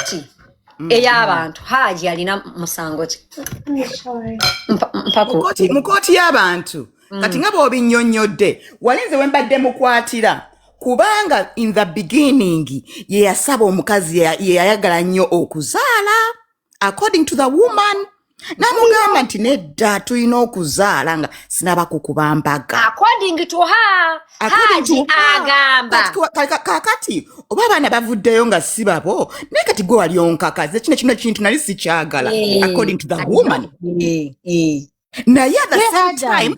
Mukoti ey'abantu Hajji alina musango ki? Mukoti y'abantu kati nga bw'obinnyonnyodde walinze we mbadde mukwatira kubanga in the beginning ye yasaba omukazi ye yayagala nnyo okuzaala according to the woman namugamba nti nedda tulina okuzaala nga sinaba kukuba mbaga according to her Hajji agamba kakati oba abaana bavuddeyo nga si babo naye kati gwe wali onkakaze kino kintu nali sikyagala according to the woman naye at the same time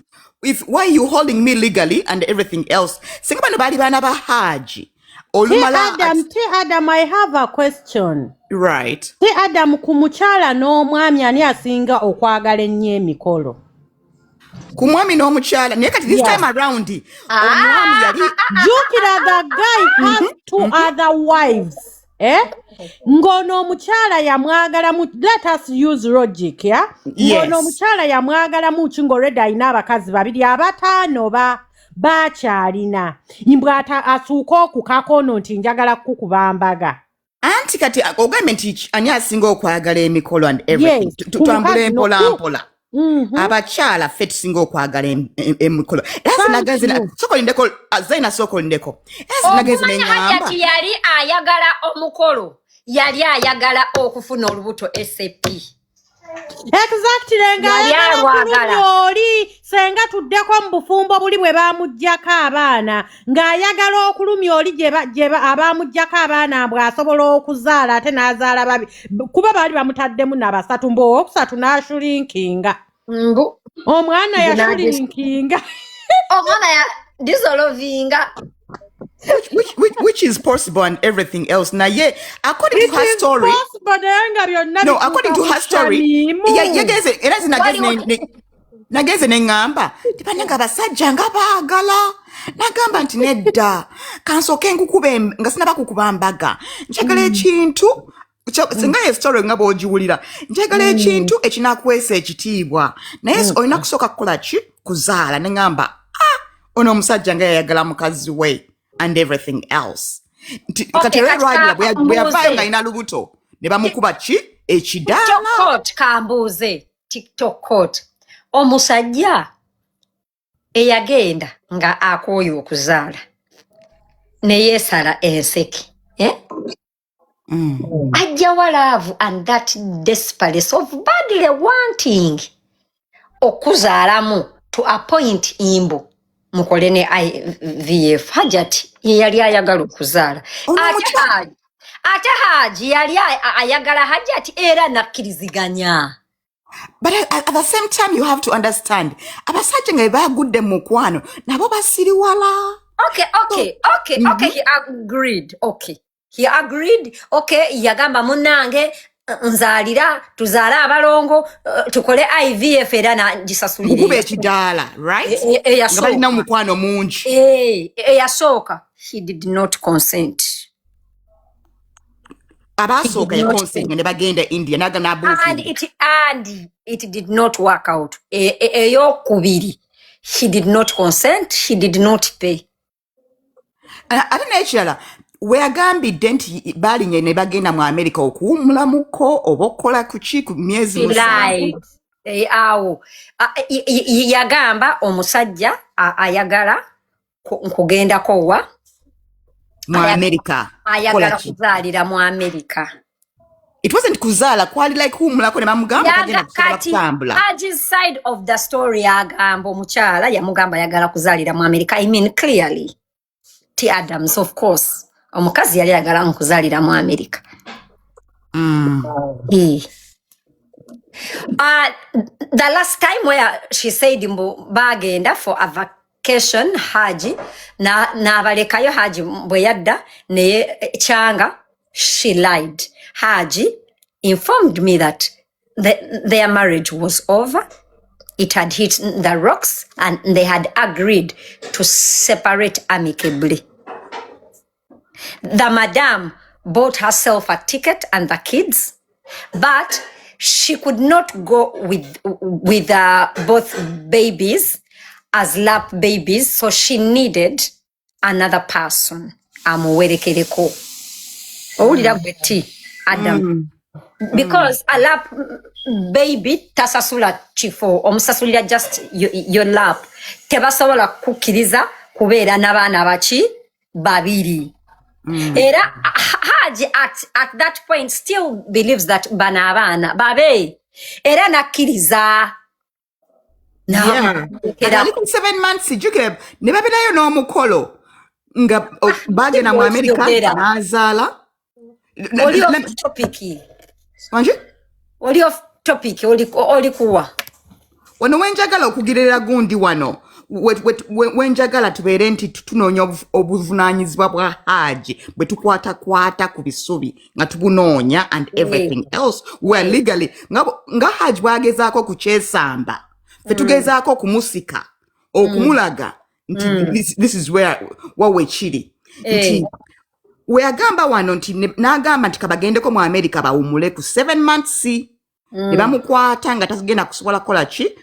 why you holding me legally and everything else singa bano baali baana ba Hajji Adam, I have a question. Right. Adam ku mukyala n'omwami ani asinga okwagala ennyo emikolo? Ku mwami n'omukyala naye kati this time around omwami yali jukira the guy has 2 other wives. Ngono omukyala yamwagala mu let us use logic ngono omukyala yamwagala mu kingo already ayina abakazi babiri abataano bakyalina imbwata asuuka okukakono nti njagala kukuba mbaga anti kati ogambye nti ani asinga okwagala emikolo and everything tutambule mpola abakyala ffe tusinga okwagala emikolo sokolindeko zaina sokolindeko nagenze neŋŋamba yali ayagala omukolo yali ayagala okufuna olubuto SAP Exactly ng'ayagala senga tuddeko mu bufumbo buli bwe bamuggyako abaana ng'ayagala okulumya oli gye abamuggyako abaana bw'asobola okuzaala ate n'azaala babi kuba baali bamutaddemu n'abasatu okusatu n'ashulinkinga omwana yashulinkinga omwana ya dissolvinga which is possible and everything else. Now, yeah, according to her story, no, according to her story, nageze nengamba tipanyanga basajja nga baagala nagamba nti nedda kansoke nkukube nga sinaba kukuba mbaga njagala ekintu singa ye story nga bw'ogiwulira njagala ekintu ekinakwesa ekitiibwa naye olina kusooka kukola ki kuzaala nengamba ono omusajja nga yayagala mukazi we and everything else. Bweyavaayo ina lubuto ne bamukuba ki ekidaala kambuuze TikTok court omusajja eyagenda nga akooye okuzaala ne yeesala enseke ajjawa love and that desperate of badly wanting okuzaalamu to a point imbo mukole ne IVF Hajat yali ayagala okuzaala ate Hajji yali ayagala Hajat era nakkiriziganya. But at the same time you have to understand abasajja nga bagudde mu mukwano nabo basiriwala. Okay, he agreed. Okay, yagamba munange nzalira tuzaale abalongo tukole IVF era nagisasulire kube ekidaala right nga balina mukwano mungi eyasooka he did not consent abasooka ya consent ne bagenda India and it did not work out eyokubiri he did not consent, he did not pay. Ate n'ekirala weagambidde nti balinye ne bagenda mu America okuwumulamuko oba okukola kuki ku myezi musanvu awo yagamba omusajja ayagala kugendako wa mu America ayagala kuzaalira mu America. It wasn't kuzaala kwali like humulako ne bamugamba kagenda kutambula. Hajji's side of the story agamba omukyala yamugamba ayagala kuzaalira mu America. I mean clearly T. Adams of course omukazi yali ayagala nkuzaalira mu America. The last time where she said bagenda for a vacation Hajji na balekayo Hajji bwe yadda ne kyanga she lied. Hajji informed me that their marriage was over. It had hit the rocks and they had agreed to separate amicably. The madam bought herself a ticket and the kids, but she could not go with both babies as lap babies, so she needed another person. Amuwerekereko. Owulira gweti Adam. Because a lap baby tasasula chifo omusasulira just your lap tebasobola kukkiriza kubeera n'abaana baki babiri. Era Hajji at that point still believes that bana abaana babe era nakkiriza. Yeah. At 7 months jukira ne babeerayo n'omukolo nga bagenda mu America n'azaala. Oli off topic. Wanje? Oli off topic oli kuwa. Wano wenjagala okugirira gundi wano. Wenjagala tubeere nti tunoonya obuvunaanyizibwa bwa Hajji bwe tukwata ku bisubi nga tubunoonya and everything else where legally nga Hajji bwagezaako ku kyesamba fe tugezaako kumusika okumulaga nti this is where wawe kiri nti weagamba wano nti n'agamba nti kabagendeko mu America bawumule ku 7 months ne bamukwata nga tagenda kusobola kukola ki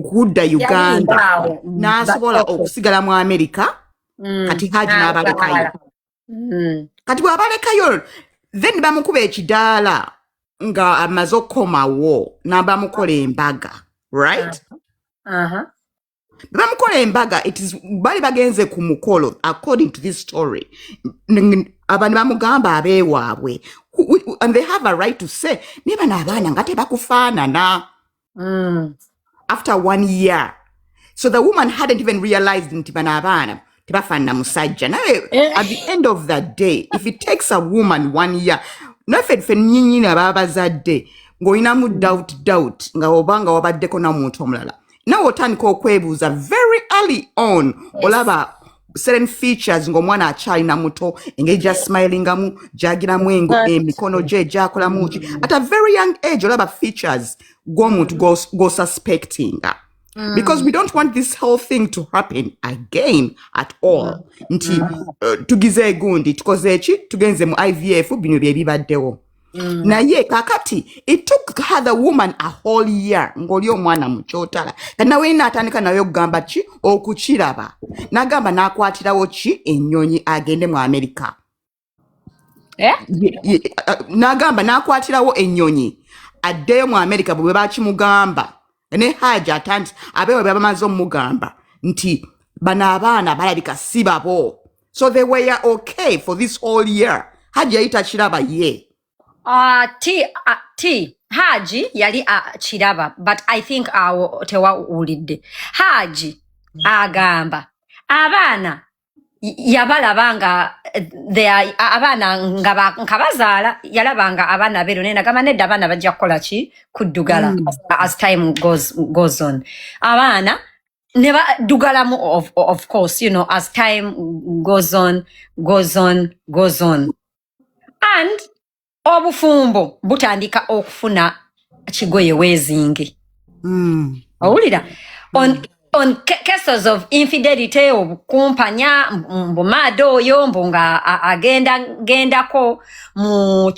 kudda Uganda n'asobola okusigala mu America kati Hajji n'abalekayo kati bw'abalekayo then bamukuba ekidaala nga amaze okukomawo n'abamukola embaga right bamukola embaga it is bali bagenze ku mukolo according to this story abantu bamugamba abeewaabwe and they have a right to say niba n'abaana nga tebakufaanana after 1 year. So the woman hadn't even realized nti bana abaana tebafaanana musajja. Naye at the end of the day, if it takes a woman 1 year, naffe nnyinnyini ababa bazadde ng'olinamu doubt nga obanga wabaddeko n'omuntu omulala. Nawe otandika okwebuuza very early on olaba certain features ng'omwana akyalina muto engeri gya smilingamu gyagiramu emikono gye gyakolamu ki at a very young age olaba features g'omuntu go suspecting because we don't want this whole thing to happen again at all nti tugize gundi tukoze ki tugenze mu IVF bino bye bibaddewo naye kakati it took her the woman a whole year ng'oli omwana mu kyotala nawe n'atandika nayo okugamba ki okukiraba n'agamba n'akwatirawo ki ennyonyi agende mu America n'agamba n'akwatirawo ennyonyi addeyo mu America bwe bakimugamba ne Hajji atanti abeewe bamaze omugamba nti bano abaana balabika si babo so they were okay for this whole year Hajji yayita kiraba ye Hajji yali kiraba but I think tewawulidde Hajji agamba abaana yabalabanga abaana nga bazaala yalabanga abaana beero naye nagamba nedda abaana bajja kukola ki kuddugala as time goes on abaana ne baddugalamu of course you know as time goes on and obufumbo butandika okufuna kigoye weezinge owulira on cases of infidelity obukumpanya mbumaade oyo mbu nga agendako mu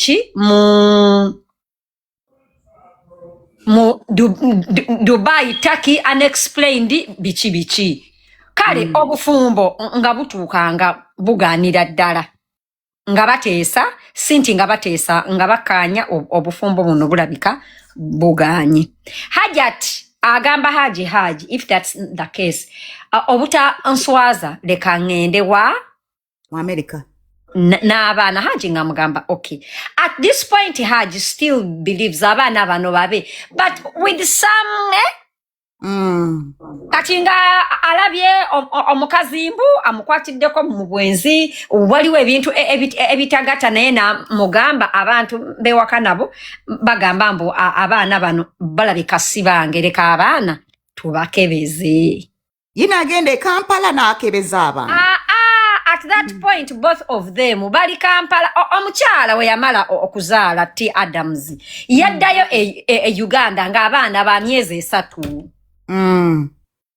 Dubai Turkey unexplained biki kale obufumbo nga butuukanga bugaanira ddala nga bateesa sinti nga bateesa nga bakkaanya obufumbo buno bulabika bugaanyi Hajat agamba Hajji if that's the case obuta nswaza leka ngende wa America n'abaana Hajji nga mugamba okay at this point Hajji still believes abaana bano babe but with some kati nga alabye omukazimbu amukwatiddeko mu bwenzi waliwo ebintu ebitagata naye namugamba abantu bewaka nabo bagamba mbu abaana bano balabika si bange leka abaana tubakebeze yina agenda e Kampala n'akebeza abaana at that point both of them bali Kampala omukyala we yamala okuzaala T Adams yaddayo e Uganda ng'abaana ba myezi 3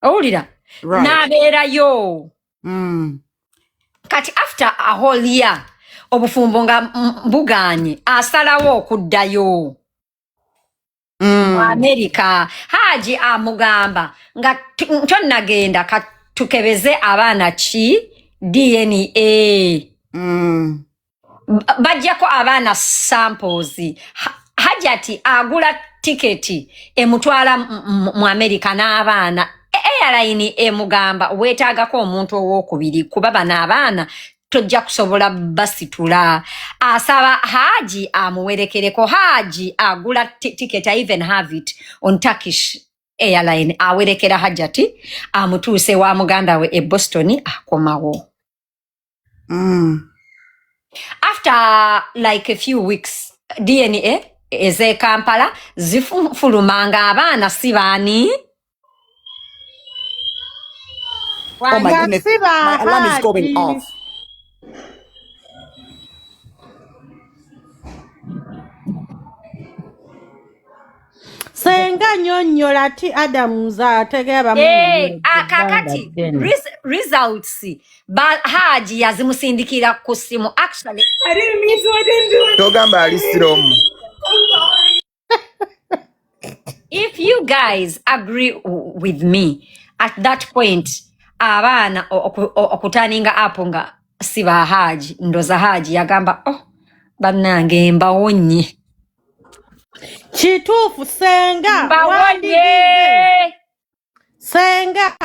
owulira n'abeerayo kati after a whole year obufumbo nga bugaanye asalawo okuddayo mu America Hajji amugamba nga tonnagenda katukebeze abaana ki DNA bajjako abaana samples. Hajati agula tiketi emutwala mu America n'abaana. Airline emugamba weetaagako omuntu ow'okubiri kuba bano abaana tojja kusobola basitula. Asaba Hajji amuwerekereko. Hajji agula ticket. I even have it on Turkish Airline. Awerekera Hajjati amutuuse wa muganda we Boston akomawo. After like a few weeks, DNA eze Kampala zifulumanga abaana si baani. Oh my goodness, my alarm is going off. Senga nyonyola ti Adams ategeba kakati results Hajji yazimusindikira ku simu. Actually I didn't mean to. I didn't do it. Togamba alistromu. If you guys agree with me at that point, abaana okutaninga apo nga siba Hajji, ndoza Hajji yagamba bannange mbawonye. Kituufu Senga Mbawonye. Senga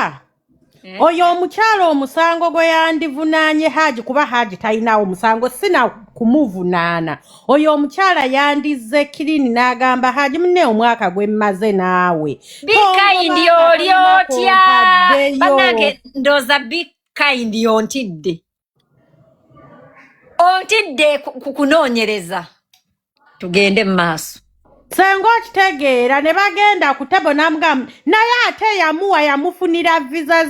oyo omukyalo omusango gwe yandivunaanye Hajji kuba Hajji talinawo omusango sina kumuvunaana. Oyo omukyala yandize kirini n'agamba Hajji munne omwaka gwe mmaze naawe. Bikayindi oli otya? Bannange ndoza bikayindi ontidde. Ontidde kunoonyereza. Tugende mu maaso. Senga okitegeera ne bagenda ku tebo n'amugamba naye ate yamufunira visa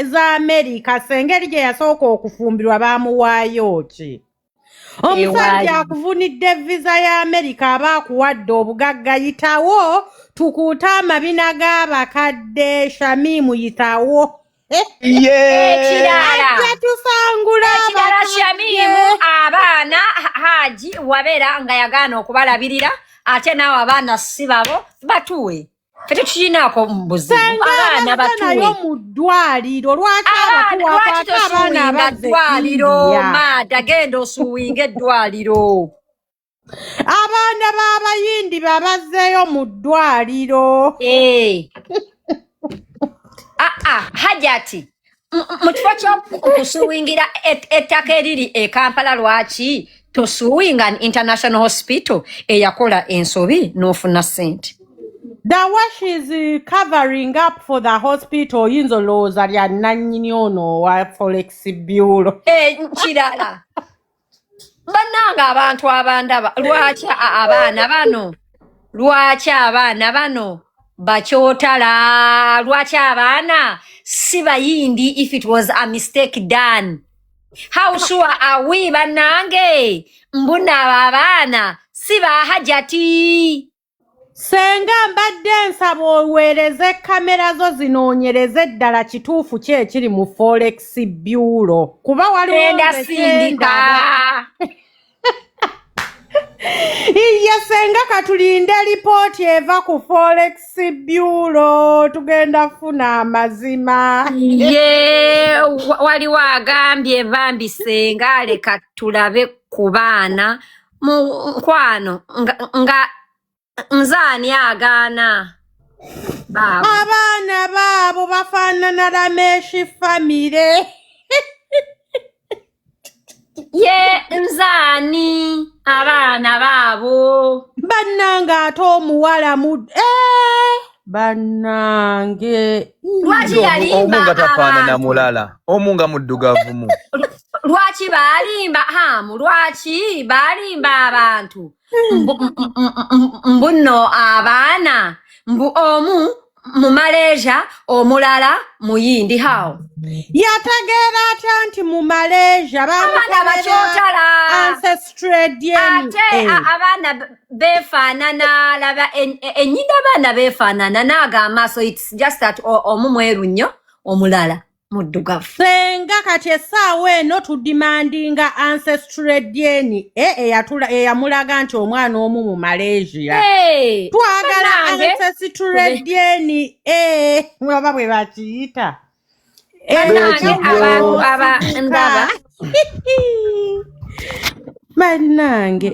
za America. Senga eri gye yasooka okufumbirwa baamuwaayo ki? Omusajja akuvunidde visa ya America aba akuwadde obugagga yitawo tukuuta amabina g'abakadde Shamimu yitawo. Ekirala tusangula Shamimu abaana Hajji wabeera nga yagaana okubalabirira ate naawe abaana si babo batuwe. Ffe tekirinaako buzibu. Abaana batuwe mu ddwaliro. Lwaki abaana abaddwaliro maada genda osuwinga eddwaliro. Abaana b'abayindi babazzeeyo mu ddwaliro. Hajati mu kifo ky'okusuwingira ettaka eriri e Kampala lwaki tosuwinga an international hospital eyakola ensobi n'ofuna ssente? The way she's covering up for the hospital oyinza olowooza lya nannyini ono wa Forex Bureau. Kirala bannanga abantu abandaba lwaki abaana bano bakyotala? Lwaki abaana si bayindi? If it was a mistake done, how sure are we bannange mbuna abaana si ba Hajati? Senga mbadde nsaba oweereze kamera zo zinoonyereze ddala kituufu ki ekiri mu Forex Bureau kuba waliwo sindika. Iye Senga katulinde lipooti eva ku Forex Bureau tugenda funa amazima. Waliwo agambye bambi Senga leka tulabe ku baana mu nkwano nga nzaani agaana abaana baabo bafaanana Rameshi famire. Nzaani abaana baabo bannange ate omuwala bannange lwaki yalimba omu nga tafaanana mulala omu nga muddugavumu. Lwaki baalimba hamu? Lwaki baalimba abantu? Mbuno abaana mbu omu mu Malaysia omulala muyindi hao. Yategeera atya nti mu Malaysia bamukolera ancestral DNA? Ate abaana beefaanana, laba ennyinda abaana beefaanana naaga amaaso. It's just that omu mweru nnyo omulala muddugavu. Senga kati essaawa eno tudimandinga ancestral DNA eyamulaga nti omwana omu mu Malaysia. Twagala ancestral DNA mwaba bwe bakiyita. Abantu abandaba Bannange.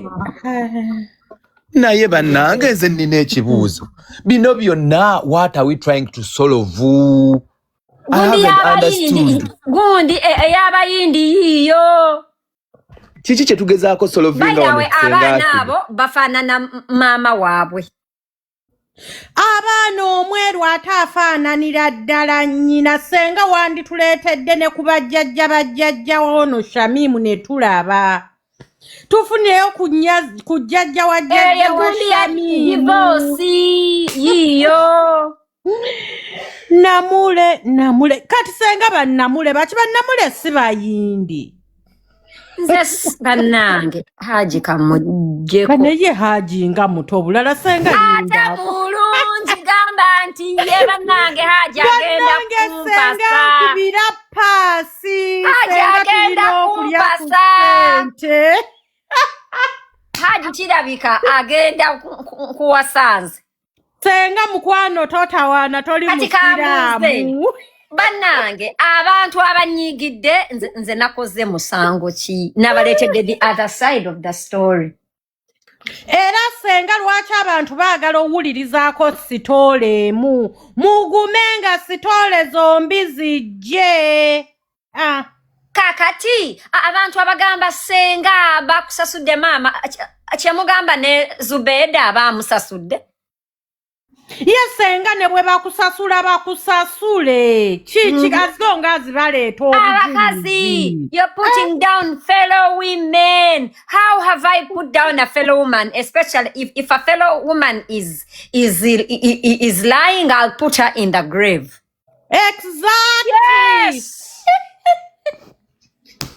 naye bannange nze nnina ekibuuzo bino byonna what are we trying to solve? Gundi eyabayindi yiyo. Kiki kye tugezaako solvinga wano abaana abo bafaanana maama waabwe. Abaana omweru ate afaananira ddala nnyina Senga wandituleetedde ne ku bajjajja ono Shamimu ne tulaba. Tufunireyo ku jjajja wa jjajja wa Shamimu. Yiyo. Namule. Kati Senga bannamule baki bannamule si bayindi. Nze bannange Hajji kamujjeko. Kaneye Hajji nga muto bulala Senga yinda. Ate mulungi gamba nti ye bannange Hajji agenda kumpasa. Senga kubira pasi. Hajji agenda kumpasa. Hajji kirabika agenda kuwasanze. Senga mukwano totawaana toli musiraamu. Bannange abantu abanyigidde nze nakoze musango ki nabaleetedde the other side of the story. Era Senga lwaki abantu baagala owulirizaako sitoole emu mugumenga sitoole zombi zijje. Kakati abantu abagamba Senga bakusasudde maama kyemugamba ne Zubeida abamusasudde. Yes, Senga ne bwe bakusasula bakusasule. Kiki azonga azibaleeta obujulizi. You're putting down fellow women. How have I put down a fellow woman? Especially if a fellow woman is lying, I'll put her in the grave. Exactly. Yes.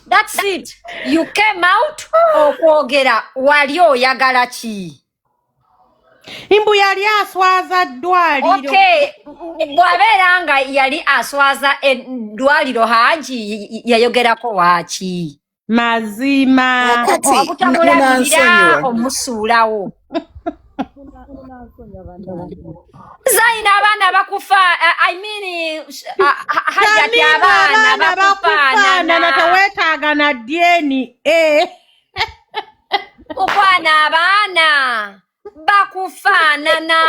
That's it. You came out okwogera wali oyagala ki? Imbu yali aswaza ddwaliro. Okay. Bwabeera nga yali aswaza eddwaliro Hajji yayogerako waaki? Mazima. Kati munansonyiwa. Omusuulawo. Zaina abaana bakufa. I mean Hajjati abaana bakufaanana. Natawetaaga na DNA. Ukwana abaana bakufaanana.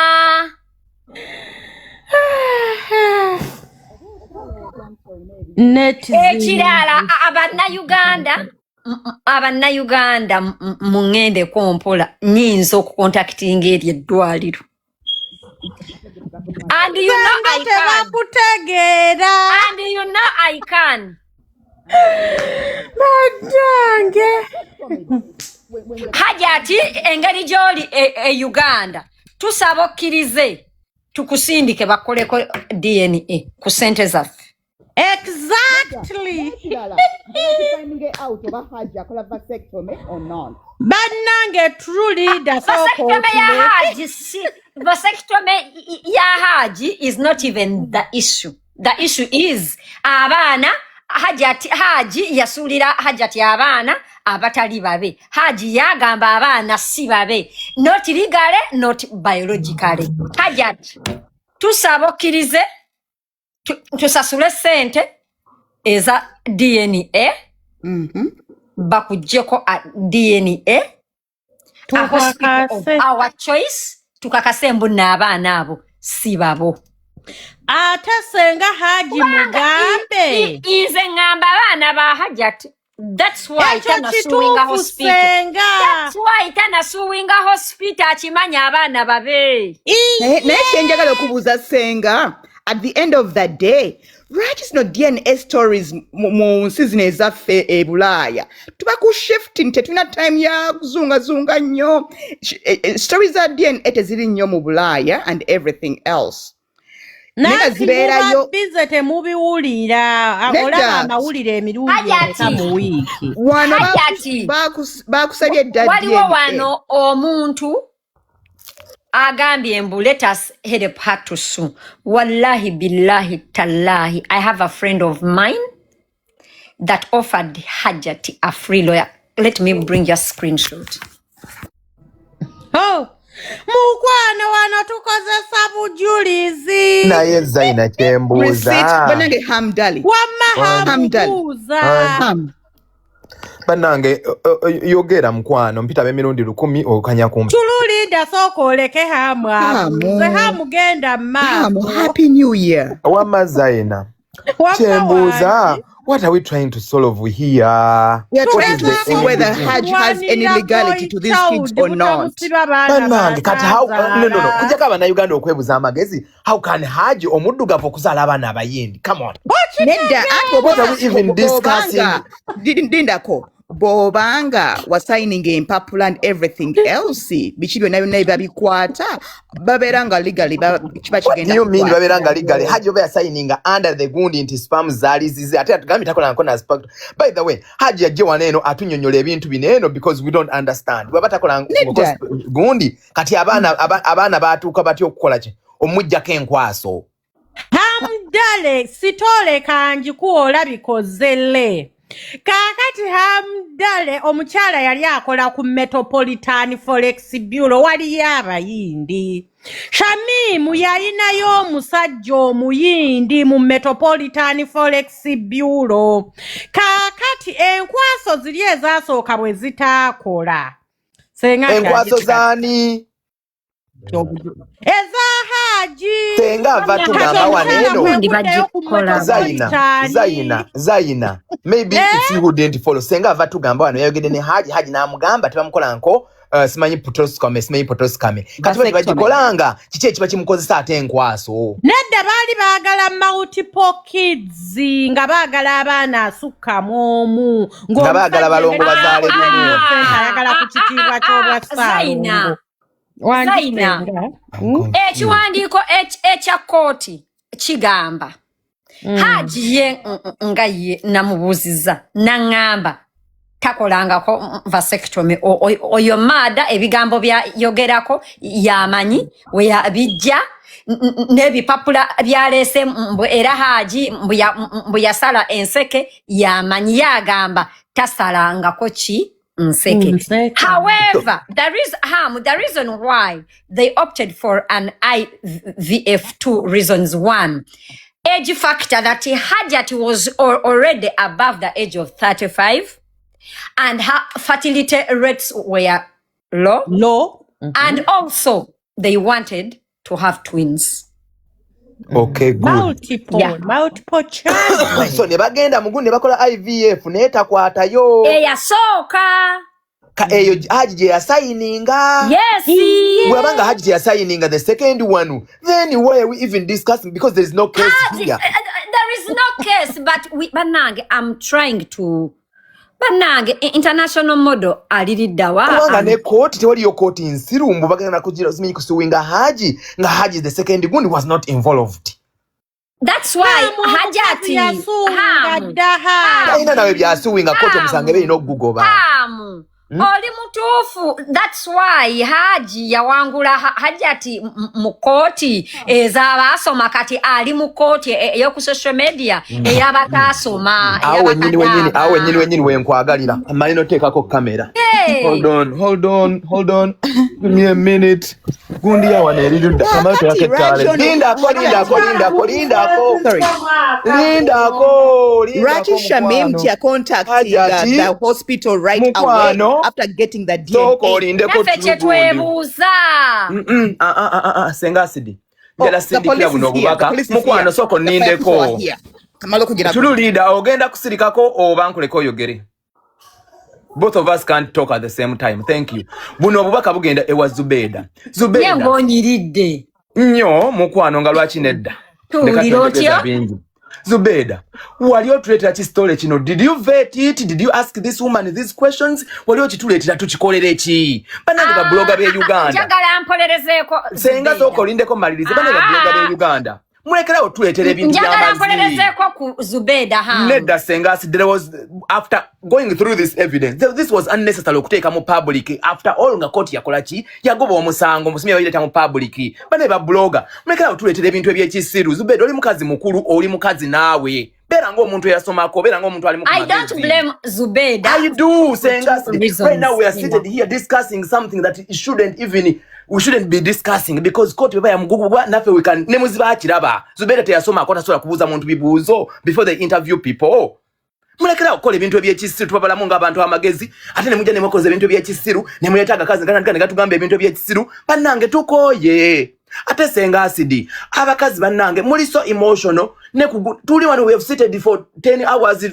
Ekirala abannayuganda mungende kompola nyinza okukontaktinga eryo eddwaliro. And you know I can. And you know I can. Hajati engeri gy'oli Uganda tusaba okkirize tukusindike bakoleko DNA ku ssente zaffe. Exactly. Bannange truly vasectomy ya Hajji is not even the issue. The issue is abaana Hajji yasulira Hajjati abaana abatali babe. Hajji yagamba abaana si babe. Not legally, not biologically. Hajjati tusaba okkirize tusasule ssente eza DNA. Bakujjeko DNA. Our choice tukakase mbu n'abaana abo si babo. Ate Senga Hajji mugambe. Ize ngamba abaana ba Hajjati. That's why tana suinga hospital. That's why tana suinga hospital achimanya abaana babe. Naye kyenjagala okubuuza Senga, at the end of the day, lwaki zino DNA stories mu nsi zino ezaffe e Bulaaya tuba ku shifting, tetulina time ya kuzungazunga nnyo. Stories za DNA teziri nnyo mu Bulaaya and everything else. Nazibeerayo bize temubiwulira olaba amawulire emirundi esatu mu wiiki. Wano bakusabye dda waliwo wano omuntu agambye mbu let us help her to sue. Wallahi billahi tallahi, I have a friend of mine that offered Hajjati a free lawyer. Let me bring your screenshot. Oh, mukwano wano tukozesa bujulizi. Naye Zaina kyembuuza. Banange Hamdali. Wamma hambuuza. Banange yogera mkwano mpita bemirundi 10 okanya kumpi. Tululida soko oleke hamu nze hamu genda Hamu, maaso. Happy New Year. Wama Zaina. Wamma Chembuza, wange. what are we trying to solve here? We are trying to the see end whether game? Hajj has any legality to these kids or not. Banange kati how no kujaka abana Uganda okwebuza amagezi, how can Hajji omuddugavu okuzala abana abayindi? Come on. Nedda What are we even discussing? Dindako bobanga was signing in papula and everything else biki byonna byonna bibabikwata baberanga legally kiba What do kigenda you mean baberanga legally? Hajji oba signing under the gundi nti spam zali zize ate atugambye takola nkona spam. By the way, Hajji ajje waneno atunyonyola ebintu bineno because we don't understand. Baba takola gundi kati abana batuuka batyo okukola ki? Omujjako enkwaso. Hamdale sitole kanji kuola bikozele. Kakati Hamdale omukyala yali akola ku Metropolitan Forex Bureau wali abayindi. Shamimu yalinayo omusajja omuyindi mu Metropolitan Forex Bureau. Kakati enkwaso ziri ezasooka bwe zitaakola. Senga enkwaso zaani? Eza Hajji. Senga avatugamba waneno. Zaina. Maybe it's you who didn't follow. Senga avatugamba wano yayogedde ne Hajji n'amugamba tebamukola nko simanyi potoskame. Kati bali bagikolanga kiki ekiba kimukozesa ate enkwaso. Nedda baali baagala multiple kids nga baagala abaana asukkamu omu. Nga baagala balongo bazaale bumu. Ayagala ku kitiibwa ky'obwasaalongo. Zaina. Ekiwandiiko ekya kooti kigamba. Hajji ye nga ye namubuuziza n'angamba takolangako vasectomy oyo maada ebigambo byayogerako yamanyi we yabijja n'ebipapula byaleese era Hajji mbu yasala enseke yamanyi yagamba tasalangako ki nseke. However, the reason why they opted for an IVF, two reasons. One, age factor, that Hajat was already above the age of 35 and her fertility rates were low. And also they wanted to have twins. Okay, good. Multiple child. So ne bagenda mugundi bakola IVF naye takwatayo. Eyasooka. Eyo Hajji gye yasayininga. Yes. Bwabanga Hajji gye yasayininga the second one, then why are we even discussing? Because there is no case here. There is no case, but Banange, I'm trying to. Banange, international model aliriddawa. Kubanga ne court tewaliyo court nsirumbu bagenda kugira simanyi kusuwinga Hajji nga Hajji the second gundi was not involved. That's why Hajati Ina nawe byasuwinga court omusange be ino gugoba. Oli mutuufu. That's why Hajji yawangula Hajati mu kooti ez'abaasoma kati ali mu kooti ey'oku social media ey'abataasoma. Awo wennyini wenkwagalira. Amalino teekako kamera. Hold on. Give me a minute. Gundi yawa neerirudda. Amaato yakettaale. Lindako. Raji Shamim tia contacting the hospital right away after getting the DNA. Naffe kye twebuuza. Senga asidi. Njala sindikira buno obubaka. Mukwano soko nindeko. Tululida ogenda kusirikako oba nkuleko oyogere. Both of us can't talk at the same time. Thank you. Buno obubaka bugenda ewa Zubeda. Yengonyiridde. Nnyo mukwano nga lwaki nedda. Tuwulira otya? Zubeda, wali otuletera ki story kino? Did you vet it? Did you ask this woman these questions? Wali okituletera tukikolere ki? Banange ba bloga be Uganda. Njagala mpolerezeeko. Senga soko lindeko malirize. Banange ba bloga be Uganda. Mulekera otuletera ebintu by'amazi. Njagala mpolerezeeko ku Zubeda Nedda Senga, there was, after going through this evidence, this was unnecessary okuteeka mu public. After all nga court yakola ki? Yagoba omusango musumya bayileta mu public. Bane ba bloga. Mulekera otuletera ebintu eby'ekisiru. Zubeda oli mukazi mukulu, oli mukazi naawe. Bera ng'omuntu eyasomako, bera ng'omuntu ali mu I don't blame Zubeda. I do, Senga. Right now we are seated here discussing something that we shouldn't be discussing because court beba ya mugugubwa nafe we can nemuziba akiraba. Zubeda teyasoma akota sola kubuza muntu bibuzo before they interview people. mulekera okukola ebintu ebyekisiru tubabalamu ng'abantu amagezi ate ne mujja ne mukoze ebintu ebyekisiru ne muleta akazi ne gatugamba ebintu ebyekisiru bannange tukooye ate Senga acid abakazi bannange muli so emotional ne tuli wano we have seated for 10 hours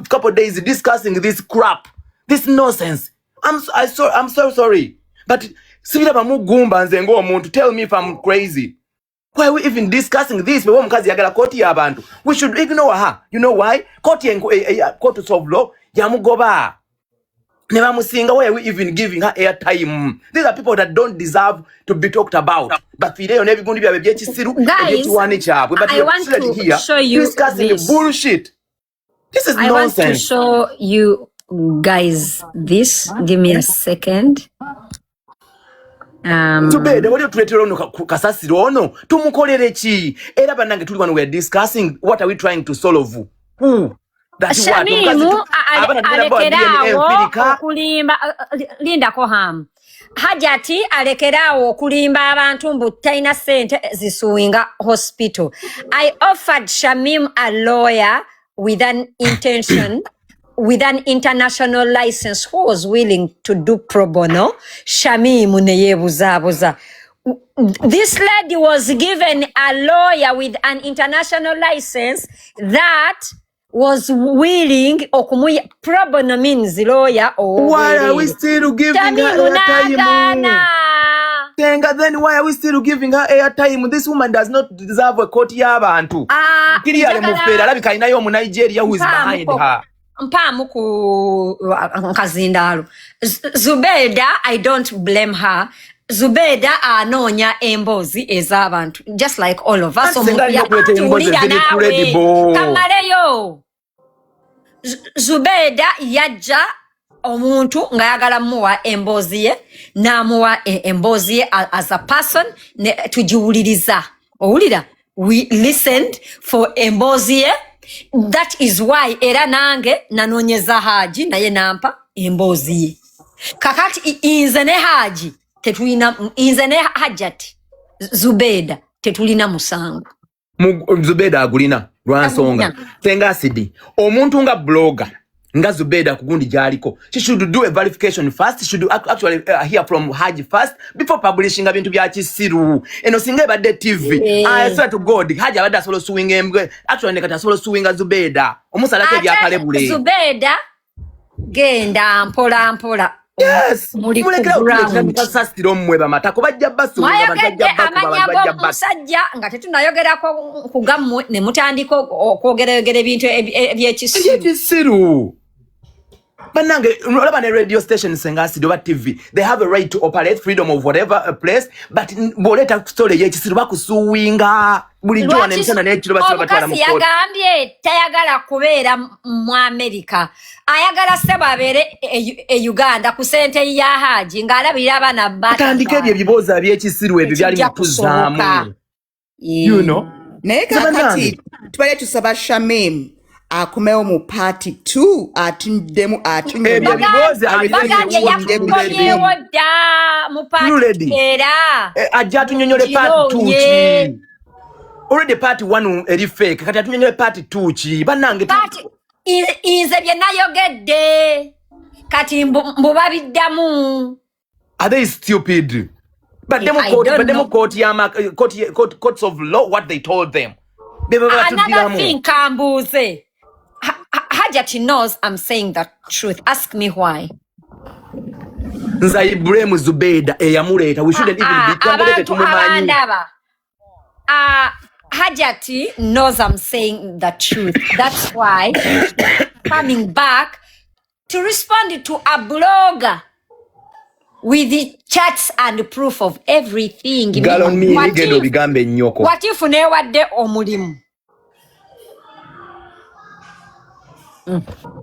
couple days discussing this crap, this nonsense. I'm so sorry, but sibira bamugumba nze ng'omuntu. Tell me if I'm crazy. Why are we even discussing this? We should ignore her. You know why? Court of law yamugoba. Never musinga. Why are we even giving her airtime? These are people that don't deserve to be talked about. But guys, I want to show you discussing this. Bullshit. This is nonsense. I want to show you guys this. Give me a second. Tubede wali tuletera ono kasasiro ono tumukolere ki era bannange tuli wano we are discussing what are we trying to solve. Shamimu alekerawo okulimba linda ko ham Hajati alekerawo okulimba abantu mbu talina sente zisuwinga hospital. I offered Shamim a lawyer with an intention with an international license who was willing to do pro bono. Shamimu neyebuzabuza. This lady was given a lawyer with an international license that was willing okumuya. Pro bono means lawyer or why are we still giving her airtime? Senga, then why are we still giving her airtime? This woman does not deserve a court y'abantu. Kiriya mufera alabika alinayo mu Nigeria who is behind her. Mpamu ku nkazindalo. Zubeda, I don't blame her. Zubeda anonya embozi ez'abantu, just like all of us. Kamareyo. Zubeda yajja omuntu nga yagala muwa embozi ye namuwa embozi ye as a person ne tujiwuliriza. Owulira, we listened for embozi ye. That is why era nange nanonyeza Hajji naye nampa embozi ye. Kakati inze ne Hajji tetulina, inze ne Hajat Zubeda tetulina musango. Zubeda agulina lwansonga. Senga acid omuntu nga blogger nga Zubeda kugundi jaliko, she should do a verification first. She should actually hear from Hajji first before publishing ebintu bya kisiru. Eno singa ebadde TV, I swear to God Hajji abadde asobola suwing embwe, actually nekati asobola suwinga Zubeda omusalako ebyakalebule. Zubeda genda mpola mpola. Yes, mulekera okusasira omweba matako bajja basu bajja musajja nga tetunayogerako kugammwe ne mutandika okwogerayogera ebintu ebyekisiru. Banange olaba ne radio station Senga acid oba TV, they have a right to operate, freedom of whatever place, but boleta story y'ekisiru bakusuwinga bulijjo wane msana n'ekiro basaba batwala mu court. Yagambye tayagala kubeera mu America, ayagala seba abeere e Uganda ku sente ya Hajji ng'alabirira abaana batandika ebyo ebibuuzo eby'ekisiru ebyo byali mutuzaamu. You know, naye kakati tubale tusaba Shamim akumewo mu party 2 atindemu ebyo ebibuuzo yakukomyewo dda mu party era ajja atunyonyole party 2 ki. Already party 1 eri fake, kati atunyonyole party 2 ki. Bannange inze bye nayogedde kati mbubabiddamu. Are they stupid? But them courts of law, what they told them. Another thing, Kambuze. Hajat knows I'm saying the truth. Ask me why. Nzai blame Zubeda eyamuleta. We shouldn't even be congratulated to Mumanyi. Hajat knows I'm saying the truth. That's why coming back to respond to a blogger with the chats and proof of everything. What if newadde omulimu?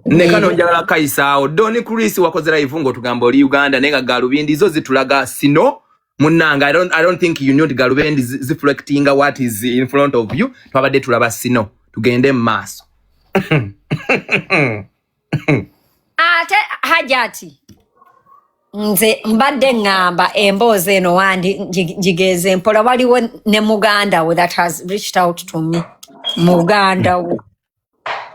Nekano njagala kaisao Doni Chris wakozera ivungo tugamba oli Uganda nenga galubindi zo zitulaga sino munanga. I don't think you know the galubindi reflecting what is in front of you. Twabadde tulaba sino tugende maso. Ate Hajati nze mbadde ngamba emboze eno wandi jigeze mpola waliwo ne muganda that has reached out to me. Muganda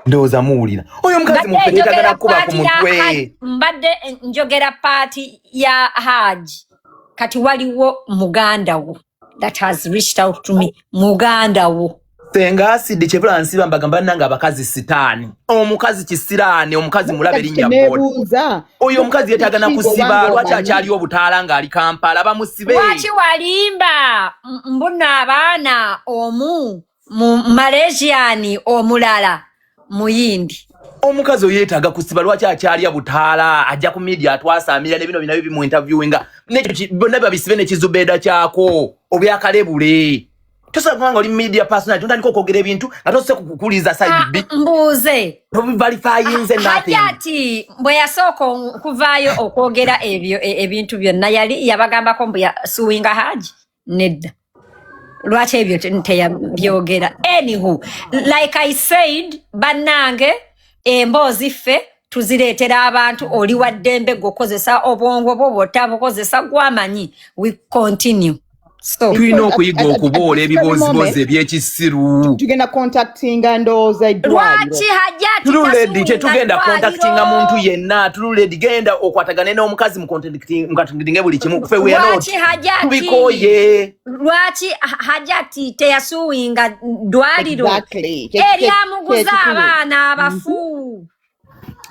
Ndoza muwulira. Oyo mukazi mufere tagala kuba ku mutwe. Mbadde njogera party ya Hajji. Kati waliwo muganda wo that has reached out to me. Muganda wo. Senga asidi chevula nsiba mbagamba nanga abakazi sitaani. Omukazi kisiraani, omukazi mulabe linnya boda. Oyo omukazi yetagana kusiba lwaki akyali obutaala ng'ali Kampala bamusibe. Lwaki walimba mbuna abaana omu mu Malaysian omulala muyindi. Omukazi oyo yeetaaga kusiba lwaki akyali butaala ajja ku media atwasaamira ne bino binayo bimu interviewinga. Nekyo bonna babisibe n'ekizubeeda kyako obyakalebule. Tosa kubanga oli media personality ntandika okwogera ebintu nga tosose kukukuliza side B. Mbuuze. Verifying nothing. Hajati bwe yasooka kuvaayo okwogera ebyo ebintu byonna yali yabagambako mbu yasuwinga Hajji nedda. Lwaki ebyo teyabyogera. Anywho, like I said, bannange emboozi ffe tuzireetera abantu oli waddembe gwokozesa obwongo bwo bwotabukozesa gwamanyi. We continue. So tulina okuyiga okuboola ebibozibozi ebyekisiru. Tugenda contactinga ndowooza eddwaliro. Lwaki Hajati tululedi tetugenda contactinga muntu yenna. Tululedi genda okwatagane n'omukazi mu contactinge buli kimu kufe we are not. Lwaki Hajati tubikoye. Lwaki Hajati teyasuwinga ddwaliro eryamuguza abaana abafu.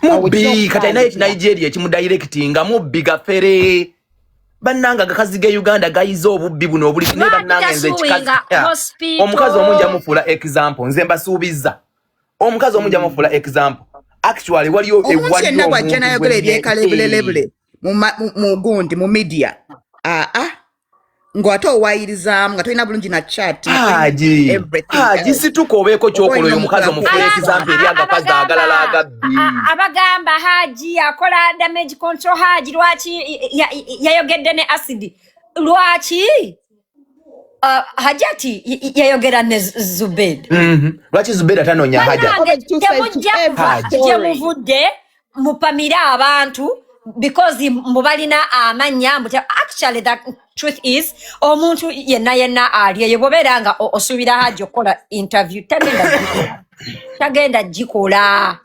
Mubbi kati alina Nigeria kimudirectinga mubbi gafere. Bannanga gakazi ge Uganda gayizo obubbi buno obuli ne bannanga nze kikazi. Omukazi omungi amufuula example nze mbasuubiza. Omukazi omungi amufuula example. Actually waliyo omuntu yenna bw'ajja n'ayogera ebyekalebulelebule mu gundi mu media. Ng'ate owayirizaamu nga tolina bulungi na chat. Hajji situko obeeko ky'okola oyo omukazi omufuula example eri agakazi agalala agabbi. Abagamba Hajji akola damage control. Hajji lwaki yayogedde ne acid? Lwaki Hajati yayogera ne Zubeda? Lwaki Zubeda tanoonya Hajati? Temujja muvudde mupamira abantu because mubalina amanya. Actually the truth is omuntu yenna aliye bwobeera nga osuubira Hajji okola interview tagenda gikola.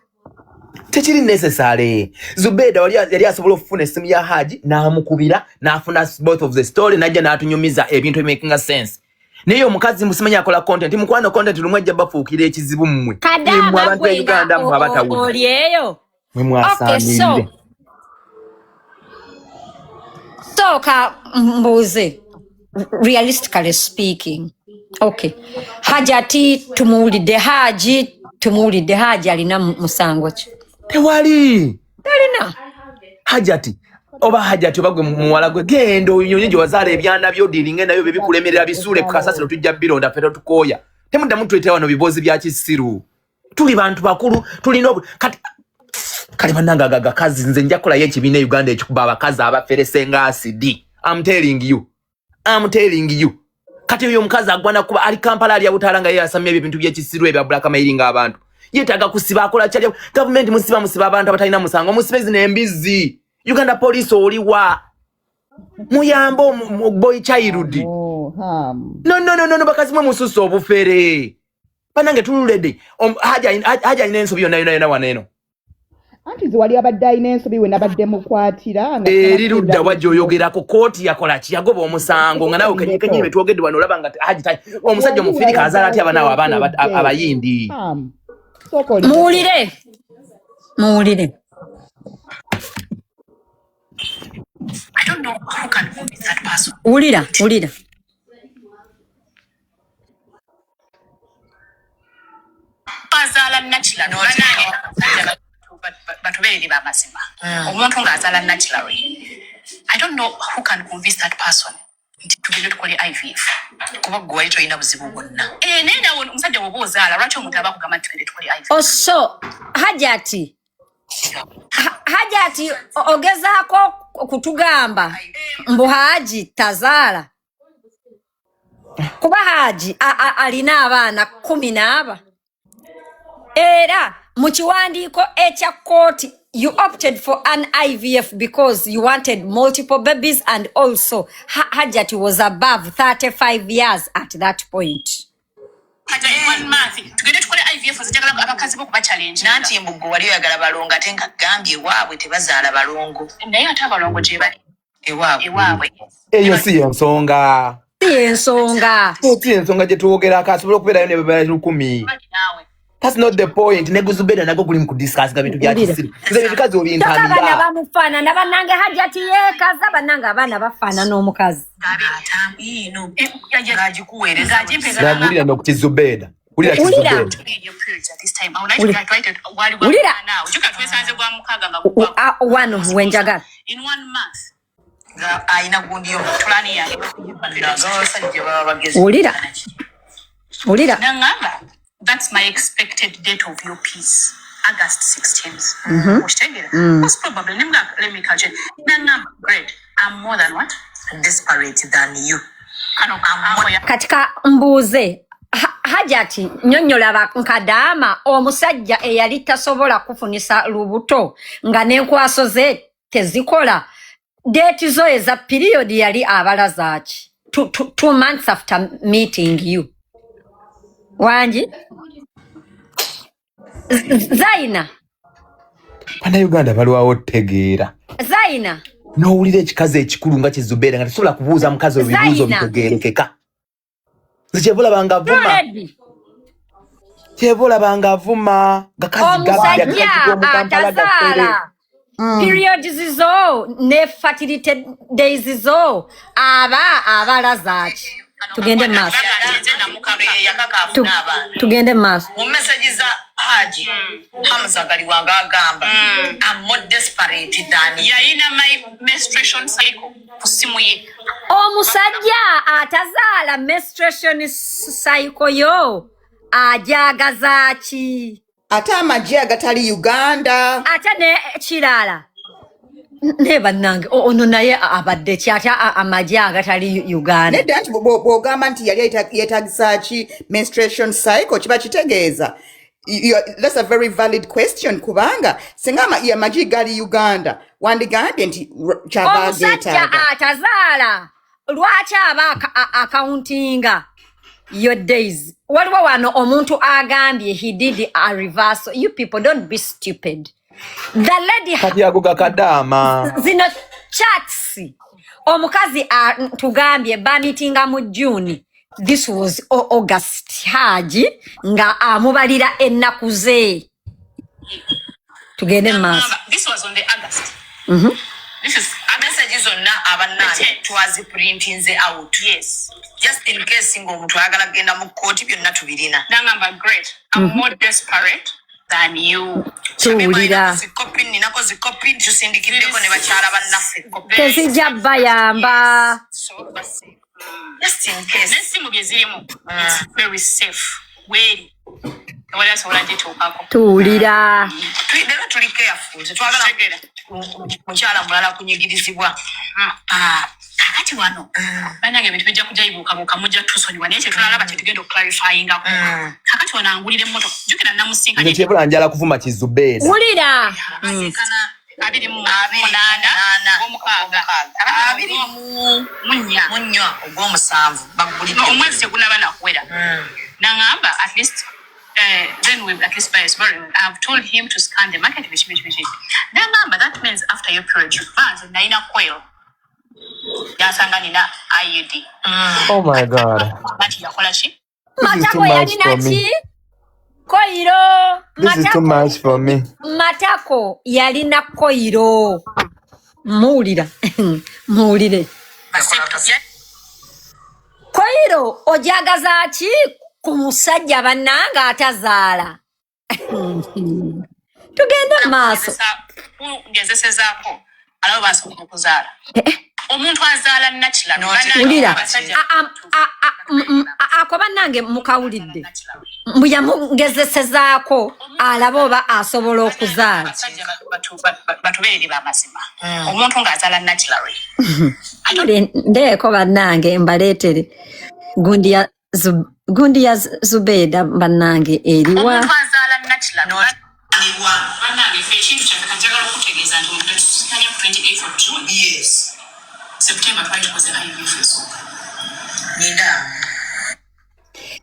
Tekiri necessary. Zubeda yali asobola okufuna essimu ya Hajji n'amukubira n'afuna both of the story najja n'atunyumiza ebintu making sense. Naye omukazi musimanya akola content mukwano content lumwe ajja bafuukira ekizibu mmwe. Kadama abantu e Uganda mu abatawulira. Oli eyo. Mwe mwasaanirire. So ka mbuze realistically speaking. Okay. Hajati tumuwulidde Hajji alina musango ki? Tewali. Talina. Hajati oba gwe muwala gwe genda oyonye gye wazaala ebyana byo diringe nayo bebikulemerera bisuule ku kasasiro tujja bironda ffe tukooya. Temuddamu tuleetera wano bibozi bya kisiru. Tuli bantu bakulu tulina kale bannanga agakazi nze nja kukolayo ekibiina e Uganda ekikuba abakazi abafere Senga asidi. I'm telling you. Kati oyo omukazi agwana kuba ali Kampala ali abutaala nga ye asamya ebintu by'ekisiru ebya black mailing abantu. Yetaaga kusiba akola kyali government musiba abantu abatalina musango musibe zino embizi. Uganda police oliwa muyambo boy child. No bakazi mwe mususu obufere. Banange tululede Hajji alina ensobi yonna waneno. Anti ziwali abadde alina ensobi we nabadde mukwatira. Eri ludda wajja oyogerako kooti yakola ki yagoba omusango nga nawe kenyekenye betwogedde wano olaba nga Hajji omusajja omufirika azaala ati abaana abayindi. Muwulire. I don't know who can convince that person. Ulira. Bazala natural no but very bamazima. Omuntu ngazala naturally. I don't know who can convince that person to get call IVF. Kuba gwe ito ina buzibu bonna. Nenda won umusajja wobozala lwaki omuntu abakugamba to get call IVF. Also Hajati ogezaako kutugamba mbu Hajji tazaala. Kuba Hajji alina abaana 14. Era mu kiwandiiko ekya kooti you opted for an IVF because you wanted multiple babies and also Hajjat was above 35 years at that point. Kata in 1 month tugende tukole IVF zijagala abakazi bo kuba challenge nanti embugo wali oyagala balongo atenga gambye waabwe tebazaala balongo naye ate abalongo gye bali ewaabwe eyo si ensonga si ensonga gye tuwogerako asobola okubeerayo ne babala 10. That's not the point. Neguzubeda nago guli mukudiscuss ga bintu bya kisiru. Nze bikazi obintambira. Abana bamufana nabanange Hajat yekaza bananga abana bafana n'omukazi. Ino yaji kuwereza Nagulira nokutizubeda. Ulira kizubeda. Ulira now. Juka twesanze gwa mukaga nga kuba. One of wenjaga. In 1 month. Ga aina gundi yo plani ya. Ulira. Nangamba. That's my expected date of your peace. August 16th. Most probably, let me catch it. Great. I'm more than what? Desperate than you. Katika mbuze Hajati nyonyola nkadama omusajja eyali tasobola kufunisa lubuto nga nenkwaso ze tezikola date zo eza period yali abalazaaki 2 months after meeting you. Wanji Zaina Bana Uganda balwawo tegeera. Zaina Nowulira ekikazi ekikulu nga Kizubeda nga tasobola kubuuza mukazi ebibuuzo bitegeerekeka. Kyebulabanga avuma. Kyebulabanga gakazi omusajja atazaala periods zizo ne fertility days zo abalazaaki. Tugende maaso. Tugende maaso. Mu message za Hajji Hamza galiwanga agamba I'm more desperate than yaina my menstruation cycle kusimu ye. Omusajja atazaala menstruation cycle yo ajagazaaki. Ate amagye agatali Uganda. Ate ne kirala. Ne bannange ono naye abadde kyata amagye agatali Uganda. Nedda nti bw'ogamba nti yali yeetagisa ki menstruation cycle kiba kitegeeza. That's a very valid question kubanga singa amagye gali Uganda wandigambye nti kyaba geetaaga. Omusajja atazaala lwaki aba accountinga your days. Waliwo wano omuntu agambye he did a reversal. You people don't be stupid. The lady kati agoga kadama zino chats omukazi tugambye bamitinga mu June. This was August. Hajji nga amubalira ennaku ze. Tugende maaso. This was on the August. This is a message zonna abanane twazi printing ze out. Yes. Just in case singo omuntu ayagala genda mu court byonna tubirina. Nangamba great. I'm more desperate than you. Tuwulira. Zikopi ninako zikopi tusindikiddeko ne bakyala bannaffe. Tezijja bayamba. Just in case. Nesimu bye zirimu. It's very safe. Weri. Wala sobola gituukako. Tuwulira. Tulidera tuli careful. Tetwagala mukyala mulala kunyigirizibwa. Kakati wano. Bannange ebintu bijja kujja ibuukabuuka mujja tusonyiwa naye kyetulaba kyetugenda okuclarifyingako. Kakati wano angulira emmotoka. Jjukira namusinka. Kyebula njala kuvuma Kizubeda. Wulira. Abiri mu omukaaga. Abiri mu munya ogw'omusanvu. Bagulidde. Omwezi tegunaba nakuwera. Nangamba at least then we at least buy a small. I've told him to scan the market. Nangamba that means after your period you pass naina coil. Yasanga nina IUD. Oh my God. Mati yakola chi? Matako yalina ki? Koiro. This is too much for me. Matako yalina koiro. Muwulira. Muwulire. Koiro ojagaza ki ku musajja bannanga atazaala. Tugende maaso. Ngezesezaako alabo basobola okuzaala. Omuntu azaala natural. Wulira. Ako bannange mukawulidde. Mbuya mungezesezaako alaba oba asobola okuzaala. Batubeeri b'amazima. Omuntu ng'azaala natural. Ndeeko bannange mbaleetere. Gundi ya Zubeda bannange eriwa. Omuntu azaala natural. Bannange fe ekintu kyaffe njagala okutegeeza nti omuntu tusikanya ku 28th of June. Yes. September twali tukoze IVF esooka. Ninda.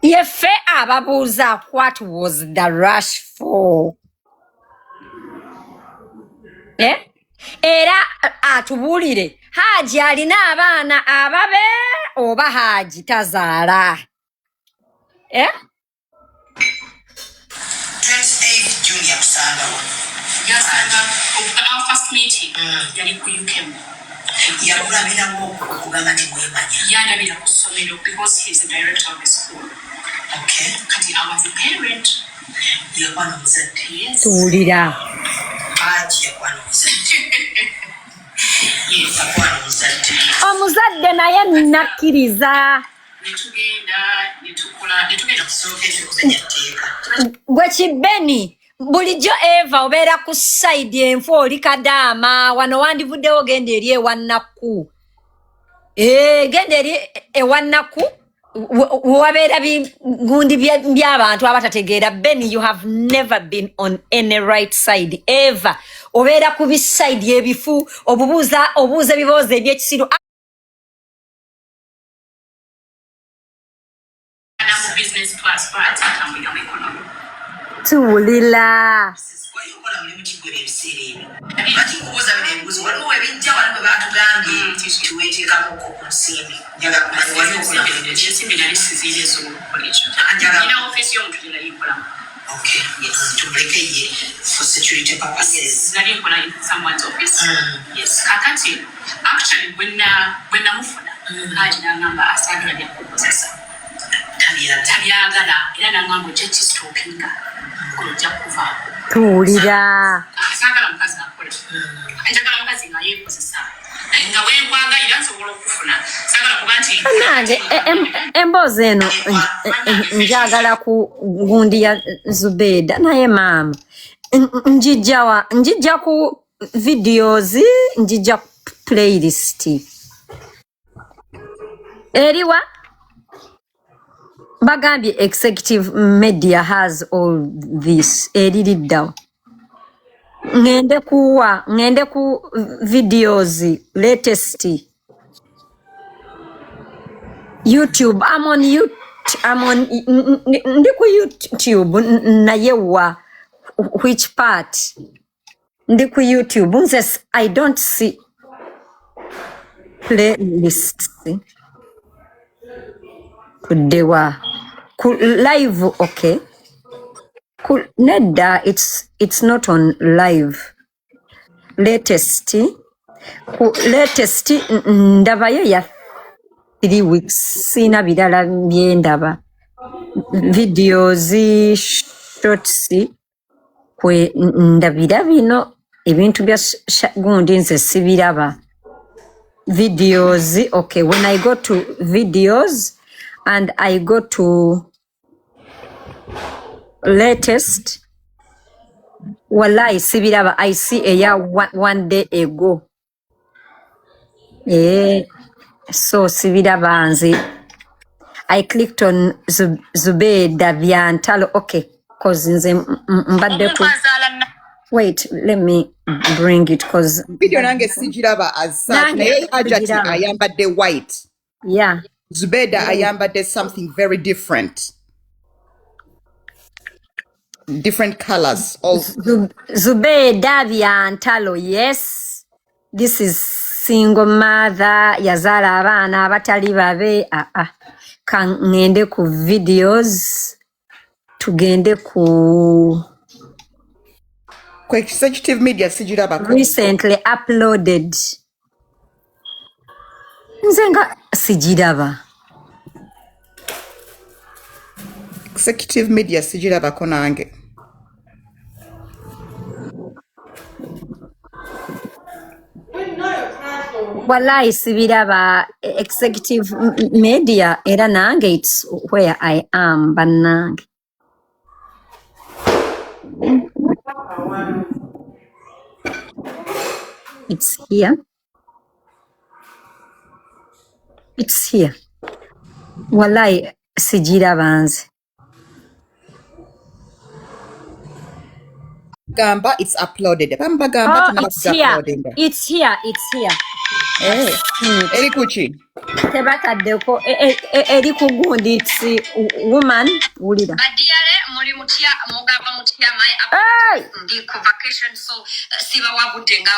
Yefe ababuuza what was the rush for? Era atubuulire Hajji alina abaana ababe oba Hajji tazaala? 28 June yakusanga our first meeting yali ku UKM yakulabirako okugamba nti mwemanya yalabira ku ssomero because he is the director of the school. Okay. Kati I was a parent. Yakwana muzadde. Tuwulira Hajji yakwana muzadde. Yes, yakwana muzadde. Omuzadde naye nakkiriza. Netugenda kusookera kumenya tteeka. Gwe Kibeni bulijjo Eva obeera ku side enfu oli Kadaama wano wandivuddewo genda eri ewannaku. Genda eri ewannaku wabeera gundi by'abantu abatategeera. Beni, you have never been on any right side ever. Obeera ku biside ebifu obuuza ebiboozi ebyekisiru. Business class but I'm economy. Tuwulira. Wayokola mulimu kigwera ebiseera ebyo. Bakikubuuza bino ebibuuzo waliwo ebijja waliwo baatugambye tuweeteekako ku nsimbi. Njagala kumanya wayokola ensimbi nali siziire ez'okukola ekyo. Nina ofiisi y'omuntu gye nali nkolamu. Okay, yes. Tumuleke ye for security purposes. Nali nkola in someone's office. Yes. Kakati actually when namufuna Hajji n'agamba asaagala bya kukozesa. Tabyagala era n'agamba ojja kisitopinga olojja kuvaako. Tuwulira. Saagala mukazi akola. Njagala mukazi nga yeekozesa. Nga wenkwagalira nsobola okufuna. Saagala kuba nti nange emboozi eno njagala ku gundi ya Zubeida naye maama njijja ku videos, njijja ku playlist eriwa bagambye executive media has all this eririddawo. Ngende ku videos latest YouTube. I'm on ndi ku YouTube naye wa which part? Ndi ku YouTube nze I don't see playlists. Kudewa ku live, okay. Nedda, it's not on live. Latest ndabayo ya 3 weeks sina bidala byendaba videos shorts kwe ndabira bino ebintu bya gundi nze sibiraba videos. Okay, when I go to videos and I go to latest, wallahi sibiraba. I see a year one day ago. So sibiraba nze. I clicked on Zubeida Vyantalo. Okay, cause nze mbadde ku. Wait, let me bring it cause video nange sijiraba as such. Naye Hajat ayambadde white. Yeah. Zubeida ayambadde something very different. Different colors. Zubeida Vyantalo, yes. This is single mother, yazala abaana abatali babe. Ngende ku videos, tugende ku executive media sijiraba recently uploaded. Nzenga sijiraba. Executive media sijiraba konange. Wallahi sibiraba executive media era nange it's where I am banange. It's here. It's here. Wallahi sijiraba nze. Gamba, it's uploaded. Bamba gamba It's here. uploading. It's here. It's here. Eri kuchi. tebataddeko eri ku gundi it's woman wulira badiyale muri mutya mugaba mutya mai ndi ku vacation so siba wabudde nga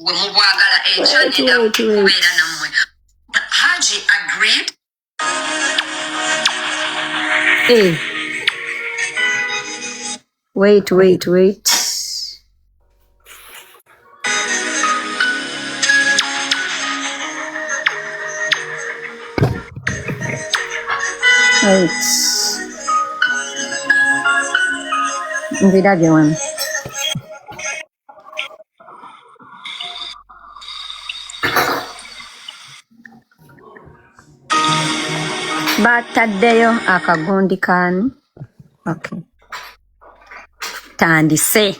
we mubwagala channel kubeera namwe Hajji agreed wait Mbirabye wano bataddeyo akagundi kani okay tandise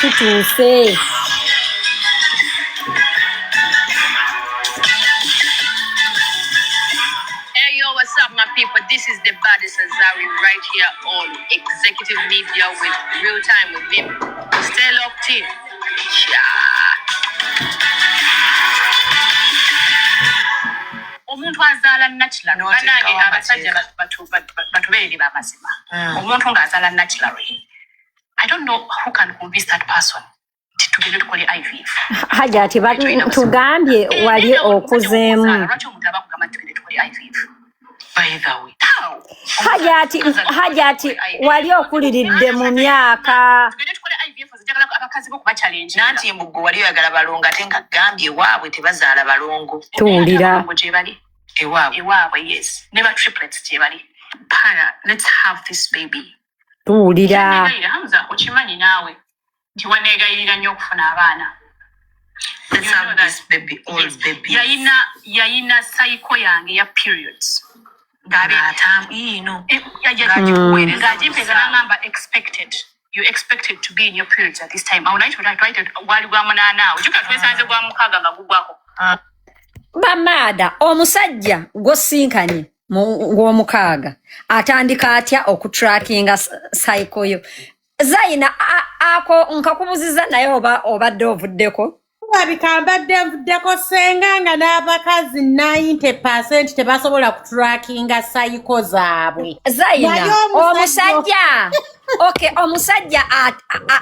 tutuuse What's up, my people? This is the baddest Azari right here on Executive Media with Real Time with me. Stay locked in. Omuntu azaala natural banange abasajja batubeere bamazima omuntu ng'azaala natural I don't know who can convince that person tugende tukole IVF Hajati tugambye wali okuzeemu lwaki omuntu abakugamba tugende tukole IVF by the way Hajati wali okuliridde mu myaka tugende tukole IVF zijagala abakazi bokuba challenge nanti mbuggo wali oyagala balongo ate nga gambye waabwe tebazaala balongo tuwulira ewaabwe yes never triplets gyebali para let's have this baby tuwulira Hamza okimanyi naawe nti waneegayirira nnyo okufuna abaana let's have this baby all baby yayina cycle yange ya periods ng'agimpeza expected you expected to be in your periods at this time awulait gwali gwa munaanaawe kyuka twesanze gwa mukaaga nga gugwako bamaada omusajja gwosinkanye ng'omukaaga atandika atya okutrackinga cycle yo Zaina ako nkakubuziza naye obadde ovuddeko Abikambadde nvuddeko Senga nga n'abakazi 90% tebasobola kutrackinga cycle zaabwe Zaina omusajja okay omusajja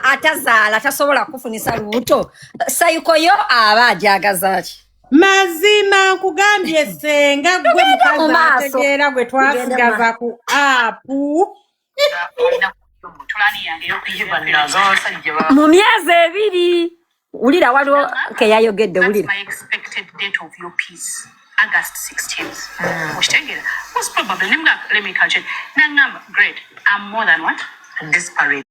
atazaala tasobola kufunisa lubuto cycle yo aba ajagaza ki mazima nkugambye Senga gwe mukazi ategeera gwe twasigaza ku apu mu myezi 2 ulira waliwo keyayogedde ulira my expected date of your peace August 16th mushtegera most probably let me calculate nangamba great I'm more than what desperate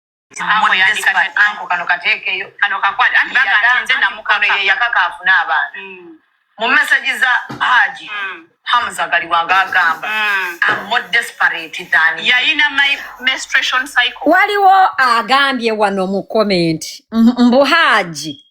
anko kano kateekeyo kano kakwali anti nze namukano ye yakakaafuna abaana mu message za Hajji Hamza gali wanga agamba I'm more desperate than yayina my menstruation cycle waliwo agambye wano mu comment mbu Hajji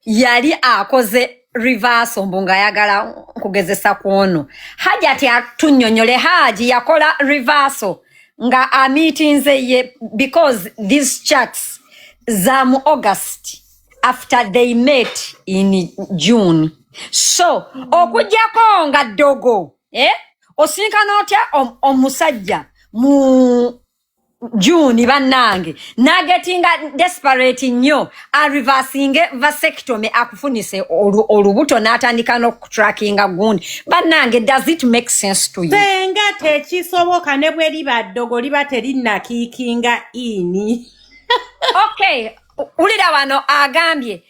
yali akoze reverse mbunga yagala kugezesa kuono Hajati atunyonyole Hajji yakola reverse nga a meetings ye because these chats zamu August after they met in June so okujjako nga dogo osinkana otya omusajja mu June bannange nagetinga desperate nnyo a reversing vasectomy akufunise olubuto n'atandika n'okutrackinga gundi bannange does it make sense to you Senga tekisoboka ne bwe liba ddogo liba terinnakiikinga ini okay ulira wano agambye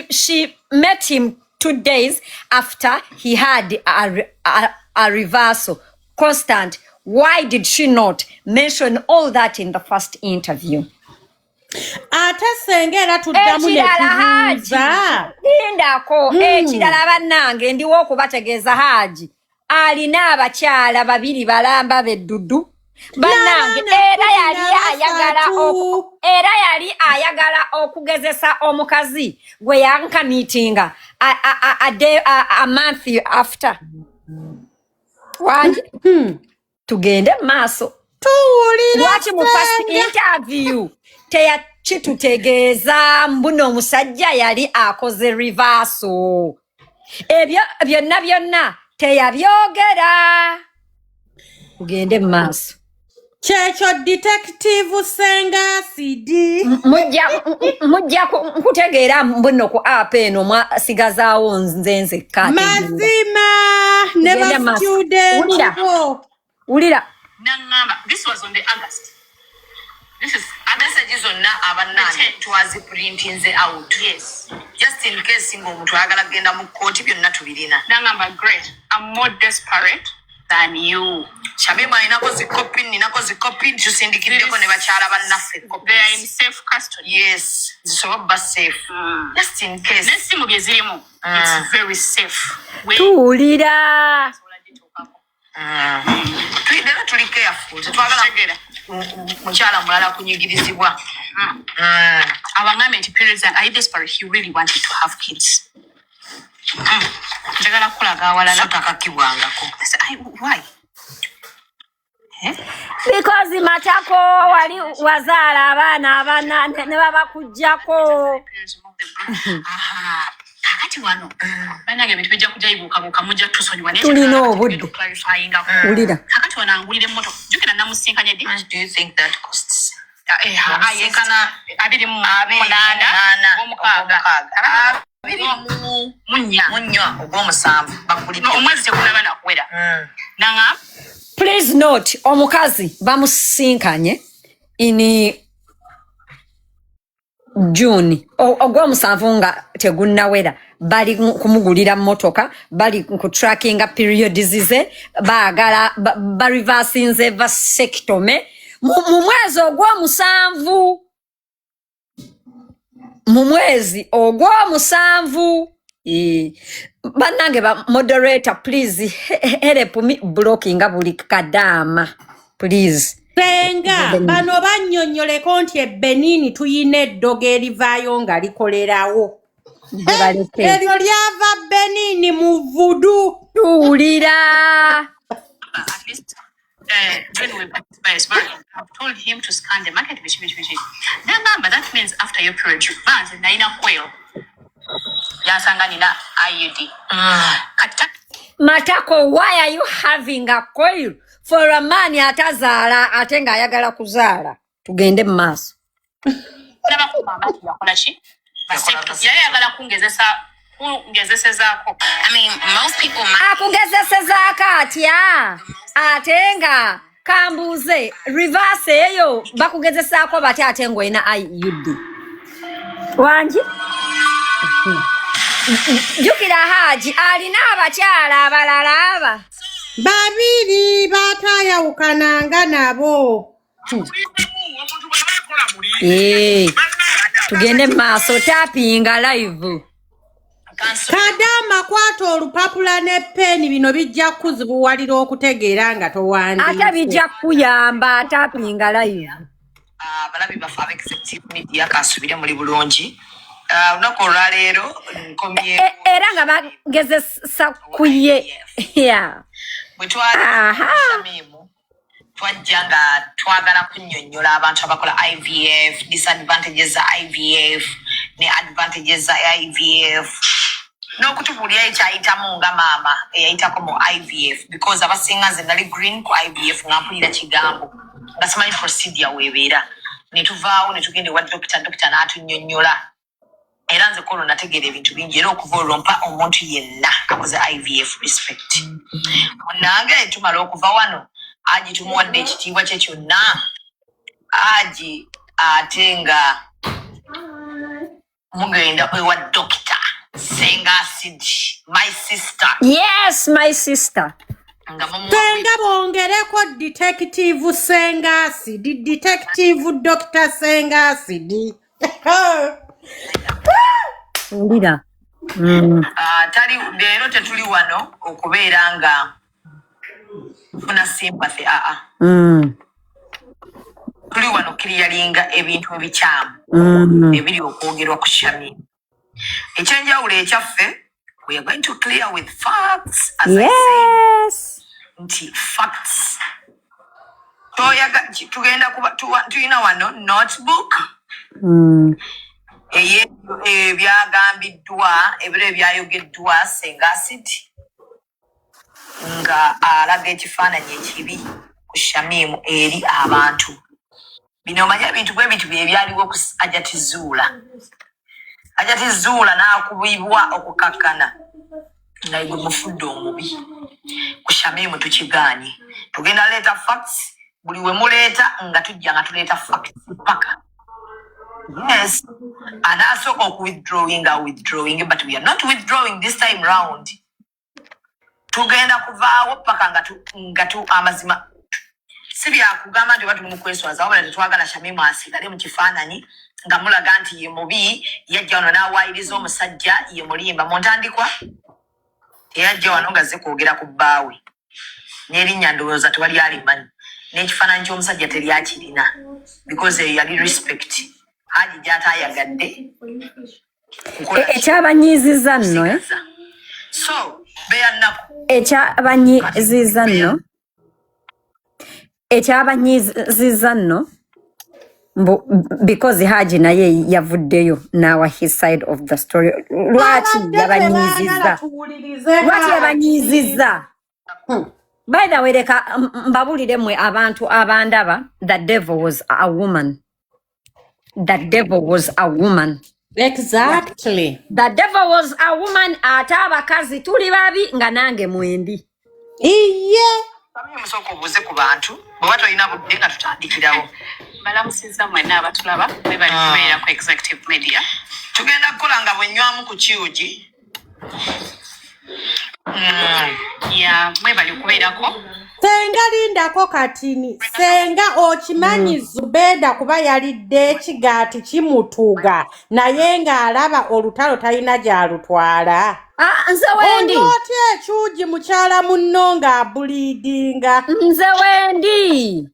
she met him 2 days after he had a reversal constant. Why did she not mention all that in the first interview? Ate Senga era tuddamu ne kubuuza lindako ekirala bannange ndiwo okubategeeza Hajji alina abakyala 2 balamba beddudu bannange era yali ayagala okugezesa omukazi gwe yanka meetinga a month after tugende maaso tuwulira lwaki mu first interview kitutegeeza mbuno omusajja yali akoze reversal. Ebyo byonna teyabyogera. Tugende mu maaso. Kyekyo Detective Senga CD. Mujja kutegeera mbuno ku app eno mwasigazaawo nze nzekka. Mazima never student. Ulira. Nangamba, this was on the August. This is messages on na abanane twazi printing ze out. Yes. Just in case singo omuntu agala genda mu court byonna tubirina. Nangamba, great. I'm more desperate than you. Shabima inako zikopi tusindikireko ne bakyala bannaffe. They are in safe custody. Yes. So ba safe. Just in case. Nesimu byezirimu. It's very safe. Tuulira. Tulidera tuli careful. Twagala mukyala mulala kunyigirizibwa. Abangambe nti periods are desperate. He really wanted to have kids. Njagala kulaga awalala. Sotakakibwangako. Why? Because Matako wali wazaala abaana abanane ne babakujjako. Ati wano. Banage bintu bijja kujja ibuka mujja tusonyiwa ne. Tulina obudde. Ulira. Akati wana angulire moto. Jukira namusinkanye di. Do you think that costs? Ayekana abiri mu munanda omukaga. Munya ogw'omusanvu bakulidde. Omwezi tegunaba nakuwera. Nanga. Please note, omukazi bamusinkanye in June. Ogw'omusanvu nga tegunnawera. Bali kumugulira motoka, bali kutrackinga periods ze, baagala reversinze vasectomy. Mu mwezi ogw'omusanvu. Mu mwezi ogw'omusanvu. Bannange ba moderator, please help me blocking buli kadama. Please. Senga, bano bannyonnyoleko nti Benin tuyina eddogo erivaayo nga likolerawo. Eryo lyava Benin mu vudu. Tuulira. At least when we buy I've told him to scan the market which. Remember, that means after your period you burn and naina coil. Yasanganina IUD. Matako, why are you having a coil for a man atazaala atenga ayagala kuzaala? Tugende mu maaso. Naba kumama yakola ki? Yayagala kungezesezaako. I mean, most people akungezesezaako atya atenga kambuze reverse eyo bakugezesaako bati ate ng'olina IUD. Wangi? Jukira Hajji alina abakyala abalala aba. Babiri batayawukananga nabo. Tugende maaso tapinga live. Kadama kwata olupapula ne peni bino bijja kuzibuwalira okutegeera nga towandiise. Ate bijja kuyamba tapinga live. Balabi bafa executive media kasubire muri bulungi. Unako olwaleero nkomye. Era nga bagezesa kuye. Bwe twalimu twajja nga twagala kunnyonnyola abantu abakola IVF, disadvantages za IVF ne advantages za IVF. N'okutubuulira ekyayitamu nga maama eyayitako mu IVF because abasinga nze nali green ku IVF nga mpulira kigambo nga simanyi procedure weebeera. Ne tuvaawo ne tugenda ewa dokita n'atunnyonnyola. Era nze kono nategeera ebintu bingi era okuva olwo mpa omuntu yenna akoze IVF respect. Munnange tumala okuva wano Hajji tumuwadde ekitiibwa kye kyonna. Hajji ate nga mugenda ewa dokita Senga Sidi, my sister. Yes, my sister. Senga bongereko Detective Senga Sidi, Detective Dr. Senga Sidi. Ndira. Tali leero tetuli wano okubeera nga funa sympathy tuli wano kiriyalinga ebintu ebikyamu ebiri okwogerwa ku shami. Ekyenjawulo ekyaffe, we are going to clear with facts as I say. Nti facts. Tugenda kuba tulina wano notebook Ebyagambiddwa ebiro ebyayogeddwa Senga City nga alaga ekifaananyi ekibi ku Shamimu eri abantu. Bino omanya ebintu bwe bintu ebyaliwo ku Hajat Zuula. Hajat Zuula n'akubibwa okukakkana nga gwe mufudde omubi. Ku Shamimu tukigaanye. Tugenda leeta facts, buli we muleeta nga tujja nga tuleeta facts paka. Yes, and also withdrawing, but we are not withdrawing this time round. Tugenda kuvaawo paka nga tu amazima. Sibya kugamba nti watu mukweswaza wabula tetwagala Shamimu asigale mu kifaananyi nga mulaga nti ye mubi yajja wano n'awaayiriza omusajja ye mulimba mu ntandikwa teyajja wano ngazze kwogera ku bbaawe n'erinnya ndowooza tewali alimanyi n'ekifaananyi ky'omusajja teri akirina because yali respect Hajji gy'ataayagadde ekyabanyiiziza nno so beyannaku ekyabanyiiziza nno because Hajji naye yavuddeyo nawa his side of the story. Lwaki yabanyiiziza? By the way, leka mbabulire mmwe abantu abandaba, the devil was a woman. The devil was a woman. Exactly. The devil was a woman. Ate abakazi tuli babi nga nange mwendi. Iye. Musoko buze ku bantu bwe batolina budde nga tutandikirawo. Balamusiza mwenna abatulaba bwe bali kubeera ku executive media. Tugenda kukola nga bwennywamu ku kiugi. Mwe bali kubeerako. Senga lindako katini. Senga okimanyi Zubeda kuba yalidde ekigaati kimutuga naye ng'alaba olutalo talina gy'alutwala. Nze wendi. Onoti ekyugi mukyala munno ng'abuliidinga. Nze wendi.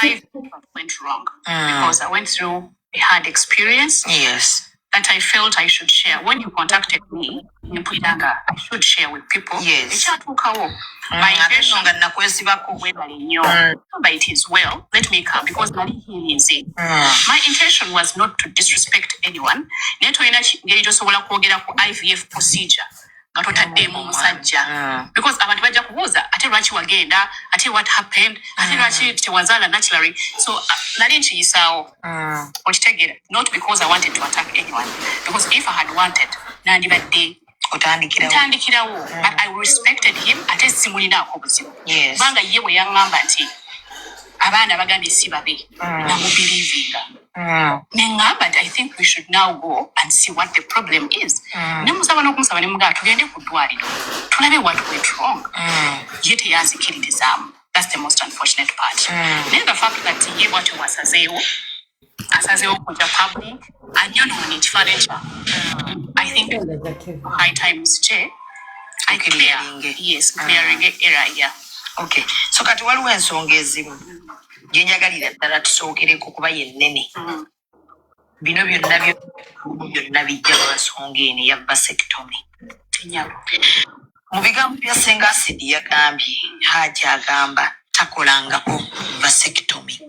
I went wrong because I went through a hard experience. Yes. That I felt I should share. When you contacted me, I should share with people. Yes. My intention but it is well. Let me come because my intention was not to disrespect anyone. IVF procedure. Because abantu bajja kubuuza ate lwaki wagenda ate what happened ate lwaki tewazala naturally so nali nkiyisaawo okitegeera not because I wanted to attack anyone because if I had wanted nandibadde otandikirawo but I respected him ate simulinaako buzibu kubanga ye bwe yaŋŋamba nti abaana bagambye si babe namubelievinga neŋŋamba nti I think we should now go and see what the problem is nemusaba n'okumusaba ne mugaa tugende ku ddwaliro tulabe what went wrong ye teyanzikiririzaamu. That's the most unfortunate part. Naye the fact that ye bwatyo asazeewo kujja public anyonoona ekifaananyi kya I think high times kye clearing error yeah. Okay, so kati waliwo ensonga ezimu gye njagalira ddala tusookereko kuba yennene. Bino byonna bijja lwa nsonga eno eya vasectomy. Mu bigambo bya Senga Asidi yagambye Hajji agamba takolangako vasectomy.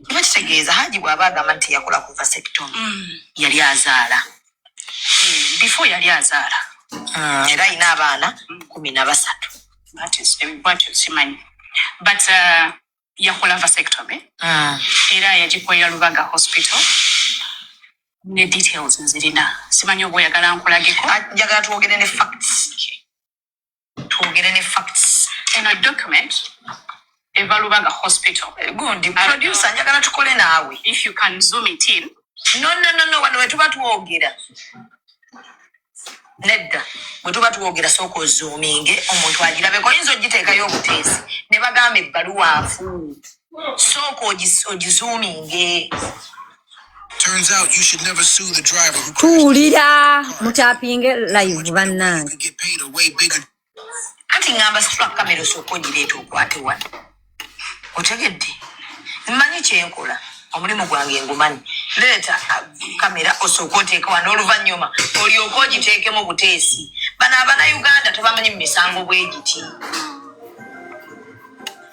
Kiba kitegeeza Hajji bw'aba agamba nti yakola ku vasectomy yali azaala. Before yali azaala. Era alina abaana 13. That is what you see, man. But yakola vasectomy. Era yagikolera Lubaga Hospital. Ne details nzirina. Simanyi oba oyagala nkolageko. Njagala twogere ne facts. Twogere ne facts. In a document, eva Lubaga Hospital. Good. Producer, njagala tukole naawe. If you can zoom it in. No. Wano wetuba twogera. Nedda bwe tuba twogera sooka ozoominge omuntu agirabeko oyinza ogiteekayo obuteesi ne bagamba ebbaluwa nfu sooka ogizoominge. Turns out you should never sue the driver who tuwulira mutapinge live bannange get paid a way bigger. Anti ngamba situla kamera osooka ogireeta okwate wano otegedde mmanyi kyenkola omulimu gwange ngumanyi leeta kamera osooka oteeka wano oluvannyuma olyoka ogiteekemu buteesi bano abana Uganda tebamanyi mu misango bwe giti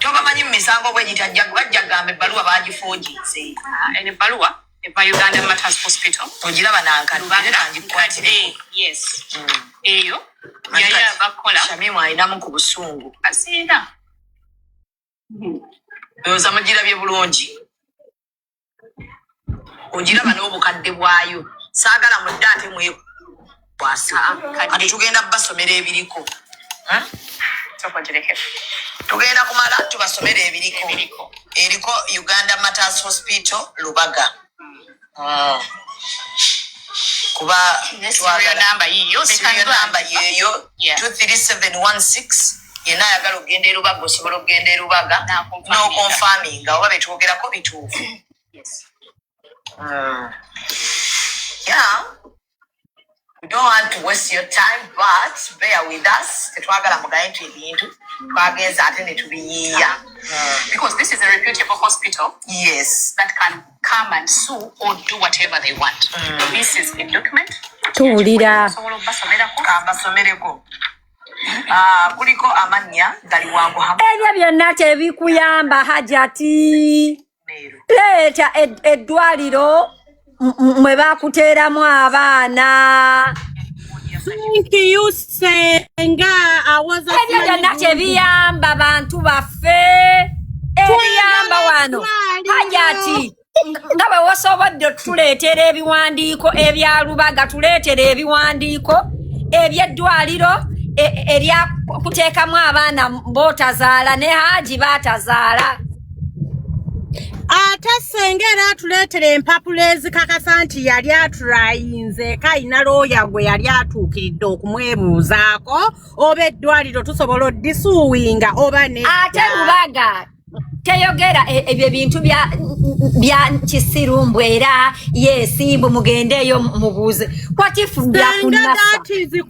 Toba manyi misango bwe gitajja bajjagambe balua baji forgeries. Ene balua eva Uganda Matters Hospital. Ojiraba nanka kanjikwatire. Yes. Eyo. Yaya Abakola. Shamimu ayinamu ku busungu. Asinda. Oza mugira bye bulungi. Ojiraba n'obukadde bwayo. Saagala muddate mwe kwasa. Kati tugenda basomera ebiriko. Tugenda kumala tubasomera ebiriko. Eriko Uganda Matters Hospital Lubaga. Kuba serial number yiyo 23716 yena yagala ogende Lubaga osobola ogende Lubaga no confirming nga oba betugerako bituufu. Yes. Yeah. We don't want to waste your time, but bear with us. Tetwagala mugaye nti ebintu twagenza ate ne tubiyiiya. Because this is a reputable hospital. Yes. That can come and sue or do whatever they want. This is a document. Tuwulira. Kambasomereko. Kuliko amanya gali wangu hamu. Ebyo byonna tebikuyamba Hajati. Leeta eddwaliro mwe bakuteeramu abaana. Thank you, Senga. Ebyo byonna tebiyamba bantu baffe. Ebiyamba wano. Hajati. Nga bwe wasobodde tuleetera ebiwandiiko ebya Lubaga, tuleetera ebiwandiiko eby'eddwaliro erya kuteekamu abaana bootazaala ne Hajji baatazaala. Ate Senga era atuleetera empapula ezikakasa nti yali aturayinze kayina looya gwe yali atuukiridde okumwebuuzaako oba eddwaliro tusobola oddisuuwinga oba ne ate Lubaga teyogera ebyo bintu bya kisirumbu era yesimbu mugendeeyo mubuuze kwatifu bya kunasa. That is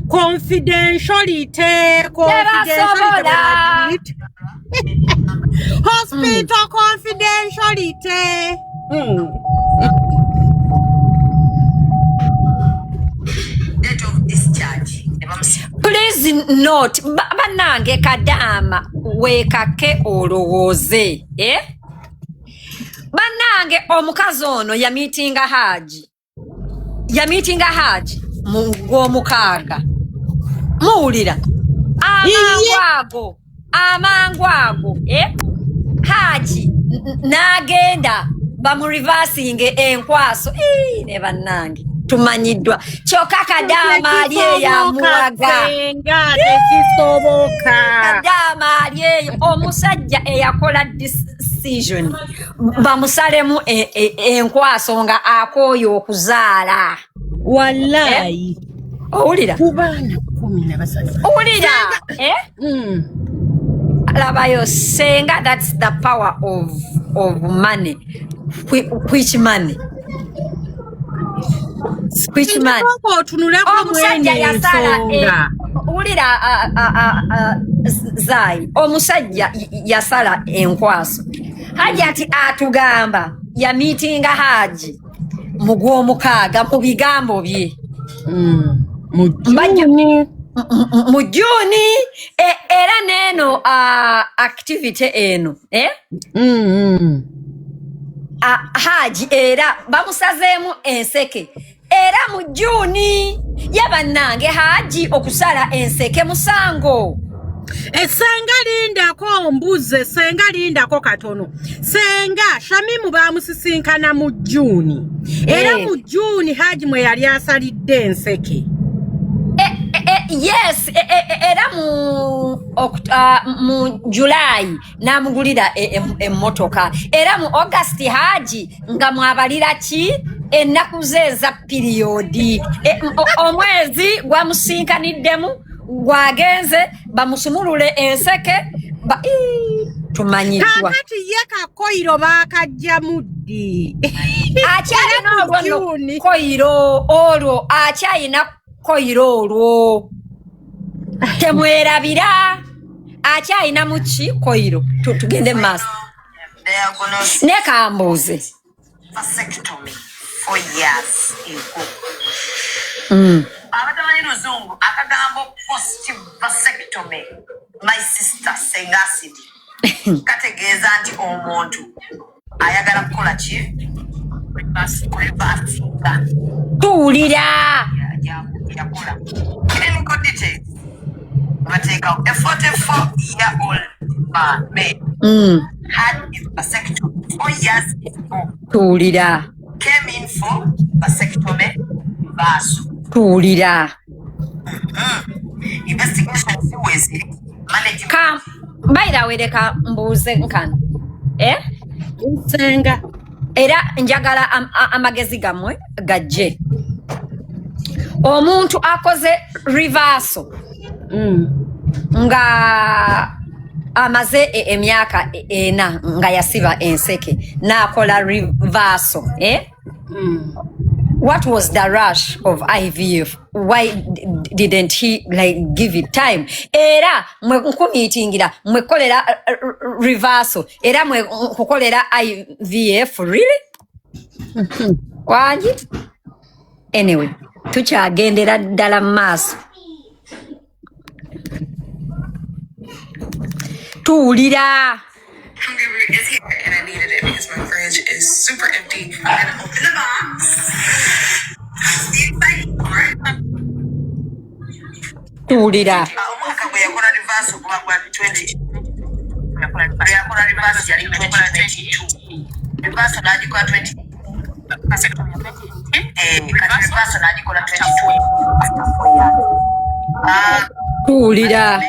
confidentiality. Hospital confidentiality. Date of discharge. Please note, banange kadama wekake olowooze. Banange omukazi ono ya meetinga Hajji mu gw'omukaaga. Muwulira amangu ago Hajji n'agenda bamureversing enkwaso ne bannange tumanyiddwa kyokka Kadama ali eyamuwaga. Kadama ali eyo omusajja eyakola decision bamusalemu enkwaso nga akooye okuzaala. Wallahi. Owulira? Owulira? Labayo Senga, that's the power of money. Which money? Omusajja yasala owulira Zai omusajja yasala enkwaso. Hajati atugamba ya meetinga Hajji mu gw'omukaaga mu bigambo bye. Mu Juni era neno activity eno Hajji era bamusazeemu enseke era mu Juni yabannange Hajji okusala enseke musango. Senga lindako mbuze, Senga lindako katono. Senga Shamimu bamusisinkana mu Juni. Era mu Juni Hajji mwe yali asalidde enseke. Yes, era mu July namugulira emmotoka. Era mu August Hajji nga mwabalira ki ennaku ze za periodi. Omwezi gwamusinkaniddemu gwagenze bamusumulule enseke tumanyiddwa. Kakati ye kakoyiro bakajja muddi. Akyalina olwo koyiro olwo akyalina koyiro olwo temwerabira akyalina muki koyiro tugende maaso ne kambuuze vasectomy 4 years ago. Abatamanyi luzungu akagambo positive vasectomy my sister Senga City kategeeza nti omuntu ayagala kukola ki reversinga tuwulira yakola clinical details bateekawo a 44-year-old man had his vasectomy 4 years ago. tuwulira Came in for vasectomy reversal. tuwulira Investigation was managing. ka bayirawereka mbuuze nkano Senga. era njagala amagezi gammwe gajje omuntu akoze reversal nga amaze emyaka 4 nga yasiba enseke n'akola reversal what was the rush of IVF? Why didn't he like give it time? Era mwe nkumitingira mwe kolera reversal era mwe kukolera IVF really? Wanji? Anyway, tukyagendera ddala maaso. Tuwulira. Hungry is here and I needed it because my fridge is super empty. I'm gonna open the box. It's exciting, right? Tuwulira. Omwaka gwe yakola reversal kuba gwa 20. Yakola reversal yali 2022. Reversal n'agikola 20. Kati reversal n'agikola 2022. Tuwulira.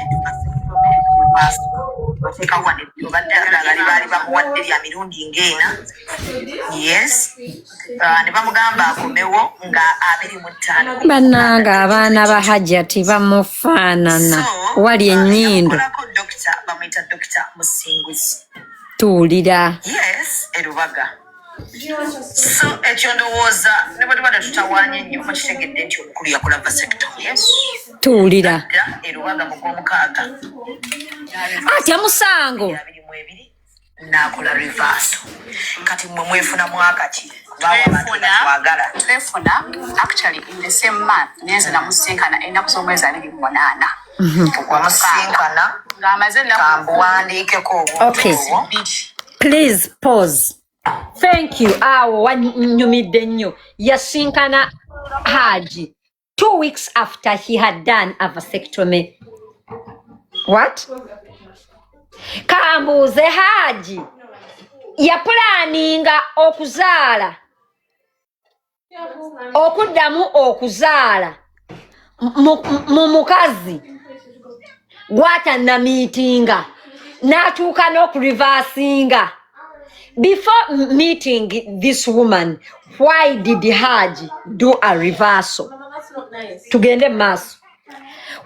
Yes. Ne bamugamba akomewo nga 25. Bannanga abaana ba Hajat bamufaanana wali ennyindo. Doctor bamuyita Dr. Musinguzi. Tuwulira. Yes, erubaga. So ekyo ndowooza ne bwe tubadde tutawaanye nnyo mukitegedde nti omukulu yakola vasectomy. Yes. Tuwulira. Erubaga mu gw'omukaaga. Atya Musango. N'akola reversal. Kati mmwe mwefunamu akati. Twefuna actually in the same month nenze namusinkana ennaku z'omwezi 28. Okwamusinkana ng'amaze kambuwandiikeko Okay. Please pause. Thank you. Awo wanyumidde nnyo. Yasinkana Hajji 2 weeks after he had done a vasectomy. What? Kambuuze Hajji yapulaninga okuzaala okuddamu okuzaala mu mukazi gw'atannamiitinga n'atuuka n'okurivasinga. Before meeting this woman, why did Hajji do a reversal? Tugende maaso.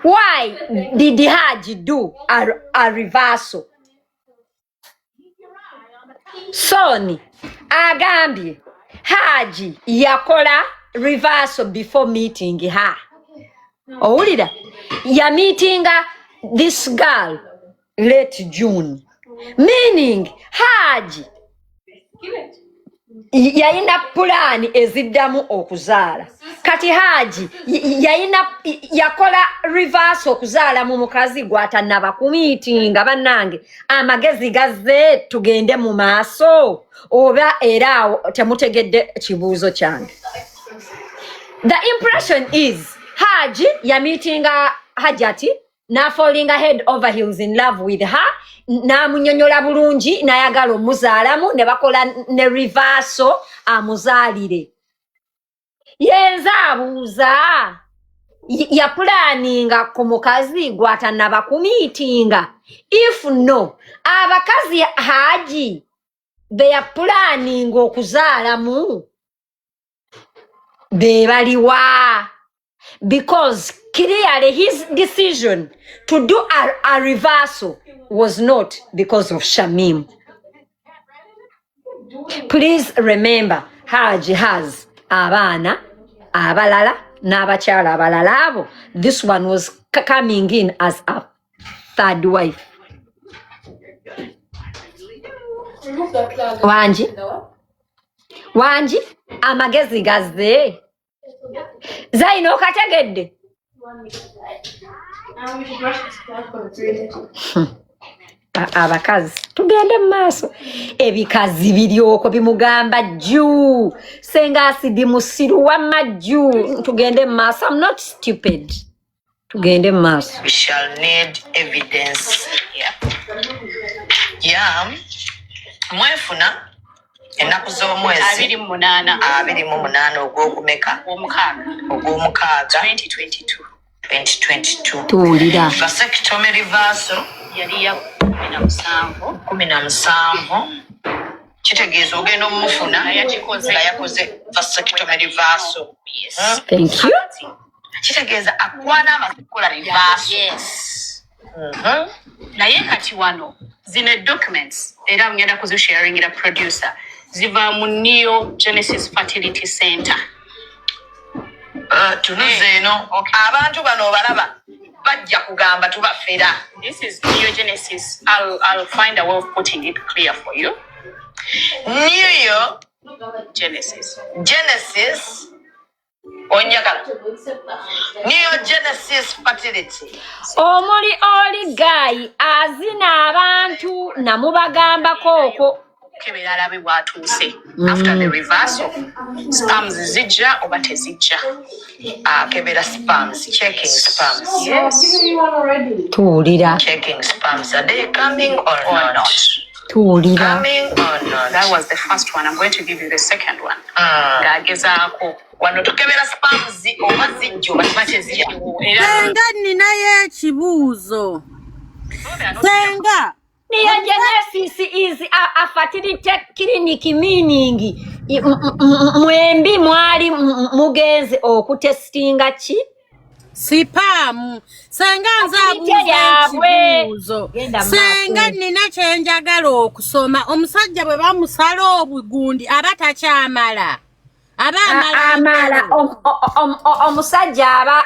Why did Hajji do a reversal? Soni agambye Hajji yakola reversal before meeting her. Owulira ya meetinga this girl late June, meaning Hajji yayina pulaani eziddamu okuzaala. Kati Hajji yakola reverse okuzaala mu mukazi gw'atannaba kumiitinga. Bannange amagezi gazze tugende mu maaso oba era awo temutegedde kibuuzo kyange. The impression is Hajji yamiitinga Hajati na falling head over heels in love with her, na munyonyola bulungi nayagala omuzaalamu ne bakola ne reversal amuzaalire. Yenza abuuza ya planinga ku mukazi gw'atannaba kumiitinga. If no, abakazi Hajji be ya planinga okuzaalamu be baliwa. Because clearly his decision to do a reversal was not because of Shamim. Please remember, Hajji has abana, abalala, n'abakyala abalala abo. This one was coming in as a third wife. Wanji, amagezi gazze. Zaino kategedde. abakazi tugende mu maaso ebikazi biri okwo bimugamba jju senga asidi musiru wa majju tugende mu maaso. I'm not stupid. Tugende mu maaso. We shall need evidence. Yeah. Mwefuna ennaku z'omwezi 28 ogw'okumeka ogw'omukaaga 2022. Tuwulira. Vasectomy reversal yali ya 17. Kitegeeza ogenda omufuna nga yakoze vasectomy reversal. Thank you. Kitegeeza akwana amakola reversal. Naye kati wano zine documents era ngenda kuzisharingira producer ziva mu Neo Genesis Fertility Center. Tunuze eno abantu bano balaba bajja kugamba tubafera. This is Neo Genesis. I'll find a way of putting it clear for you. Neo Genesis Onyakala. Neo Genesis Fertility. Omuli oli guy azina abantu namubagambako okwo. Kebera alabe bwatuuse after the reversal. Spams zijja oba tezijja. Kebera spams, checking spams. Yes. Tuwulira. Checking spams. Are they coming or not? Tuwulira. Coming or not? That was the first one. I'm going to give you the second one. Gagezaako. Wano tukebera spams oba zijja oba tezijja. Senga ninayo ekibuuzo. Senga. Neo Genesis is a fertility clinic, meaning mwembi mwali mugenze okutestinga ki? Sipamu. Senga nzabuuza ekibuuzo. Senga nina kyenjagala okusoma. Omusajja bwe bamusala obugundi aba takyamala. Amala omusajja aba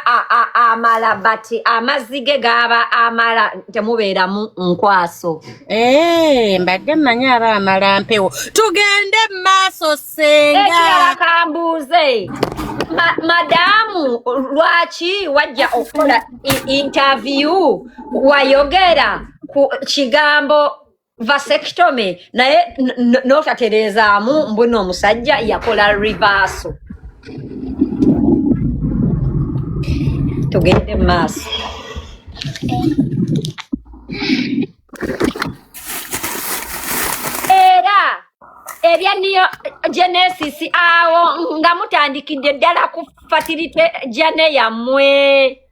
amala bati amazige gaba amala temubeeramu nkwaso. Mbadde mmanyi aba amala mpewo. Tugende maaso Senga. Ekirala kambuuze. Madamu lwaki wajja okukola interview wayogera ku kigambo vasectomy naye notaterezaamu mbuno omusajja yakola reversal. Tugende maaso. Era ebya Neo Genesis awo nga mutandikidde ddala ku fertility jane yammwe.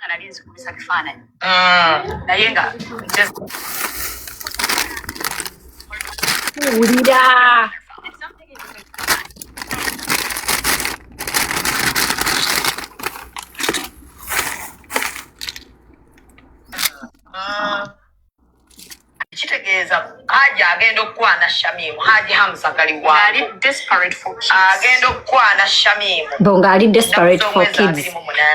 Analinzi kubisa kifaananyi. Naye nga tuwulira. kitegeeza Hajji agenda okukwana Shamimu. Hajji Hamza kaliwa ali desperate for kids. Agenda okukwana Shamimu. Bonga ali desperate for kids.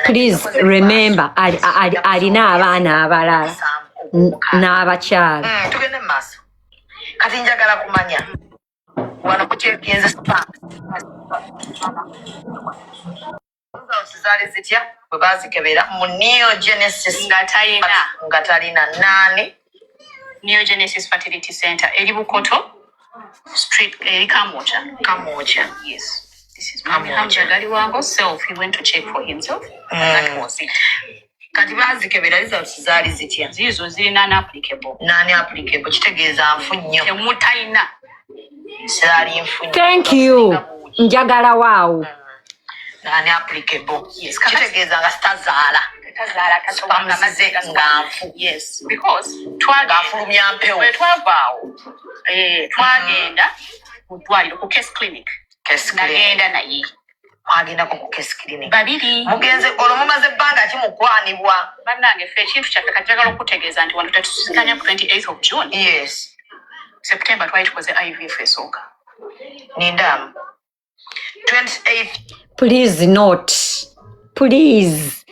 Please remember alina abaana abalala n'abakyala. Tugende maaso. Kati njagala kumanya wano kukyekinze spam. Zali zitya bwe bazikebera mu Neo Genesis nga talina nani. Neo Genesis Fertility Center, Eri Bukoto Street, Eri Kamocha. Yes. This is Hamza Galiwango self. He went to check for himself. That was it. Kati bazikebera results zali zitya. Zizo ziri non-applicable. Non-applicable. Kitegeeza nfu nnyo. Temutayina. Zali nfu nnyo. Thank you. Njagala waawo. Non-applicable. Yes. Kitegeeza nga sitazaala. Spamzize nganfu. Yes. Because twagafulumya mpewo. Twavaawo. Twagenda mu ddwaliro ku case clinic. Nagenda naye. Wagendako ku case clinic. Babiri. Mugenze olwo mumaze ebbanga ki mukwanibwa. Bannange ffe ekintu kyaffe kati njagala okutegeeza nti wano tetusikanya ku 28th of June. Yes. September twali tukoze IVF esooka. Nindamu. 28th. Please not. Please.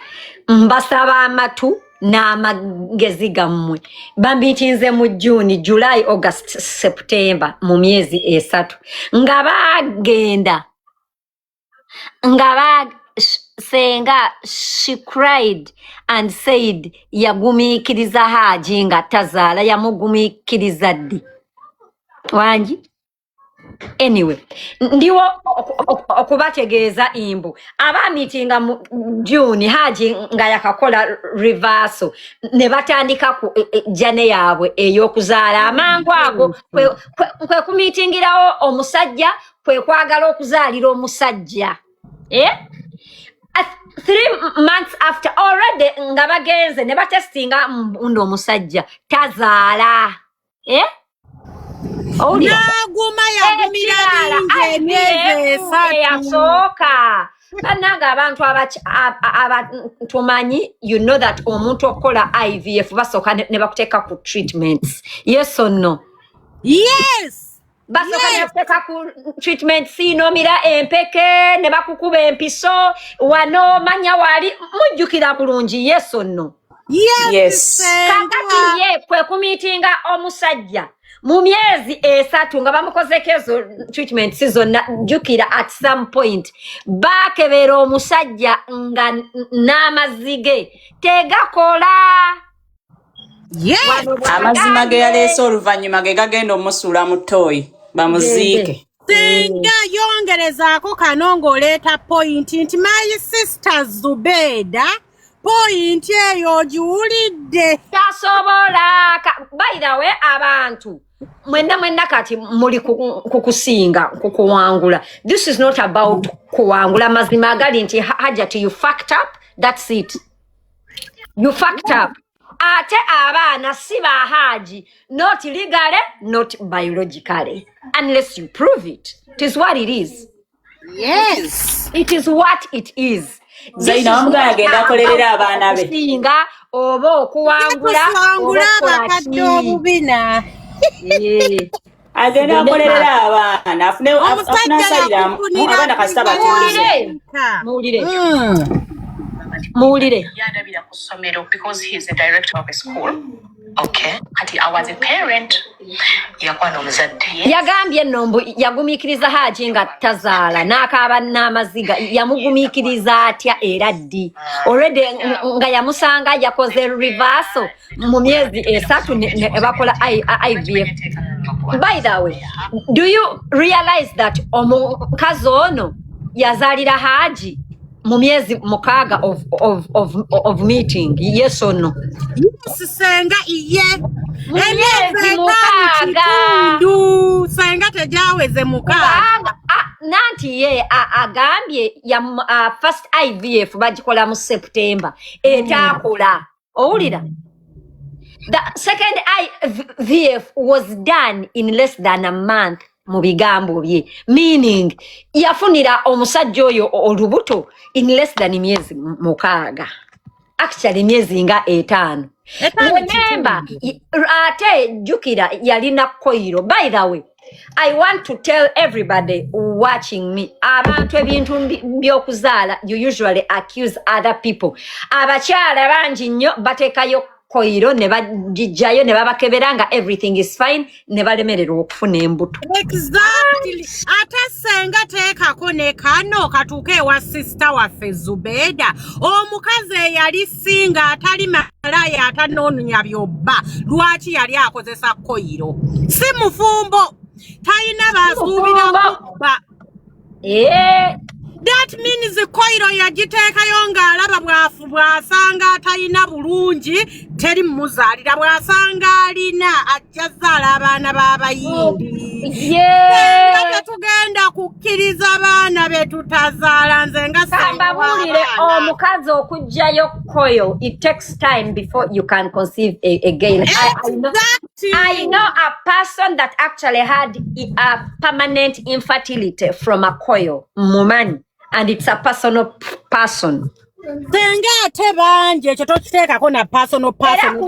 Mbasaba amatu n'amagezi gammwe. Bambitinze mu June, July, August, September mu myezi 3. Nga bagenda Senga, she cried and said yagumikiriza Hajji nga tazaala yamugumikiriza ddi. Wangi? Anyway, ndiwo okubategeeza imbu abamitinga mu June Hajji nga yakakola reversal ne batandika ku jane yaabwe ey'okuzaala amangu ago kwe kumitingirawo omusajja kwe kwagala okuzaalira omusajja 3 months after already nga bagenze ne batestinga mbundo omusajja tazaala Naguma yagumira binze esatu yasooka bannanga abantu tumanyi you know that omuntu okola IVF basooka ne bakuteeka ku treatments yes or no? Yes. Basooka ne bakuteeka ku treatment siinomira empeke ne bakukuba empiso wano manya wali mujjukira bulungi yes or no? Yes. Kakati ye kwe kumitinga omusajja mu myezi 3 nga bamukozeko ezo treatment zonna jukira at some point bakebera omusajja nga n'amazige tegakola. Yes. Amazima ge yaleese oluvannyuma ge gagenda omusuula mu ttooyi bamuziike. Senga yongerezaako kano ng'oleeta point nti my sister Zubeda point eyo giwulidde. Tasobola. By the way, abantu mwenna kati muli kukusinga kukuwangula. This is not about kuwangula. Mazima agali nti Hajat, you fucked up. That's it. You fucked up. Ate abaana si ba Hajji, not legally, not biologically, unless you prove it. It is what it is. Yes. It is what it is. Zaina omuga agenda akolerera abaana be. Singa oba okuwangula abakadde obubina. Agenda akolerera abaana afune asalira abaana kasita batuulire. Muwulire. Yandabira ku ssomero because he is the director of a school. Okay. Kati I was a parent. Yakwana omuzadde. Yagambye nombo yagumikiriza Hajji nga tazaala n'akaaba n'amaziga yamugumiikiriza atya era ddi. Already nga yamusanga yakoze reversal mu myezi 3 ne bakola IVF. By the way, do you realize that omukazi ono yazaalira Hajji mu myezi 6 of meeting? Yes or no? Yes, Senga iye. Myezi 6. Senga tejaweze 6. Nanti ye agambye ya first IVF bagikola mu September etakola. Owulira? The second IVF was done in less than a month mu bigambo bye, meaning yafunira omusajja oyo olubuto in less than myezi 6. Actually myezi nga 5. Remember, ate jukira yalina koiro. By the way, I want to tell everybody watching me, abantu ebintu by'okuzaala, you usually accuse other people. Abakyala bangi nnyo bateekayo koiro ne bagijjayo ne babakebera nga everything is fine ne balemererwa okufuna embuto. Exactly. Ate Senga teekako ne kano katuuke ewa sister waffe Zubeda. Omukazi eyali singa atali malaya atanoonya byobba. Lwaki yali akozesa koiro? Si mufumbo. Talina basuubira kubba. That means koiro yagiteekayo ng'alaba bw'asanga atalina bulungi teri muzaalira, bw'asanga alina ajja zaala abaana b'abayindi. Nga tugenda kukkiriza abaana be tutazaala nze nga Kambabulire omukazi okuggyayo koyo, it takes time before you can conceive again. I know a person that actually had a permanent infertility from a coil, mumani, and it's a personal person. Senga ate bangi ekyo tokiteekako na personal person.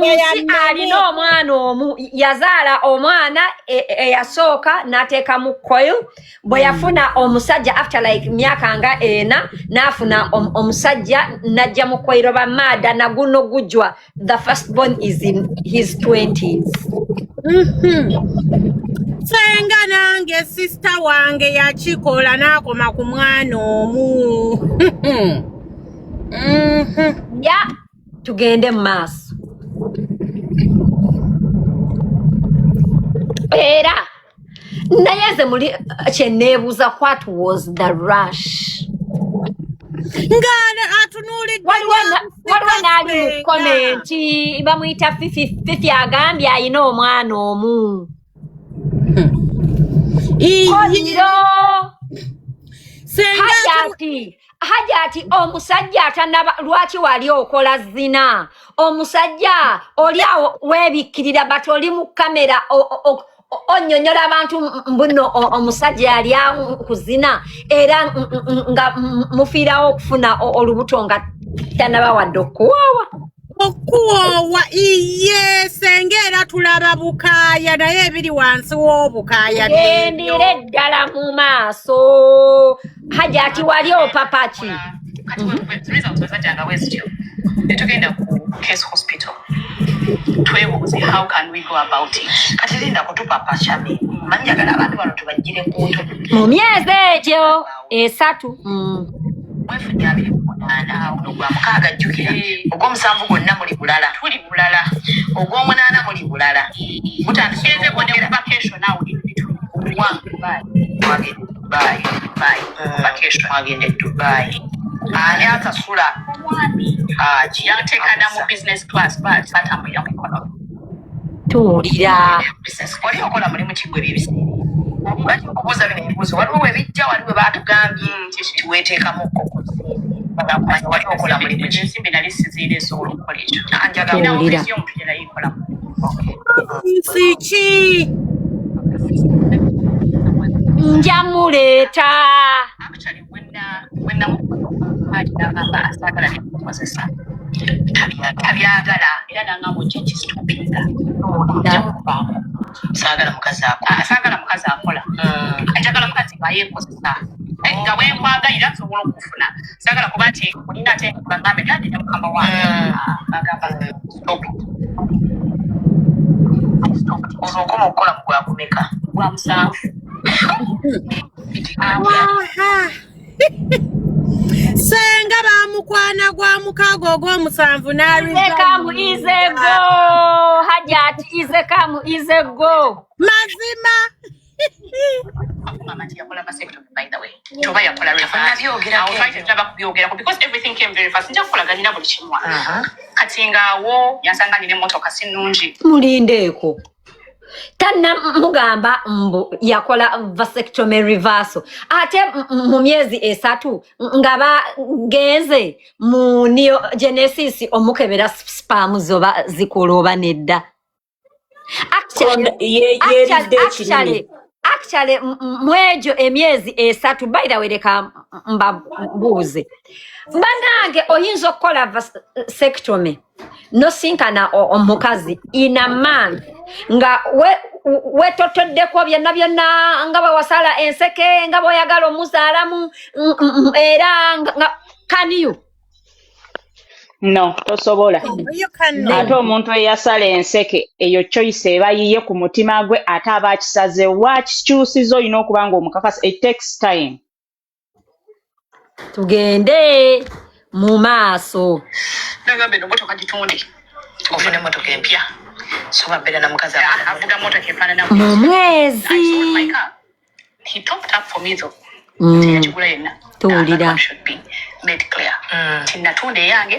Alina omwana omu yazaala omwana eyasooka n'ateeka mu coil, bwe yafuna omusajja after like myaka nga 4 n'afuna omusajja n'ajja mu coil bamaada na guno gujwa. The firstborn is in his 20s. Senga nange sister wange yakikola n'akoma ku mwana omu. ya tugende mu maaso era naye nze muli kyenneebuuza what was the rush ngane atunuulidde waliwo n'ali mu komenti bamuyita fifi agambye ayina omwana omu koliro Hajati omusajja atanaba lwaki wali okola zina omusajja oli awo weebikkirira but oli mu kamera onyonyola abantu mbuno omusajja yali kuzina era nga mufiirawo okufuna olubuto nga tanaba wadde okuwoowa iye Senga era tulaba bukaaya naye ebiri wansi w'obukaaya gendire ddala mu maaso Hajati wali opapaki netugenda ku case hospital twebuuze how can we go about it kati linda kutupa chami manjagala abantu bano tubagire kunto mu myezi egyo 3 wefunya abiri kunaana olugwa mukaaga jjukira ogw'omusanvu gwonna muli bulala tuli bulala ogw'omunaana muli bulala mutandikeze ku vacation awo agende Dubai ani akasula yanteekana mu business class but batambulira mu economy tuwulira oli okola mulimu kiggwe byebiseera lwaki okubuuza bino ebibuuzo waliwo webijja waliwo baatugambye tiweeteekamu bagakumanya wali okola mulimu ki ensimbi nali siziira esobola okukola ekyo njagala omufiisi omuntu gye nayikola nsiki njamuleeta actually when agamba asagala nemukozesa tabyagala era nangamba ojja kisitupinga saagala mukazi akola ajagala mukazi ngayeekozesa nga bwenkwagalira nsobola okufuna saagala kuba nti olina ate bagambe gandi ne mukama wange bagamba ozokoma okukola mu gwakumeka gwa musanvu Senga bamukwana gwa mukaaga ogw'omusanvu Come easy go Hajat is a go mazima because everything came very fast njakukolaganyira buli kimwa kati ngaawo yansanganyira emmotoka sinungi mulindeeko tanna mugamba mbu yakola vasectomy reversal ate mu myezi 3 nga bagenze mu neogenesis omukebera sperm zoba zikoloba nedda actually mwejo emyezi 3 by the way leka mbabuuze banange oyinza okukola vasectomy nosinkana omukazi in a month nga wetotoddeko byonna nga bwewasala enseke nga bw'oyagala omuzaalamu era can you no tosobola ate omuntu eyasala enseke eyo choice eba yiye ku mutima gwe ate aba akisaze wakikyusiza olina okuba nga omukakasa it takes time tugende mu maaso nagambe nomotoka gitonde ofune motoka empya soba bera na mukazi avuga motoka efaanana mu mwezi he topped up for me though tiyakigula yenna tuwulira made clear tinatunda eyange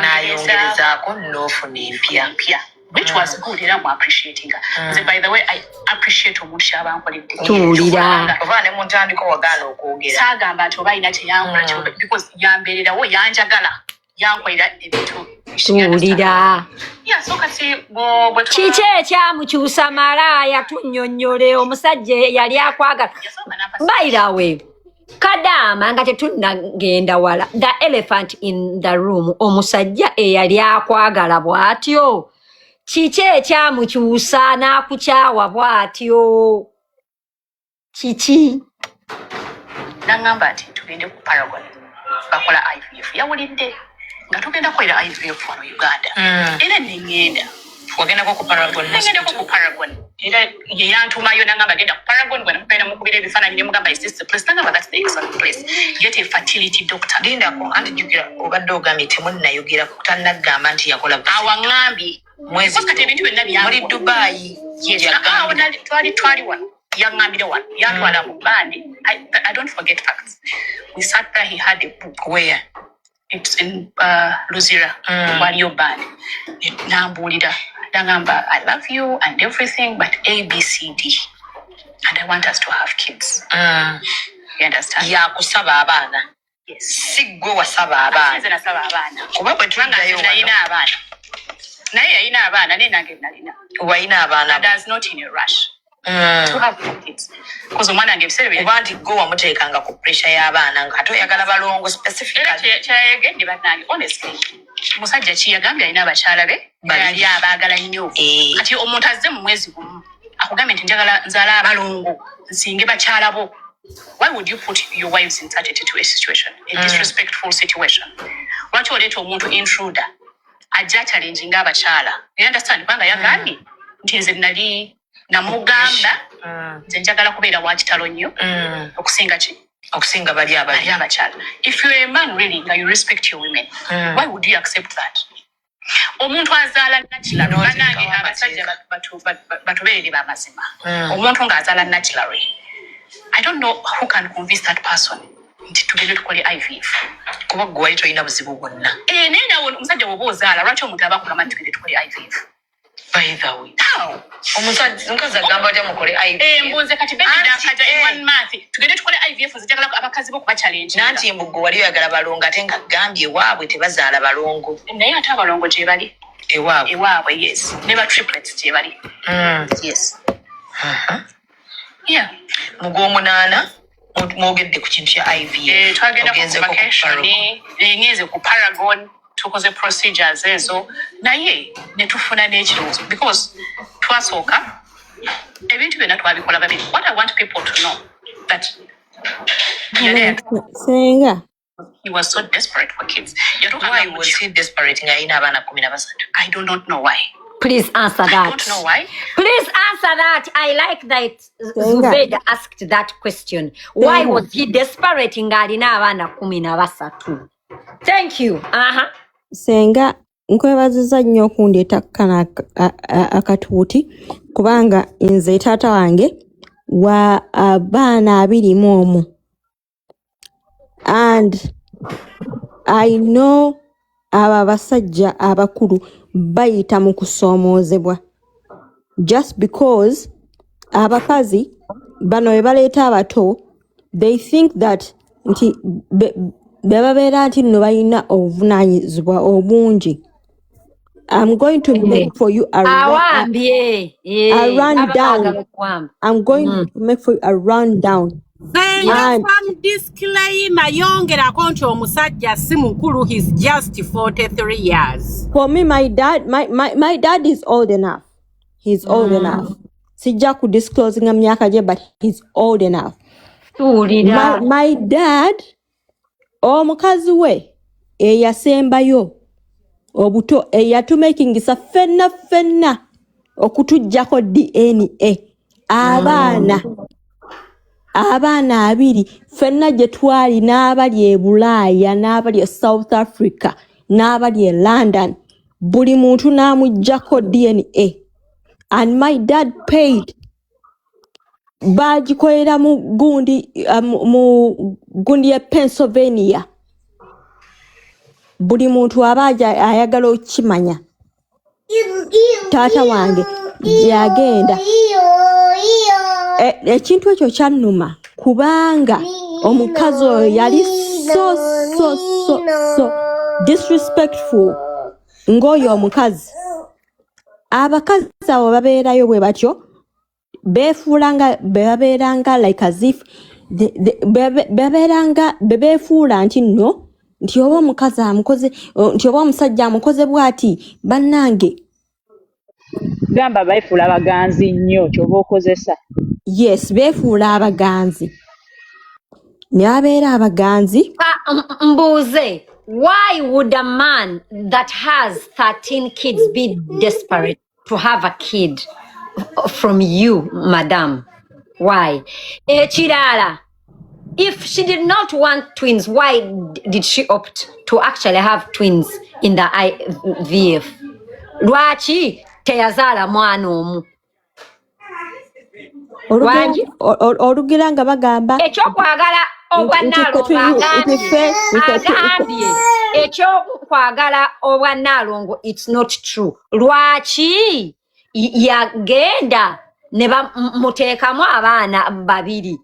nayongerezaako n'ofuna empya which was good era mu appreciating by the way I appreciate omuntu kyabankoledde tuwulira oba ne muntandiko wagaana okwogera saagamba nti oba alina teyankola because yambeererawo yanjagala yankolera ebintu tuwulira so kati kiki ekyamukyusa malaaya tunnyonnyole omusajja yali akwagala bayirawe kadama nga tetunnagenda wala the elephant in the room omusajja eyali akwagala bw'atyo kiki ekyamukyusa n'akukyawa bw'atyo kiki nangamba nti tugende ku Paragon bakola IVF yawulidde nga tugenda kukolera IVF wano Uganda era nengenda wagendako ku Paragon era ye yantumayo nangamba genda ku Paragon bwana mpenda mukubira ebifaananyi ne mugamba is this the place nangamba that's the excellent place get a fertility doctor linda ko anti jukira obadde ogambye temunnayogera kutannagamba nti yakola awaŋŋambye mwezi kati ebintu byonna muri Dubai twali wano yaŋŋambire wano yatwala mu bandi I don't forget facts we sat there he had a book where it's in Luzira waliyo band nambuulira nagamba I love you and everything but ABCD and I want us to have kids you understand yakusaba abaana yes sigwe wasaba abaana nasaba abaana kuba bwe tuliddayo nayina abaana naye yayina abaana naye nange nalina wayina abaana and I was not in a rush to have kids because omwana wange ebiseera kuba nti gwe wamuteekanga ku pressure y'abaana nga ate oyagala balongo specifically kyayegedde bannange honestly musajja kiyagambye alina abakyala be yali abaagala nnyo kati omuntu azze mu mwezi gumu akugambye nti njagala nzaala abalongo nsinge bakyala bo why would you put your wives in such a situation a disrespectful situation lwaki oleeta omuntu intruder ajja challenging abakyala you understand kubanga yagambye nti nze nali namugamba nze njagala kubeera wa kitalo nnyo okusinga bali abakyala if you're a man really nga you respect your women why would you accept that omuntu azaala naturally banange abasajja batubeerere bamazima omuntu ng'azaala naturally I don't know who can convince that person nti tugende tukole IVF kuba gwe wali tolina buzibu bwonna naye nawe omusajja bw'oba ozaala lwaki omuntu aba akugamba nti tugende tukole IVF by the way omusajja nkazi agamba atya mukole IVF mbunze kati baby nakaja in 1 month tugende tukole IVF nzijagala abakazi bo kuba challenge nanti mbugo wali oyagala balongo ate nga gambye ewaabwe tebazaala balongo naye ate abalongo gye bali ewaabwe yes ne ba triplets gye bali yes yeah mug'omunaana mwogedde ku kintu kya IVF twagenda ku vacation ngeze ku Paragon tukoze procedures ezo naye ne tufuna n'ekirowoozo because twasooka ebintu byonna twabikola babiri what I want people to know that Senga he was so desperate for kids why was he desperate nga yina abaana 13 I do not know why. Please answer that. I don't know why. Please answer that. I like that Zubeida asked that question. Why was he desperate ngalina abaana 13? Thank you. Senga nkwebaziza nnyo okundeeta kana akatuuti kubanga nze taata wange wa abaana 21 and I know aba basajja abakulu bayita mu kusoomoozebwa just because abakazi bano we baleeta abato they think that nti bebabeera nti nno balina obuvunaanyizibwa obungi. I'm going to make for you a rundown. I'm going to make for you a rundown. From disclaimer yongerako nti omusajja si mukulu, he's just 43 years. For me, my dad is old enough. He's old enough. Sijja ku disclosing myaka gye, but he's old enough. My dad omukazi we eyasembayo obuto eyatumekingisa fenna okutujjako DNA abaana 2 fenna gye twali n'abali e Bulaaya n'abali e South Africa n'abali e London buli muntu n'amujjako DNA and my dad paid bagikolera mu gundi ya Pennsylvania. Buli muntu abaja ayagala okimanya taata wange gyagenda ekintu ekyo kyannuma kubanga omukazi oyo yali so disrespectful ng'oyo omukazi. Abakazi abo babeerayo bwe batyo bebabeeranga like as if bebeefuula nti nno nti oba omukazi amukoze nti oba omusajja amukoze bw'ati bannange gamba beefuula abaganzi nnyo ky'oba okozesa. Yes, beefuula abaganzi ne babeera abaganzi. Mbuze, why would a man that has 13 kids be desperate to have a kid? from you, madam. Why? Chirala, if she did not want twins, why did she opt to actually have twins in the IVF? Lwaki teyazala mwana omu? Olugira nga bagamba ekyokwagala obwannaalongo agambye ekyokwagala obwannaalongo it's not true. Lwaki yagenda ne bamuteekamu abaana babiri?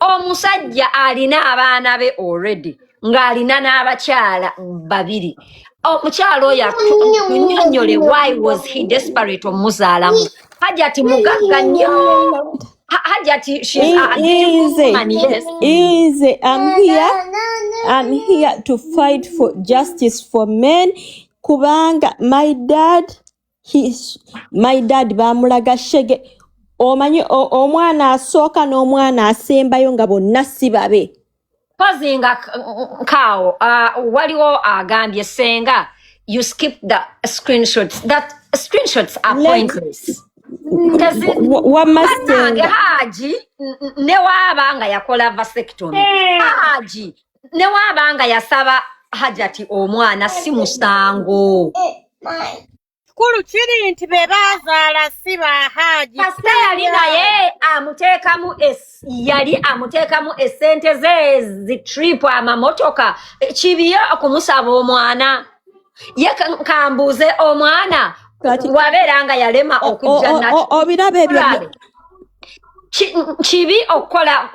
Omusajja alina abaana be already ng'alina n'abakyala babiri. Omukyala oyo tunnyonnyole why was he desperate omuzaalamu? Hajati mugagga nnyo. Hajati, she's a beautiful woman, yes. Easy. I'm here to fight for justice for men. Kubanga my dad bamulaga shege. Omanyi omwana asooka n'omwana asembayo nga bonna si babe. Pozinga kao waliwo agambye Senga, you skip the screenshots. That screenshots are pointless. Hajji ne wabanga yakola vasectomy. Hajji ne wabanga yasaba Hajati omwana si musango. Kulu kiri nti be bazaala si ba Hajji. Kasita yali naye yali amuteekamu essente ze zitripu amamotoka kibiyo okumusaba omwana. Ye kambuuze omwana wabeera nga yalema okujja nakyo. Obirabe ebyo kibi okukola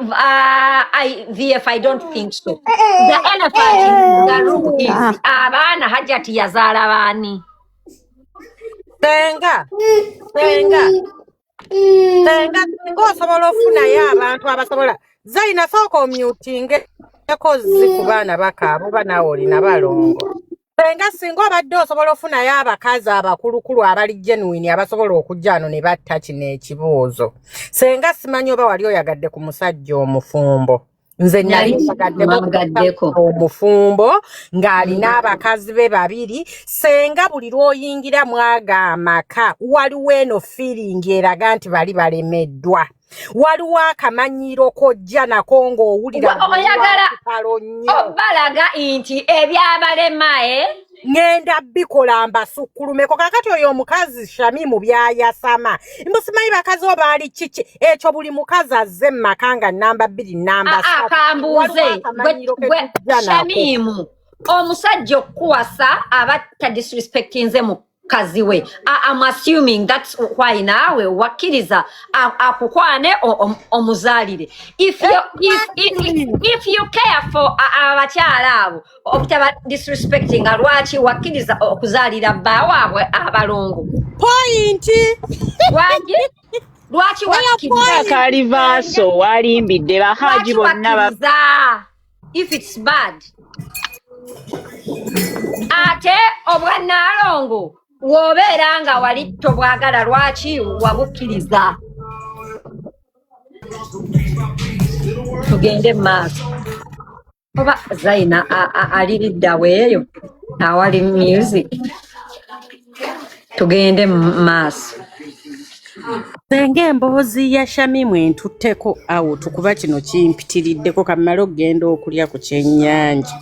IVF? I don't think so. The elephant in the room is abaana Hajati yazaala baani? Senga osobola ofunayo abantu abasobola. Zaina sooka omyutinge yakozi ku baana bakaabo banaawe olina balongo. Senga singa obadde osobola ofunayo abakazi abakulukulu abali genuine abasobola okujja ano ne batta kino ekibuuzo. Senga simanyi oba wali oyagadde ku musajja omufumbo. Nze nali yagaddeko omufumbo ng'alina abakazi be babiri. Senga buli lw'oyingira mwaga amaka waliwo eno feeling eraga nti bali balemeddwa. Waliwo akamanyiro kojja nako ng'owulira oyagala obalaga nti ebyabalema ngenda bikola mbasukkulumeko. Kakati oyo omukazi Shamimu byayasama mbusimanyi bakazi obaali kiki ekyo buli mukazi azze mmaka nga namba 2 namba 3. Akambuuze Shamimu omusajja okuwasa aba disrespectinze mukazi we. I'm assuming that's why naawe wakkiriza akukwane omuzaalire. If you care for abakyala abo obutaba disrespecting lwaki wakkiriza okuzaalira baawaabwe abalongo? Point lwaki wakkiriza Kalivaaso walimbidde ba Hajji bonna if it's bad? Ate obwannaalongo wobeera nga wali tobwagala lwaki wabukkiriza? Tugende maaso. Oba Zaina aliriddawo eyo awali music. Tugende maaso. Senga emboozi ya Shamimu entutteko awo tukuba kino kimpitiriddeko kamala okgenda okulya ku kyennyanja.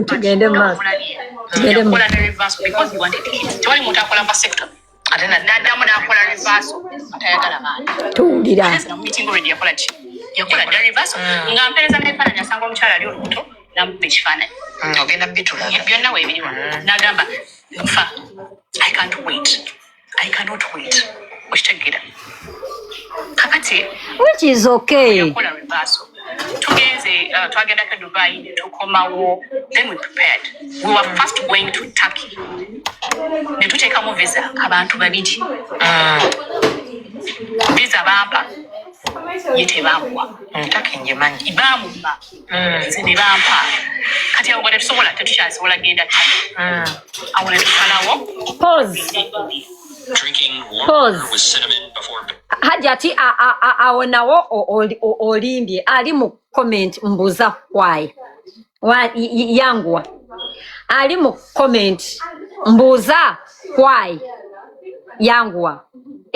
Tugende maaso. Yakola ne reverse because he wanted kids. Tewali muntu akola vasectomy. Ate naddamu n'akola reverse atayagala baana. Tuwulira. Meeting already yakola ki? Yakola dda reverse nga mpeereza n'ebifaananyi asanga omukyala ali olubuto n'amubba ekifaananyi. Ogenda bitulaga. Byonna weebiriwa. N'agamba nfa I cannot wait. Okitegeera. Kakati which is okay. Yakola reverse. Tugenze twagendako Dubai ne tukomawo. Then we prepared. We were first going to Turkey. Ne tuteekamu visa abantu babiri. Visa bampa yete bamuwa. Turkey njemanyi. Bamumma. Nze ne bampa. Kati awo ne tusobola tetukyasobola genda. Awo ne tusalawo. Drinking water with cinnamon before bed. Hajati awonawo olimbye ali mu comment mbuza why yangwa ali mu comment mbuza why yangwa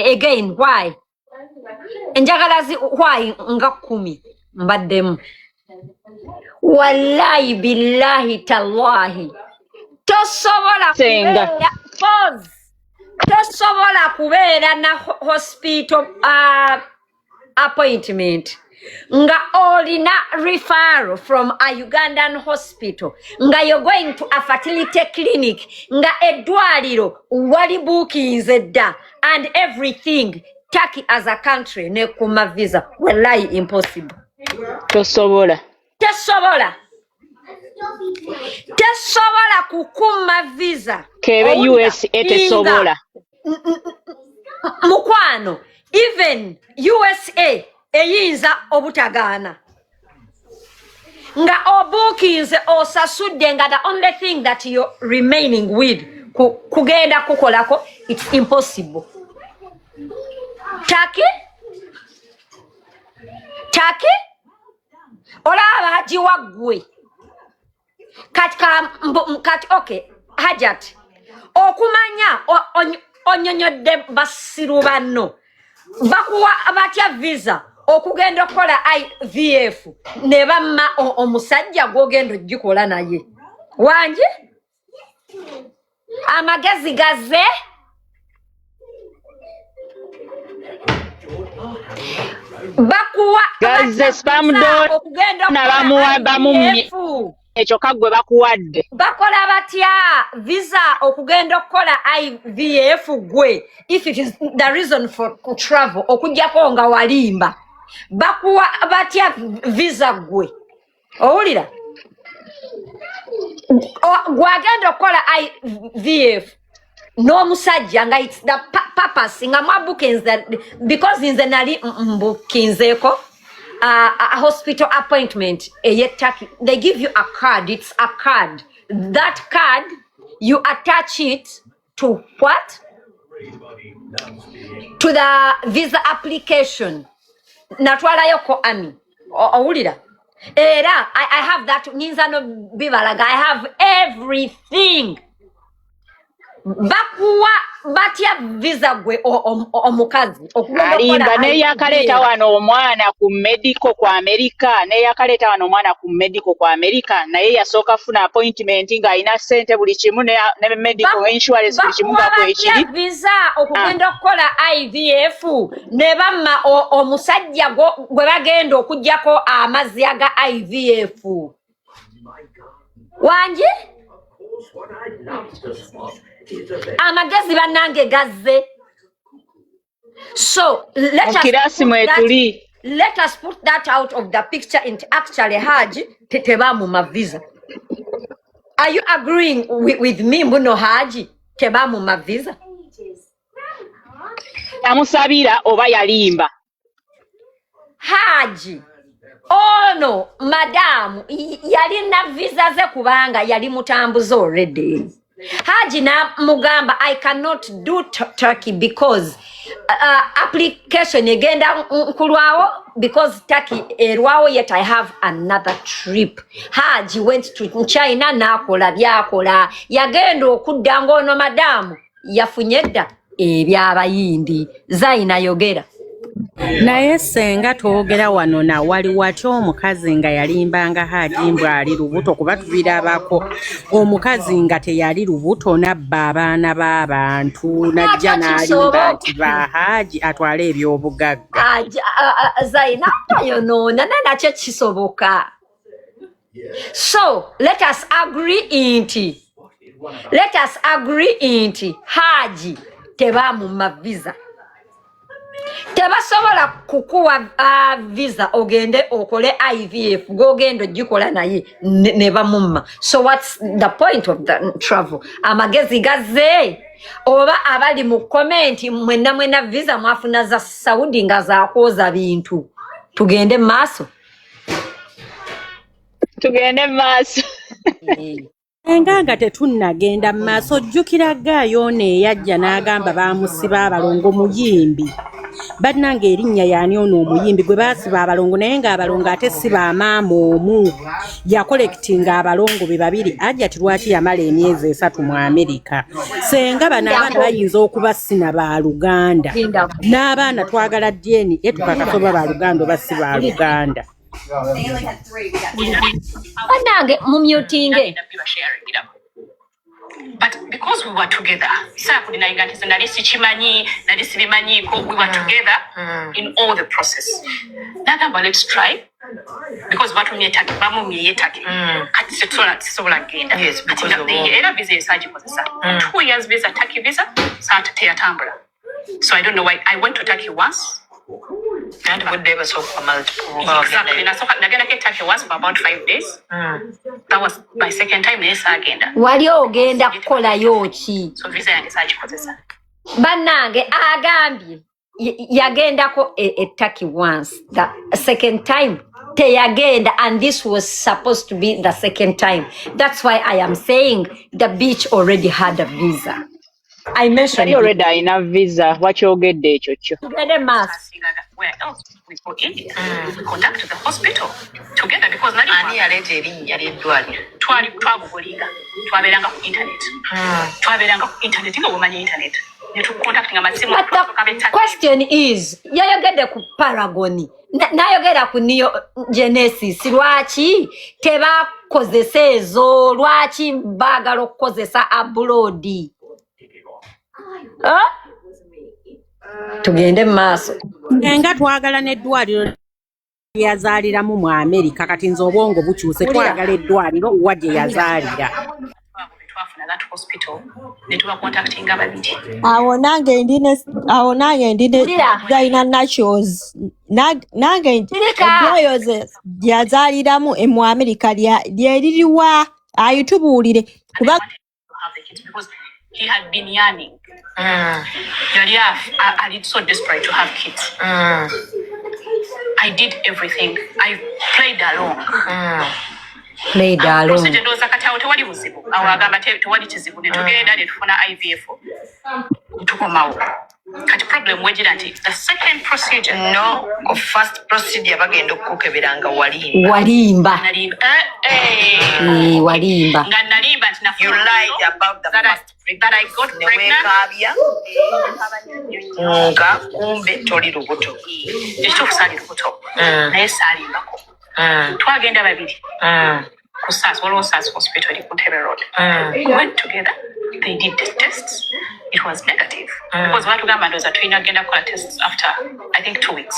again why enjagalazi why nga 10 mbaddemu wallahi billahi tallahi tosobola Senga. kubeera pause tosobola kubeera na hospital appointment nga olina referral from a Ugandan hospital nga you're going to a fertility clinic nga eddwaliro wali bookings edda and everything Turkey as a country ne kuma visa wallahi impossible Tosobola kukuma visa kebe US etesobola mukwano even USA eyinza obutagaana nga obukinze osasudde nga the only thing that you're remaining with kugenda kukolako it's impossible. Turkey olaba Hajji waggwe kati okay Hajat okumanya onyonyodde basiru banno bakuwa batya visa okugenda okukola IVF ne bamma omusajja gwogenda ogikola naye wanje amagezi gaze bakuwa gaze spam do okugenda na bamuwa bamumye ekyo kagwe bakuwadde bakola batya visa okugenda okukola IVF gwe if it is the reason for travel okujjako nga walimba bakuwa batya visa gwe owulira gwagenda okukola IVF n'omusajja nga it's the purpose nga mwabukinze because nze nali mbukinzeeko a hospital appointment Turkey. They give you a card. It's a card. That card you attach it to what? To the visa application. Natwala yoko ami. Owulira. Era I have that ninza no bibalaga. I have everything. Bakuwa batya visa gwe omukazi alimba ne yakaleta wano omwana ku medical kwa America ne yakaleta wano omwana ku medical kwa America naye yasooka funa appointment nga alina sente buli kimu ne medical insurance buli kimu bako ekiri visa okugenda okukola IVF ne bamma omusajja gwe bagenda okujjako amazzi aga IVF wanje amagezi bannange gazze so let us put that out of the picture into actually Hajji tebamu ma visa. Are you agreeing with me mbuno Hajji tebamu ma visa? Yamusabira oba yalimba Hajji ono madamu yalina visa ze kubanga yali mutambuzo already. Hajji na mugamba I cannot do Turkey because application egenda nkulwawo because Turkey erwawo yet I have another trip. Hajji went to China nakola byakola yagenda okudda ngono madamu yafunyedda ebyabayindi Zaina yogera naye senga twogera wano na wali watyo omukazi nga yalimbanga Hajji mbw ali lubuto kuba tubirabako omukazi nga teyali lubuto nabba abaana b'abantu najja n'alimba nti ba Hajji atwale ebyobugagga Zaina yonoona nakyo kisoboka. So let us agree inti Hajji tebamu mavisa tebasobola kukuwa visa ogende okole IVF gogendo gikola naye ne bamumma. So what's the point of the travel? Amagezi gaze oba abali mu comment mwena visa mwafuna za Saudi nga za koza bintu tugende maaso Enganga tetunnagenda maaso jjukira gaayo ne yajja n'agamba baamusiba abalongo muyimbi bannange erinnya yani ono omuyimbi gwe baasiba abalongo naye ng'abalongo ate si bamaama omu yakolektinga abalongo be babiri Hajat lwaki yamala emyezi 3 mu Amerika senga bano abaana bayinza okuba sina ba Luganda n'abaana twagala dyeni tukakasoba ba Luganda oba si ba Luganda bannange mumyutinge. But because we were together, we were together in all the process. Nagamba, let's try. Because what we need to yes, because of the visa is 2 years visa, Turkey visa, so I don't know why. I went to Turkey once. And good day was multiple. Exactly. I get Turkey once for about 5 days. That was my second time. Yes, again. Wali ogenda kukola yoki? So visa and search process. Bannange agambye yagendako Turkey once. The second time teyagenda, and this was supposed to be the second time. That's why I am saying the beach already had a visa. I mentioned you already enough visa. What you get there, chocho? Where else? We go India. We conduct the hospital together because ani alete erinnya ly'eddwaliro twabugolinga twabeeranga ku internet nga bw'omanya internet ne tucontacting amasimu. But the question is, yayogedde ku Paragon nayogera ku Neo Genesis, lwaki tebakozesa ezo, lwaki baagala okukozesa abroad? Tugende maaso nga twagala n'eddwaliro lyazaaliramu mu Amerika kati nze obwongo bukyuse twagala eddwaliro wa gye yazaalira. Twafuna that hospital ne tuba contacting ababiri. Awo nange ndine Zaina Nachos nange eddwaliro ze lyazaaliramu mu Amerika lyeririwa ayitubuulire kuba because he had been yearning. I so desperate to have kids. I did everything. I played along. Procedure doza kati awo tewali buzibu. Awo agamba tewali kizibu. Ne tugenda ne tufuna IVF. Tukomawo. Kati problem wegira nti the second procedure of first procedure bagenda okukeberanga walimba. Walimba. You lied about the fact that I got pregnant. Nga kumbe toli lubuto. Ekituufu saali lubuto. Naye saalimbako. Twagenda babiri. Ku SAS hospital in Kuntebe Road. We went together. They did the tests. It was negative. Because what we was that we agenda for tests after, I think, 2 weeks.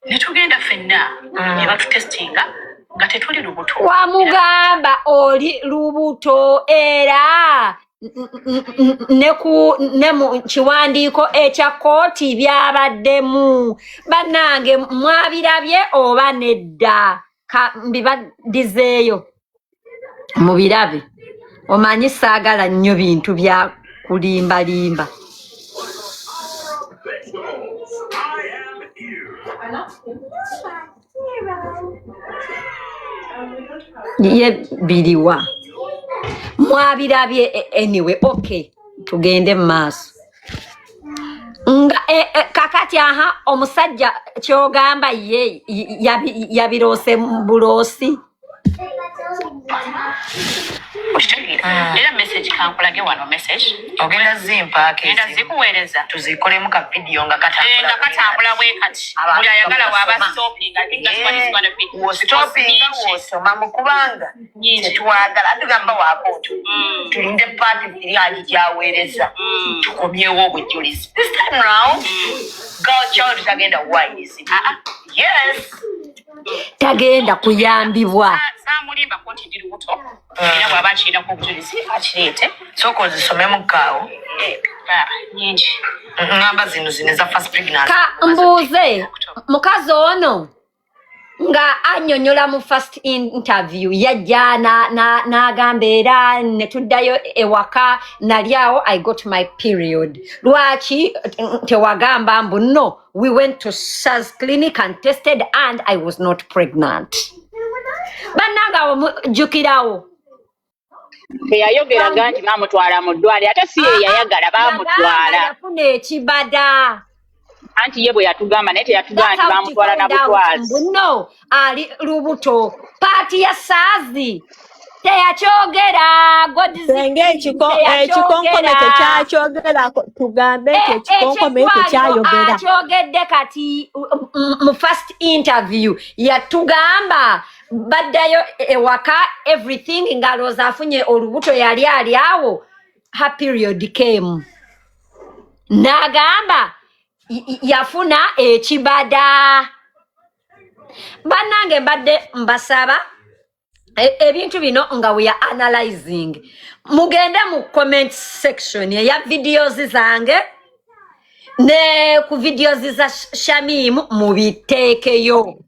Netugenda fenna. Never to testing. Gatetuli lubuto. Wamugamba oli lubuto era nemu kiwandiiko ekya kooti byabaddemu. Bannange mwabirabye oba nedda? Mbibaddizeeyo mubirabe. Omanyi saagala nnyo bintu bya kulimbalimba. Ye biriwa mwabirabye anyway. Okay, tugende maaso nga kakati aha omusajja kyogamba ye yabirose buloosi. Era message kankulage wano message ogenda zimpaake enda zikuweereza tuzikolemu ka video nga katambula bwe kati buli ayagala waaba stopping. I think that's what is going to be stopping osoma mu kubanga tetwagala atugamba waakoto tulinde party iri ali kyaweereza tukomyewo obujulizi this time round girl child tagenda wise. Yes, tagenda kuyambibwa. Samulimba konti ndi lubuto era bwaba akirina ku bujulizi akirete soko zisomemu kaawo nyingi ngamba zino za first pregnancy. Ka mbuuze mukazi ono nga annyonnyola mu first interview yajja n'agamba era ne tuddayo ewaka nalyawo I got my period. Lwaki tewagamba mbu no, we went to SARS clinic and tested and I was not pregnant? Bannanga mujjukirawo teyayogeraga nti bamutwala mu ddwaliro ate si ye yayagala bamutwala yafuna ekibada. anti ye bwe yatugamba naye teyatugamba That's nti how she bamutwala na found out butwazi. Bwino ali lubuto paati ya saazi teyakyogera. Senga ekikonkome tekyakyogera tugambe nti ekikonkome tekyayogera. Akyogedde kati mu first interview yatugamba baddayo ewaka everything ng'alowooza afunye olubuto yali ali awo. Her period came. N'agamba yafuna ekibada. Bannange mbadde mbasaba ebintu bino nga we are analyzing. Mugende mu comment section ya videos zange ne ku videos za Shamimu mubiteekeyo.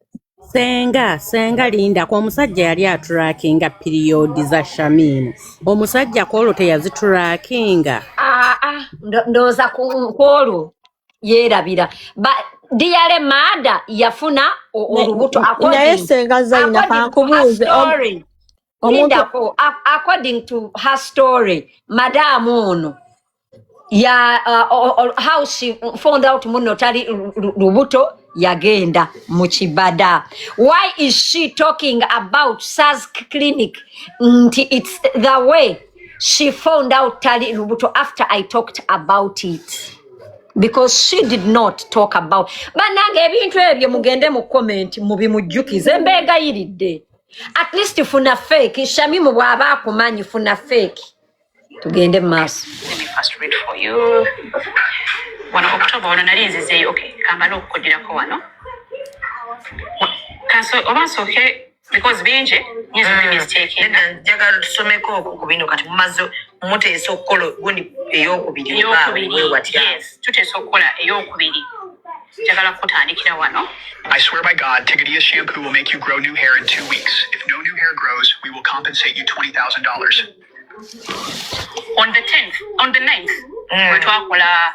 Senga linda kwa omusajja yali atrackinga period za Shamimu. Omusajja kwolwo teyazitrackinga. Ndowooza kwolwo yeerabira. Diyale Mada yafuna olubuto according to her story. Madam ono how she found out muno tali lubuto yagenda mu kibada. Why is she talking about SARS clinic? It's the way she found out tali lubuto after I talked about it. Because she did not talk about. Banange ebintu ebyo mugende mu comment mubimujjukize mbeegayiridde. At least funa fake. Shamimu bw'aba akumanyi funa fake. Tugende maaso. Let me first read for you. 1 October ono nali nzizeeyo. Okay, kambala okukodirako wano. Kanso obansooke because bingi nyinza mistake. Njagala tusomeko ku bino kati mumaze muteesa okukola gundi ey'okubiri. Yes, tuteesa okukola ey'okubiri. Njagala kutandikira wano. I swear by God, Tigadia shampoo will make you grow new hair in 2 weeks. If no new hair grows, we will compensate you $20,000. On the 10th, on the 9th, we twakola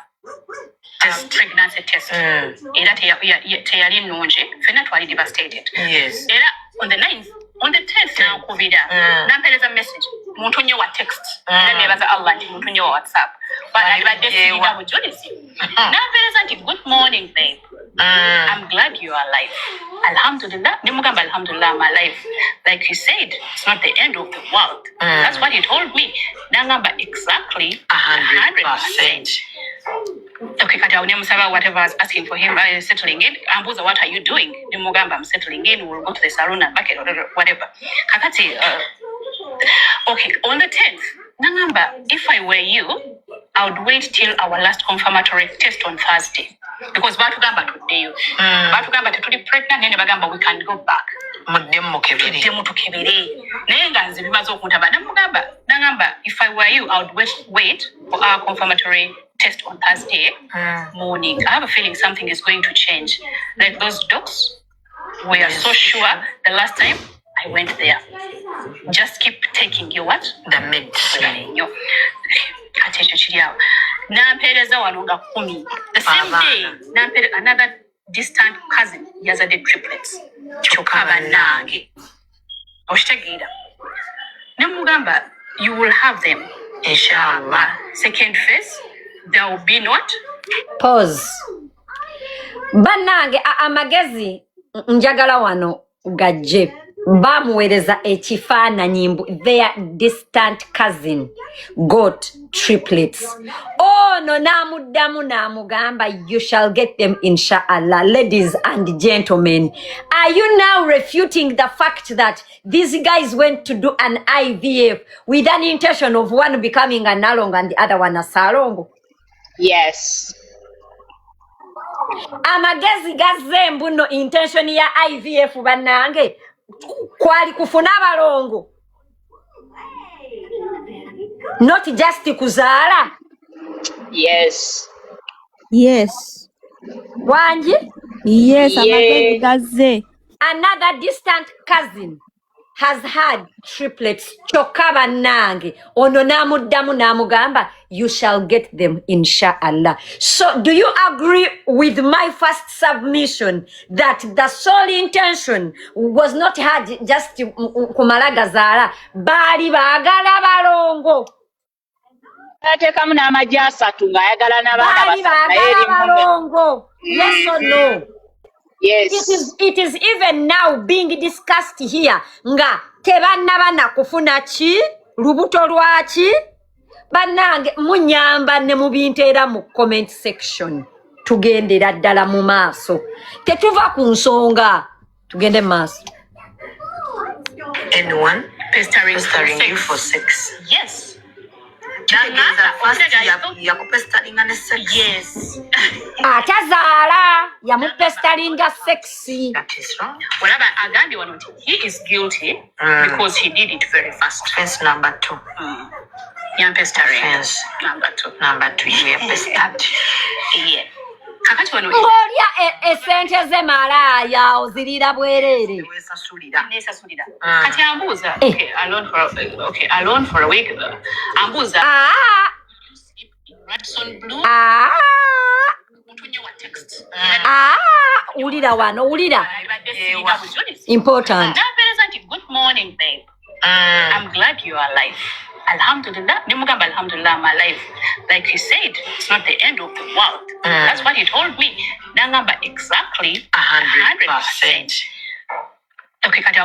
pregnancy test. Era teyali nnungi. Fena twali devastated. Yes. Era on the 9th, on the 10th nankubira. Nampereza message. Muntu nnyo wa text. Era nebaza Allah nti muntu nnyo wa WhatsApp. Badde sirina bujulizi. Nampereza nti good morning babe. I'm glad you are alive. Alhamdulillah. Nimugamba alhamdulillah I'm alive. Like you said, it's not the end of the world. That's what he told me. Nangamba exactly 100%. Okay, kati awo nemusaba whatever I was asking for him, settling in. Ambuza, what are you doing? Nimugamba, I'm settling in. We'll go to the salon and back it or whatever. Kakati, okay, on the 10th, Nangamba, if I were you, I would wait till our last confirmatory test on Thursday. Because batugamba today, batugamba tetuli pregnant nene bagamba we can go back. Demu tukebere. Naye nga nze bimaze okuntaba namugamba nangamba if I were you I would wait for our confirmatory test on Thursday morning. I have a feeling something is going to change. Like those docs were so sure the last time I went there. Just keep taking your what? The medicine. Kati ekyo kiri awo. Nampereza wano nga 10. The same day, nampereza another distant cousin yazadde triplets. Kyokka bannange. Okitegeera. Nemugamba, you will have them. Inshallah. Second phase, there will be not. Pause. Bannange amagezi njagala wano gajje. Bamuwereza ekifaananyi their distant cousin got triplets. No namuddamu namugamba you shall get them inshallah. Ladies and gentlemen, are you now refuting the fact that these guys went to do an IVF with an intention of one becoming a Nalong and the other one a Salongo? Yes. Amagezi gazembu no intention ya IVF bannange kwali kufuna abalongo, not just kuzaala. Yes. Wanji? Yes, amagezi gaze. Another distant cousin has had triplets. Kyokka bannange ono namuddamu namugamba you shall get them inshallah. So do you agree with my first submission that the sole intention was not had just kumala gazaala, bali baagala balongo. Atekamu n'amagye 3 ng'ayagala n'abaana Bali basatu naye bagala erimu balongo. Yes or no? Yes. It is even now being discussed here. Nga tebannaba kufuna ki lubuto lwaki bannange munyamba ne mubinteera mu comment section. Tugendera ddala mu maaso. Tetuva ku nsonga. Tugende maaso. Anyone Pestering you for sex? Yes. Yes. Atazaala yamupestalinga sexy. That is wrong. Well, Agandi one, he is guilty because he did it very fast. Offense number 2. Young pestering. Offense Number 2. number 2. You are pestered. Yeah. Kakati wano Ng'olya essente ze malaaya ozirira bwerere. nesasulira. Kati ambuuza. Okay, alone for a week. Ambuuza. Radisson Blue. Mutunye wa text. Ulira wano, ulira. Important. Good morning, babe. I'm glad you are alive. Alhamdulillah. Nimugamba alhamdulillah, I'm alive. Like he said, it's not the end of the world. That's what he told me. Nangamba exactly 100%. Okay, Kata,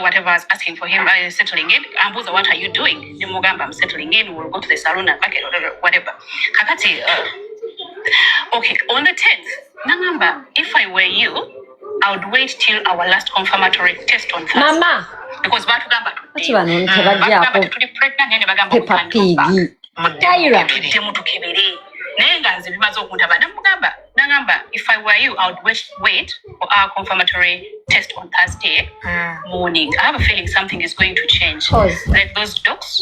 whatever I was asking for him, settling in. Ambuza, what are you doing? Nimugamba, I'm settling in. We'll go to the salon and bucket, whatever. Kakati, okay, on the 10th, Nangamba, if I were you, I would wait till our last confirmatory test on Thursday. Mama. Because batugamba tuli pregnant nene bagamba Peppa Pig. Taira. Temutukebere. Naye nga nze bimaze okuntaba namugamba nangamba if I were you I would wait for our confirmatory test on Thursday morning. I have a feeling something is going to change. Like those docs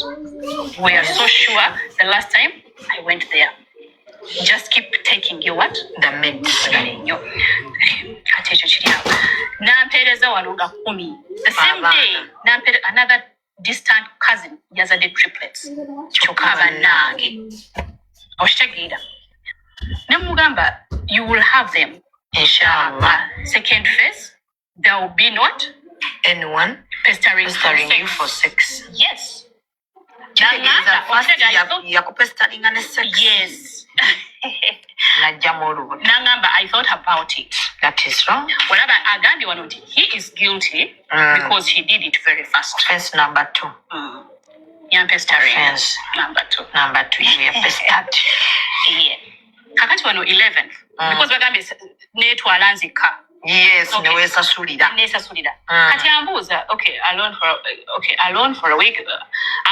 were so sure the last time I went there. Just keep taking your what? The meds. Nampereza walunga 10. The same day, nampere another distant cousin yazade triplets. Chokaba nange. Oshagira. Namugamba, you will have them. Inshallah. Second phase, there will be not anyone pestering you for sex. Yes. Yes. Nangamba, I thought about it. That is wrong. Whatever Agandi one, he is guilty because he did it very fast. Offense number 2. Young pestering. Offense number 2. Number 2. You are pestered. Yeah. Kakati wano 11th. Because bagambe netwala nzika. Yes, okay. Nesasulira. Kati ambuza, alone for a week.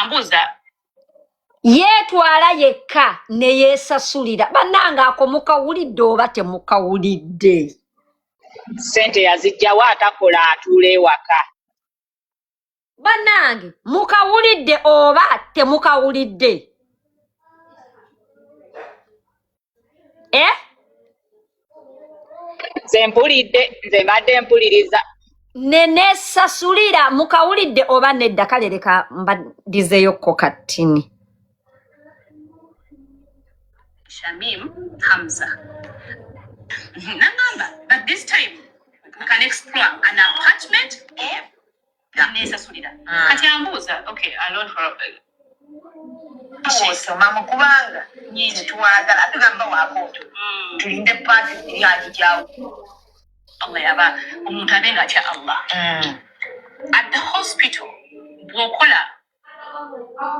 Ambuza Yetwala yekka ne yeesasulira. Bannanga ako mukawulidde oba temukawulidde? Sente yazijjawa atakola atuula ewaka. Bannange mukawulidde oba temukawulidde? Nze mpulidde, nze mbadde mpuliriza. Nenesasulira mukawulidde oba nedda? Kale leka mbadizeyokko katini. Shamim Hamza. Nangamba, but this time we can explore an apartment Nesasulira. Kati ambuza, alone for mama kubanga nyinyi tuwagala tugamba wakoto tulinde party iri haji jawo Allah yaba omuntu abenga kya Allah. At the hospital bwokola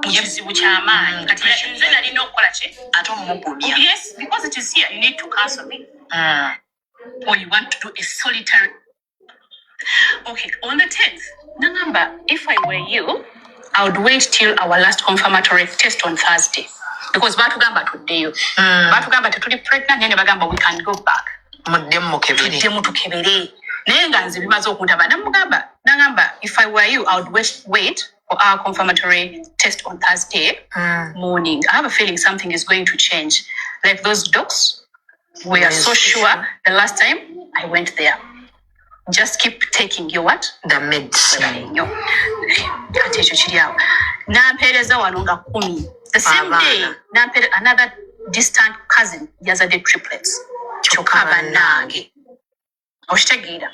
bukizibu kyamaanyi kati nze nalina okukola ki ate omugumya. Yes, because it is here you need to cancel me or you want to do a solitary. Okay, on the 10th Nangamba, if I were you I would wait till our last confirmatory test on Thursday because batugamba today batugamba tetuli pregnant nene bagamba we can go back mutukebere naye nga nze bimaze okuntaba namugamba nangamba if I were you I would wait for our confirmatory test on Thursday morning. I have a feeling something is going to change. Like those docs were so sure the last time I went there. Just keep taking your what? The meds. Nampereza walunga 10. The same day, nampere another distant cousin yazade triplets. Chokaba nange. Oshagira.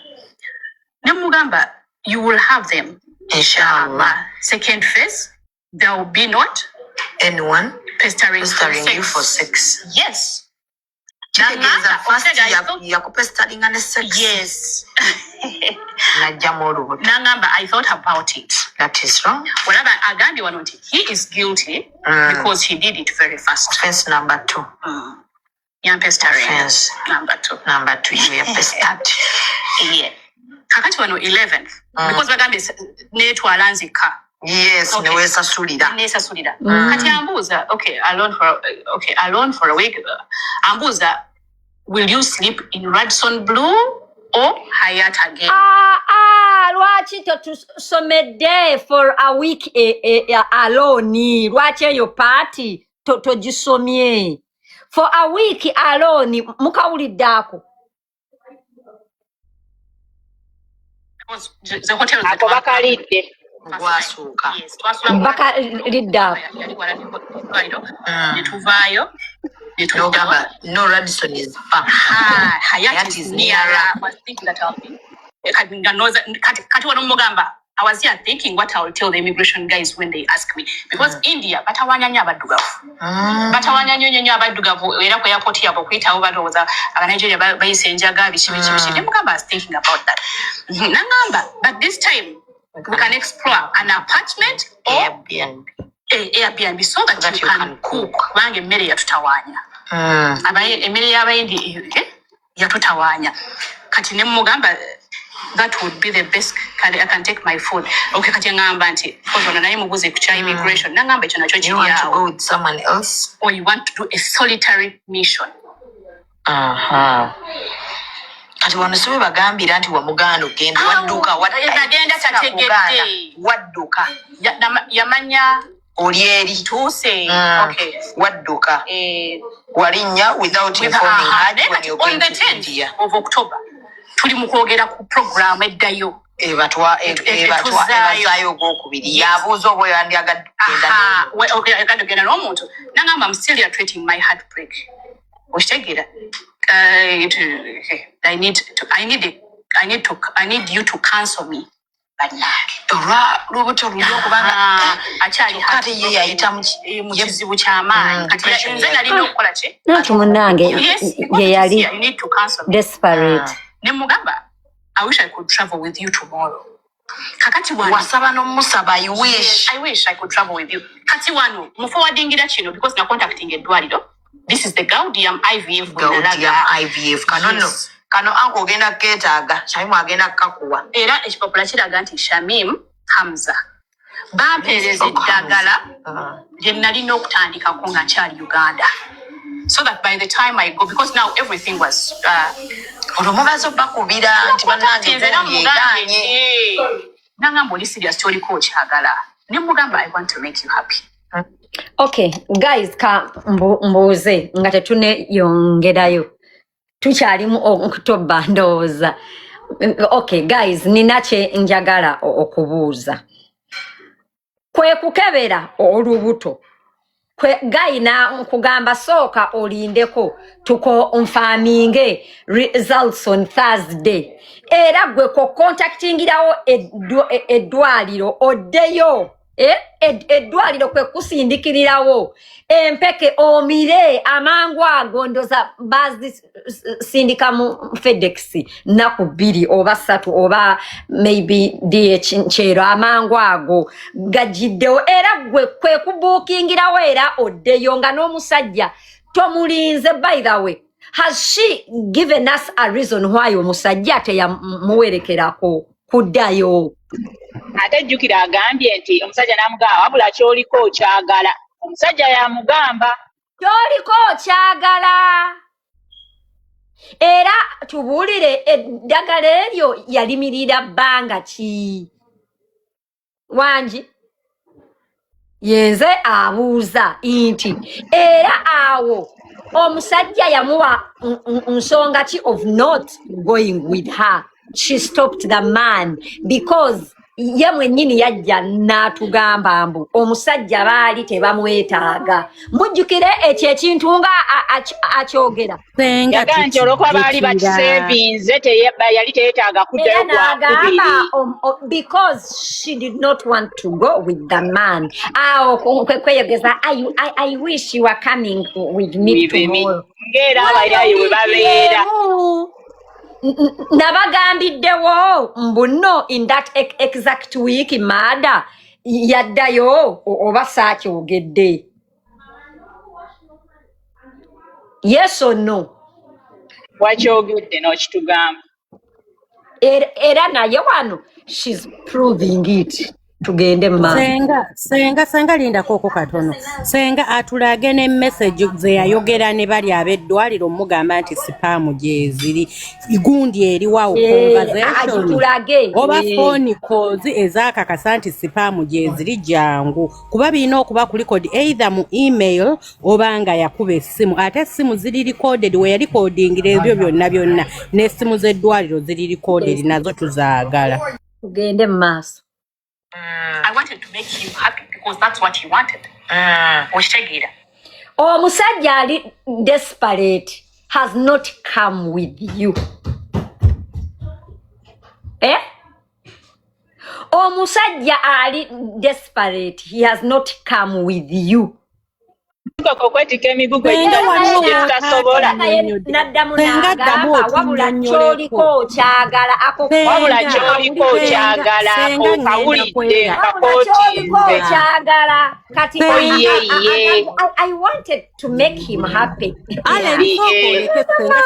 Namugamba, you will have them. Inshallah. Second phase, there will be not Anyone pestering you for sex? Yes. Kitegeeza first yakupestaringa ne sex. Yes. Najjamu olubuto. Nangamba, I thought about it. That is wrong. Whatever Agandi wanted, he is guilty because he did it very fast. Offense number 2. Young pestering. Offense number 2. Number 2, you are pestered. Yeah. Kakati wano 11th. Because Bagambi netwala nzika. Yes, okay. Nesa sulida. Kati ambuza, alone for a week. Ambuza, will you sleep in Radisson Blue or Hajat again? Lwaki totusomedde for a week alone? Lwaki eyo party togisomye? For a week alone, mukawulidde ako? The hotel ako bakalidde. Gwasuuka. Yes, twasula bakalidde ako. Netuvaayo. No, Radisson is far. Hajat is nearer. I was thinking that kati wano mugamba. I was here thinking what I will tell the immigration guys when they ask me. Because India, batawanya nnyo abaddugavu. Batawanya nnyo abaddugavu era ku airport yabo kuyitawo balowooza Abanigeria bayise enjaga biki. Ne mugamba I was thinking about that. Nangamba, but this time we can explore an apartment or Airbnb so that you can cook. Kubanga emmere yatutawanya. Emmere y'abayindi yatutawanya. Kati ne mugamba that would be the best. I can take my food. Okay, kati ngamba nti because naye mubuze kucha immigration. Nangamba ekyo nakyo kiri You want to go with someone else? Or you want to do a solitary mission? Kati wano sibe bagambira nti wamuganda ogenda wadduka nagenda tategedde wadduka yamanya oli eri tuuse okay wadduka walinnya without informing Hajji when you're going on the to 10th India of October tuli mu kwogera ku program eddayo ebazaayo ogwokubiri yabuuza oba yandyagadde genda n'omuntu nangamba I'm still treating my heartbreak okitegeera I need you to cancel me. Lubuto luli okubanga akyali kati ye yayita mu kizibu ky'amaanyi kati nze nalina okukola ki nati munnange ye yali desperate. Ne mugamba I wish I could travel with you tomorrow. Kakati wano wasaba n'omusaba I wish I could travel with you. Kati wano muforwardingira kino because na contacting eddwaliro. This is the Gaudium IVF. Kano anko ogenda keetaaga Shamim agenda kakuwa era ekipapula kiraga nti Shamim Hamza bampeereza eddagala lye nalina okutandikako nga nkyali Uganda so that by the time I go because now everything was olumubaza obbakubira nti bannange yeeganye nangamba oli serious kyoliko okyagala ne mugamba I want to make you happy. Okay guys ka mbuuze nga tetuneyongerayo tukyalimu okutobba ndowooza. Okay guys nina kye njagala okubuuza kwe kukebera olubuto gayina nkugamba sooka olindeko tukonfaminge results on Thursday era gwe ko contactingirawo eddwaliro oddeyo eddwaliro kwe kusindikirirawo empeke omire amangu ago ndoza bazisindika mu FedEx naku 2 oba 3 oba maybe DH nchero amangu ago gajiddewo era gwe kwe kubuukingirawo era oddeyo nga n'omusajja tomulinze. By the way, has she given us a reason why omusajja teyamuwerekerako kuddayo? Ate jjukira agambye nti omusajja n'amugamba wabula ky'oliko okyagala. Omusajja yamugamba ky'oliko okyagala. Era tubuulire eddagala eryo yalimirira bbanga ki? Wangi yenze abuuza nti era awo omusajja yamuwa nsonga ki of not going with her. She stopped the man because ye mwennyini yajja n'atugamba mbu omusajja baali tebamwetaaga mujjukire ekyo ekintu nga akyogera yagaa nti olwokuba baali bakisevinze yali teyeetaaga kuddayo gwakubiri because she did not want to go with the man kweyogeza I wish you were coming with me tomorrow ng'era abayaayi bwe babeera nabagambiddewo mbuno in that exact week maada yaddayo oba saakyogedde yes or no wakyogedde n'okitugamba era naye wano she's proving it tugende senga linda koko katono senga atulage ne message ze yayogera ne bali ab'eddwaliro mugamba nti sipamu gyeziri gundi eri wa conversation oba phone calls ezakakasa nti sipamu gyeziri jangu kuba birina okuba ku record either mu email oba nga yakuba essimu ate essimu ziri recorded we yali codingira ebyo byonna n'essimu z'eddwaliro ziri recorded nazo tuzaagala tugende mu maaso I wanted to make him happy because that's what he wanted. Omusajja ali desperate has not come with you. Omusajja ali desperate, he has not come with you. okwetika emigugu egitasobola naddamu n'agamba wabula ky'oliko okyagala wabula ky'oliko okyagala okawulidde okyagala kati I wanted to make him happy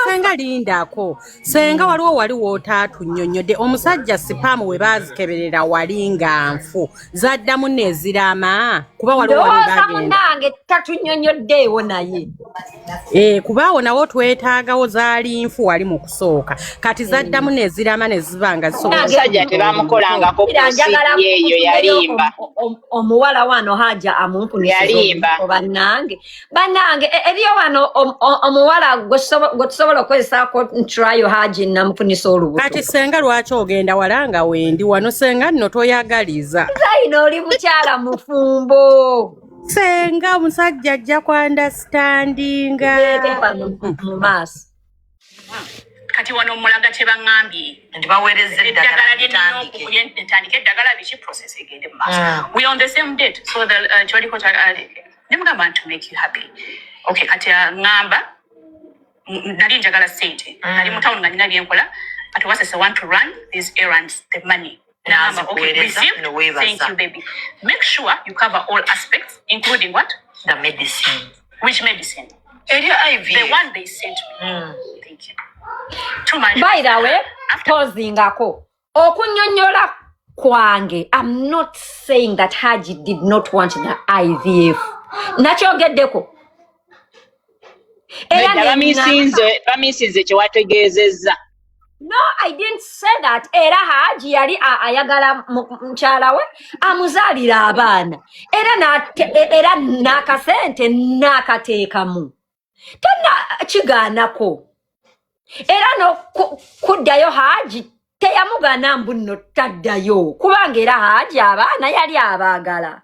senga lindako senga waliwo wali wootatunnyonnyodde omusajja sipamu we baazikeberera wali nga nfu zaddamu nezirama kuba waliwo wali bagenda nyonyodeewo naye kubaawo nawo twetaagawo zaali nfu wali mu kusooka kati zaddamu nezirama nezibanga omusajja tebamukolangako kusidi eyo yalimba omuwala wano Hajja amunfunisa bannange eriyo wano omuwala gwe tusobola okukozesaako ntrayo Hajji namufunisa olubuto kati senga lwaki ogenda wala nga wendi wano senga nno toyagaliza zaina oli mukyala mufumbo senga omusajja ajja ku understandinga mu maaso kati wano omulaga kye baŋŋambye nti baweereza eddagala lyentandika eddagala biki process egende mu maaso we on the same date so the kyoliko nemugamba to make you happy okay kati aŋŋamba nali njagala ssente nali mu town nga nina byenkola but wasese want to run these errands the money okay, receive. Thank you, baby. Make sure you cover all aspects, including what? The medicine. Which medicine? The one they sent me. Thank you. Too much. By the way, tozingako. Okunnyonnyola kwange. I'm not saying that Hajji did not want the IVF. Nakyogeddeko. Bamisinze kye wategeezezza. No, I didn't say that. Era Hajji yali ayagala mukyala we amuzaalira abaana. Era n'akasente n'akateekamu. Tonna kigaanako. Era no kuddayo Hajji teyamugaana mbu nno taddayo. Kubanga era Hajji abaana yali abaagala.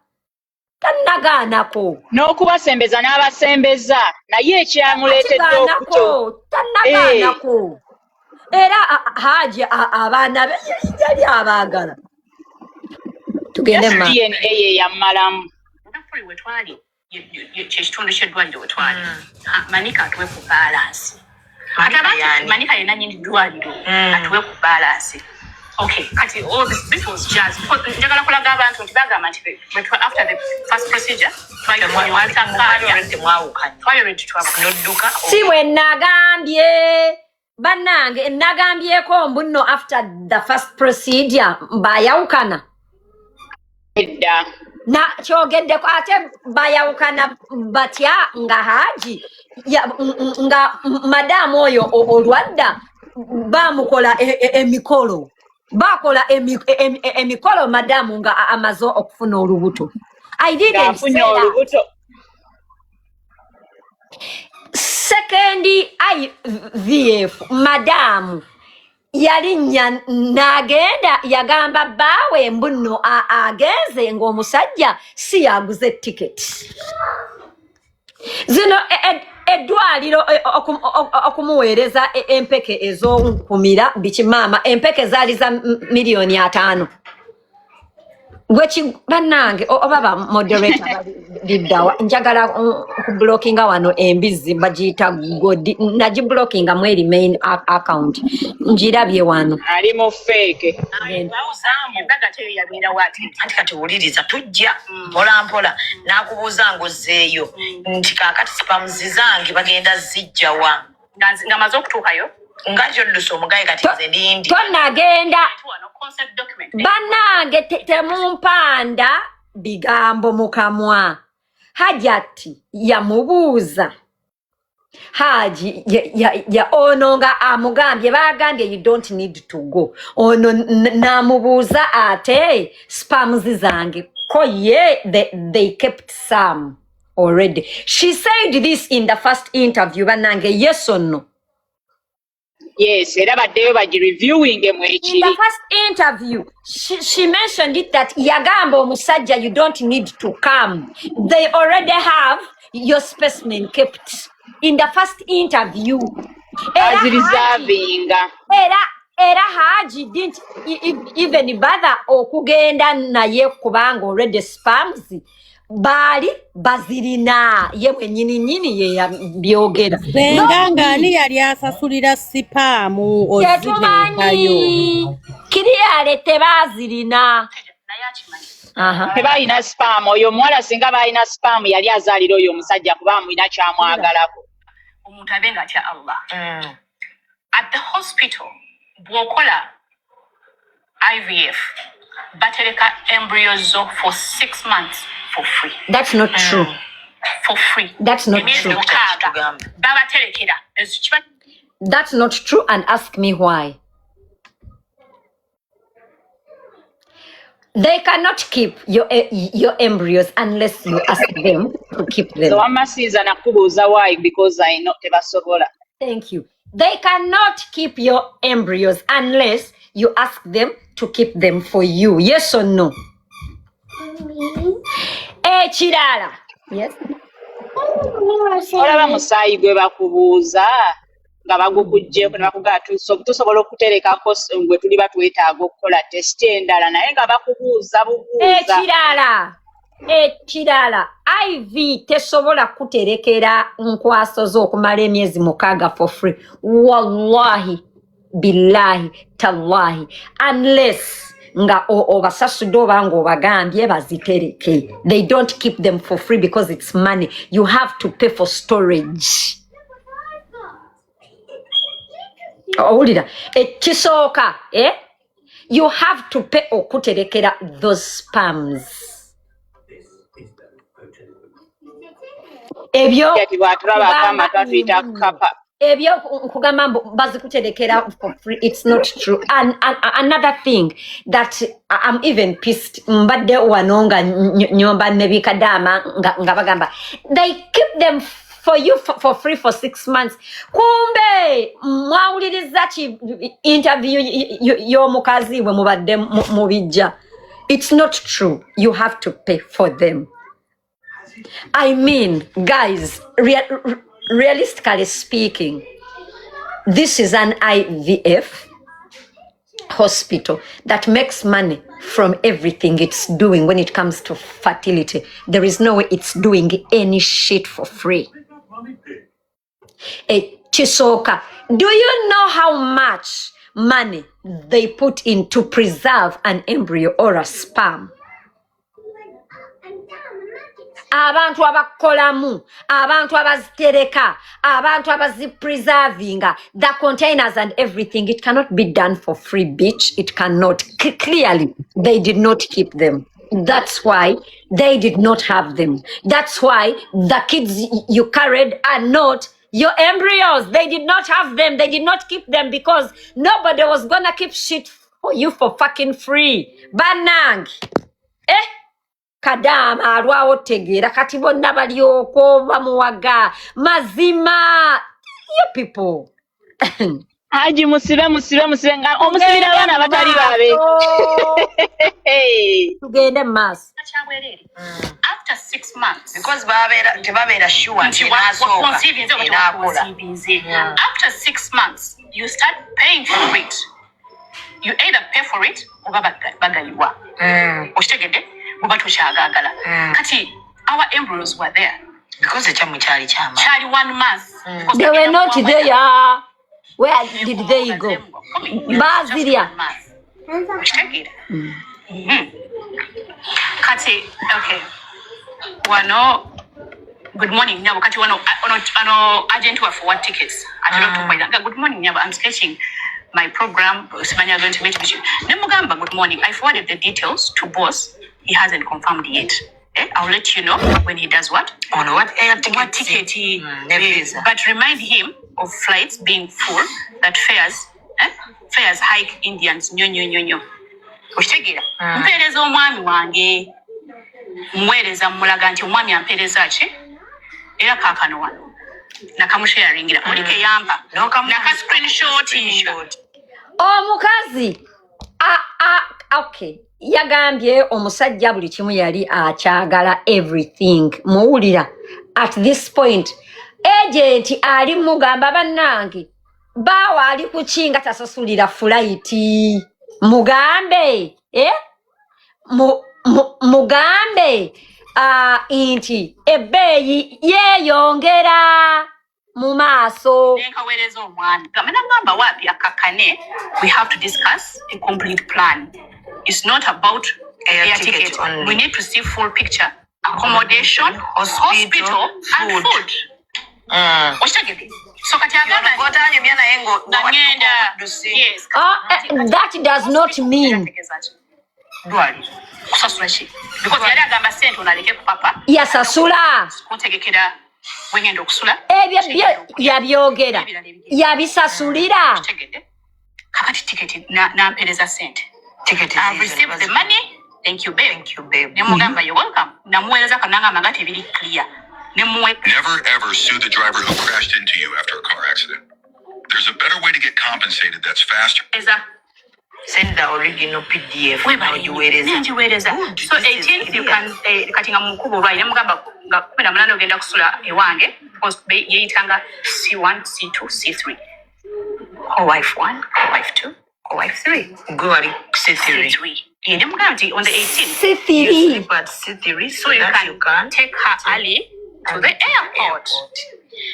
Tannagaanako. N'okubasembeza n'abasembeza naye ekyamuleetedde okuto. Tannagaanako. Era Hajji abaana be yali abaagala. Tugende ma. DNA yammalamu. Nakuli we twali kyekitundu ky'eddwaliro we twali. Manika atuwe ku balance. Manika yena nnyini ddwaliro atuwe ku balance. Okay, kati all this was jazz. Njagala kulaga abantu nti bagamba nti after the first procedure twayolwedde si bwe nagambye bannange nagambyeko mbuno after the first procedure bayawukana edda na kyogeddeko ate bayawukana batya nga Hajji nga madamu oyo olwadda bamukola emikolo bakola emikolo madamu nga amaze okufuna olubuto. I didn't say that. Second IVF madamu yalinnya n'agenda yagamba bbaawe mbuno agenze ng'omusajja si yaguze tiketi zino eddwaliro okumuweereza empeke ez'okumira bikimaama empeke zaali za $5,000,000 gwe bannange oba ba moderator liddawa njagala kublockinga wano embizzi bagiyita godi nagiblockinga mweri main account njirabye wano ali mu fake embaga teyo yabeera wati anti kati wuliriza tujja mpola mpola n'akubuuza ngozzeeyo nti kaakati sipamuzi zange bagenda zijjawa nga maze okutuukayo nga gyoddusa omugaye kati nze lindi tonagenda bannange temumpanda bigambo mu kamwa Hajati yamubuuza Hajji ono nga amugambye bagambye you don't need to go ono namubuuza ate spams zange ko ye they kept some already. She said this in the first interview bannange yes or no? Yes, era baddeyo bagireviewing mu ekiri. In the first interview, she mentioned it that yagamba omusajja you don't need to come. They already have your specimen kept. In the first interview. As reserving. Era Hajji didn't even bother okugenda naye kubanga already spams. Bali bazirina ye nyini ye byogera Senga ngani yali asasulira sipamu ozibekayo kiri alete bazirina tebalina spam oyo muwala singa balina spam yali azaalira oyo omusajja kuba amulina kyamwagalako omuntu abenga atya Allah. At the hospital bw'okola IVF batereka embryos for 6 months for free. That's not true. For free. That's not true. That's not true, and ask me why. They cannot keep your embryos unless you ask them to keep them. So amasiza nakubuuza why because I know tebasobola. Thank you. They cannot keep your embryos unless you ask them to keep them for you. Yes or no? Chirala. Yes. Olaba musaayi gwe bakubuuza nga bagukuggyeko ne bakugamba tusobola okuterekako gwe tuli batwetaaga okukola testi endala naye nga bakubuuza bubuuza. Chirala. IV tesobola kuterekera nkwaso z'okumala emyezi 6 for free. Wallahi, billahi, tallahi. Unless nga obasasudde obanga obagambye bazitereke. They don't keep them for free because it's money. You have to pay for storage. Owulira ekisooka you have to pay okuterekera those spams. Ebyo nkugamba bazikuterekera for free. It's not true. And another thing that I'm even pissed mbadde wano nga nyomba nebikadama nga bagamba they keep them for you for free for 6 months. Kumbe mwawuliriza ki interview y'omukazi bwe mubadde mubijja. It's not true. You have to pay for them. I mean, guys, realistically speaking, this is an IVF hospital that makes money from everything it's doing when it comes to fertility. There is no way it's doing any shit for free. Chisoka, do you know how much money they put in to preserve an embryo or a sperm? Abantu abakolamu, abantu abazitereka, abantu abazipreservinga, the containers and everything, it cannot be done for free, bitch. It cannot. Clearly, they did not keep them. That's why they did not have them. That's why the kids you carried are not your embryos. They did not have them. They did not keep them because nobody was gonna keep shit for you for fucking free. Banang. Kadama alwawo tegeera kati bonna balyoko bamuwaga mazima you people Hajji musibe nga omusibira abaana batali babe. Tugende maaso. After 6 months. Because tebabeera sure nti nasooka enaakola. After 6 months, you start paying for it. You either pay for it oba bagayiwa. Oshitegedde oba tokyagaagala. Kati our embryos were there. Because ekyamu kyali kyama. Kyali 1 month. They were not there. Where did they go? Bazilia. Oshitegedde. Kati, okay. Wano, good morning, Nyabo. Kati wano, agent who for what tickets? I don't know to good morning, Nyabo. I'm sketching my program. Simanya going to meet with you. Nemugamba, good morning. I forwarded the details to boss. He hasn't confirmed yet. I'll let you know when he does what? On what air ticket? What ticket he but remind him of flights being full, that fares hike Indians. Nyo. Oshitegera. Mpereza omwami wange. Mwereza mulaga nti omwami ampereza ki? Era kaakano wano. Nakamusharingira. Olike yamba. Naka screenshot. Omukazi. Okay. Yagambye omusajja buli kimu yali akyagala everything. Muwulira. At this point, agent ali mugamba bannange. Bawa ali kukinga tasasulira flight. Mugambe. Mugambe. Inti. Ebbeeyi yeeyongera. Mu maaso. Nenkaweereza omwami. Gamba wapi akakane. We have to discuss a complete plan. It's not about air ticket only. We need to see full picture. Accommodation, hospital and food. So yes. That does not mean. Because yali agamba sente onaleke ku papa. Yasasula. Kuntegekera wengenda okusula. Ebyo yabyogera. Yabisasulira. Kakati ticket nampereza sente. I've received the money. Thank you, babe. Nemugamba, you're welcome. Namuweleza kananga magati very clear. Never ever sue the driver who crashed into you after a car accident. There's a better way to get compensated that's faster. Send the original PDF. So 18th you can katinga mukubo right. Nemugamba nga 18 ogenda kusula ewange because yeyitanga C1, C2, C3. Co-wife 1, co-wife 2. Wife 3. Go at C3. Nemugamba on the 18th. C3. You sleep at C3 so you can take her early to the airport.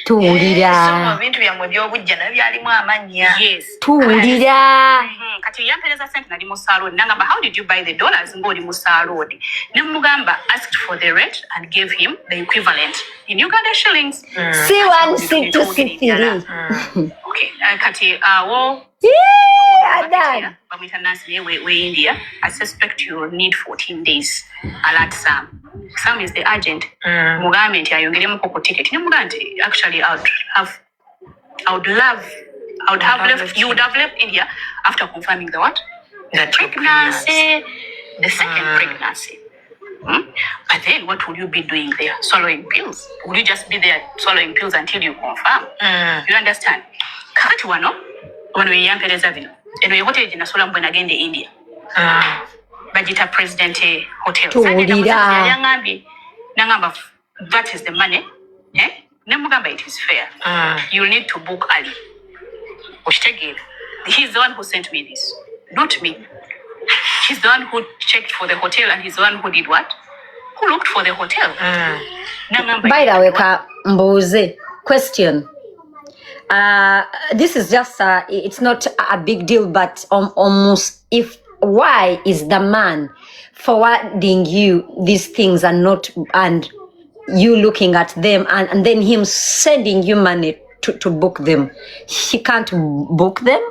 Tuwulira. Bintu byamwe byobujja nabyalimu amanya. Yes. Tuwulira. Kati yampereza sente nali mu salon. Nangamba, how did you buy the dollars ngoli mu salon? Nemugamba asked for the rate and gave him the equivalent in Uganda shillings. C1, C2, C3. Okay. Kati we India. I suspect you will need 14 days. Alert Sam. Sam is the agent. Mugambe nti ayongere mukoko ticket. Nemuganti actually I would have left. You would have left India after confirming the what? The pregnancy. The second pregnancy. But then what would you be doing there? Swallowing pills? Would you just be there swallowing pills until you confirm? You understand? Kakati wano yampereza bino. Eno ye hotel ginasola mbwe nagende India. Bajita President Hotel. Tuwulira. Nangamba, that is the money. Nemugamba, it is fair. You'll need to book early. Oshitegera. He's the one who sent me this. Not me. He's the one who checked for the hotel and he's the one who did what? Who looked for the hotel. By the way, Mbuze, question. This is just, it's not a big deal, but almost why is the man forwarding you these things and you looking at them and then him sending you money to book them? He can't book them?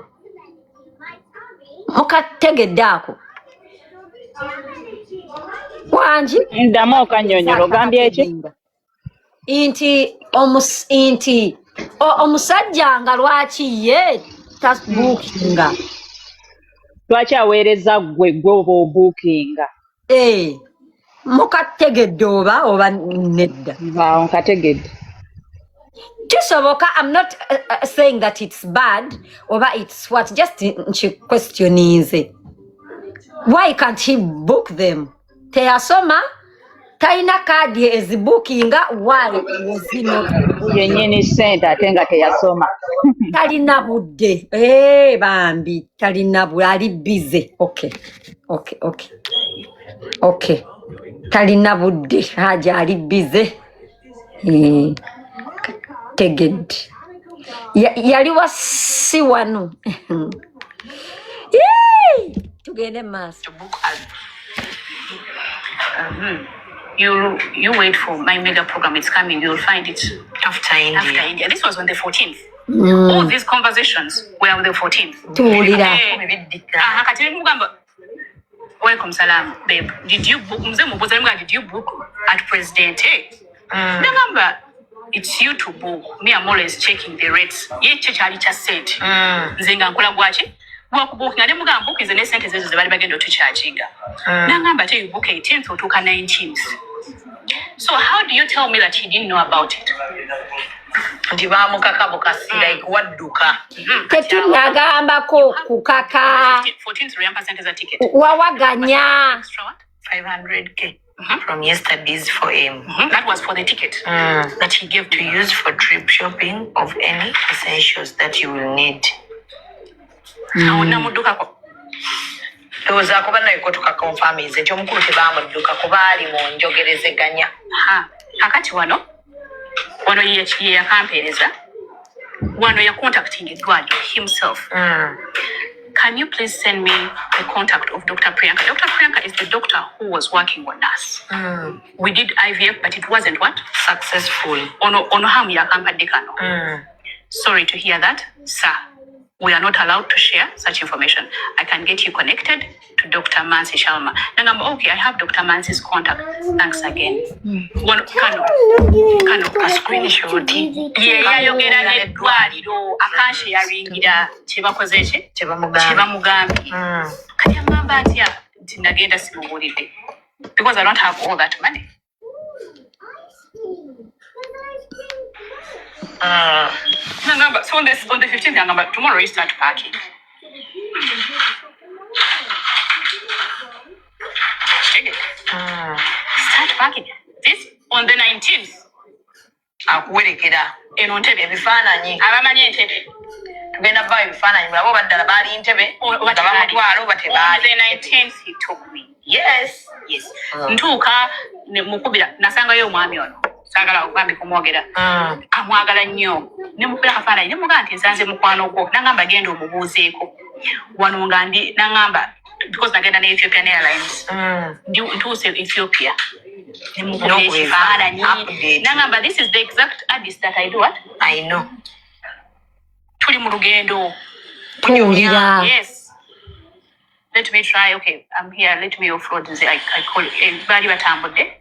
Mukategedako. Wanji? Ndamo okanyonyolo gambye ki? Inti omusajja nga lwaki ye tasbookinga. Lwaki aweereza gwe oba obookinga? Mukategedde oba nedda? Nkategedde. Kisoboka, I'm not saying that it's bad or it's what. Just question is why can't he book them? Teyasoma taina card is booking. Why was he not? Yenyini sente ate nga teyasoma. Talina budde. Bambi. Talina budde. Ali busy. Okay. Talina budde. Hajji ali busy. Teged. Yali wasi wano. Tugende maaso. To book you wait for my mega program. It's coming. You'll find it after India. This was on the 14th. All these conversations were on the 14th. Welcome, salam, babe. Did you book? Did you book at President? Remember, it's you to book. Me, I'm always checking the rates. Ye chali cha said. Zenga nkula bwachi. Book ngade muga book is the next sentence is the bali bagendo to charginga. Nangamba tell you book 18th or 19th. So how do you tell me that he didn't know about it? Ndibamu kaka bukasira ikuwaduka. Tetunagamba ko kukaka. 14th rand percent is a ticket. Wawaganya. Extra what? 500k. From yesterday's for him. That was for the ticket that he gave to use for trip shopping of any essentials that you will need. Toza kuba nayo kotuka confirm ize nti omukulu tebamudduka kuba ali mu njogerezeganya. Kakati wano ye yakampereza wano ya contacting Edward himself. Can you please send me the contact of Dr. Priyanka? Dr. Priyanka is the doctor who was working on us. We did IVF, but it wasn't what? Successful. Ono hamu ya kampadikano. Sorry to hear that, sir. We are not allowed to share such information. I can get you connected to Dr. Mansi Sharma. And I'm okay, I have Dr. Mansi's contact. Thanks again. One kano a screenshot. Yeah, yogera nedwaliro akashi yaringira kibakozeche kibamugambi. Kati ngamba atya tinagenda simubulide because I don't have all that money. So on the 15th, tomorrow you start packing. Start packing. This on the 19th. Akuwerekera eno ntebe ebifaananyi abamanyi entebe tugenda kuba ebifaananyi mulabo baddala baali ntebe bamutwala oba tebaali. The 19th he took me. Yes. Ntuuka ne mukubira nasangayo omwami ono sagala okwambi kumwogera amwagala nnyo ne mukubira kafaananyi ne mugaa nti nsanze mukwano gwo nangamba genda omubuuzeeko wano nga ndi nangamba because nagenda ne Ethiopian Airlines ntuuse Ethiopia. Nangamba, this is the exact address that I do what? I know. Tuli mu lugendo. Yes. Let me try. Okay, I'm here. Let me offload. I call it. Bali batambudde.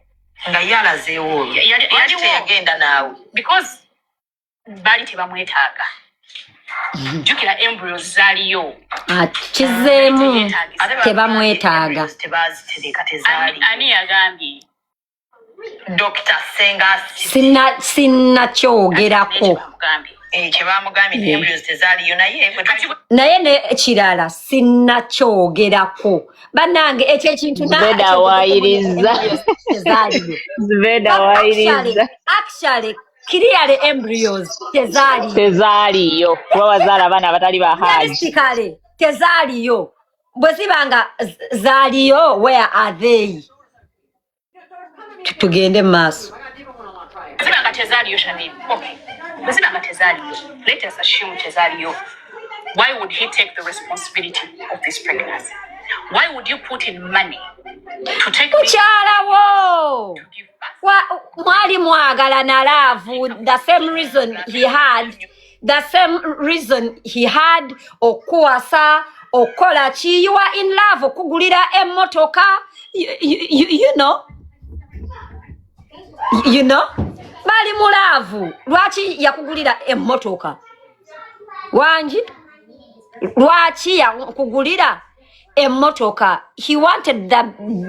Nga yalazeewo. Yali yagenda naawe. Because bali tebamwetaaga. Jukira embryos zaaliyo. Kizeemu tebamwetaaga. Ani yagambye? Dr. Senga sinnakyogerako kyebamugambye embryos tezaaliyo naye ne kirala sinnakyogerako bannange ekyo ekintu actually clearly embryos tezaaliyo kuba wazaala abaana abatali ba Hajji kale tezaaliyo bwe zibanga zaaliyo where are they? Tugende maaso. Zibanga tezaaliyo Shamim. Okay. Zibanga tezaaliyo. Let us assume tezaaliyo. Why would he take the responsibility of this pregnancy? Why would you put in money to take Mukyalawo. Mwali mwagala na love. The same reason he had okuwasa okola ki. You are in love okugulira emmotoka. You know? Bali mulavu. Lwaki yakugulira emmotoka? Wanji? Lwaki yakugulira emotoka. He wanted the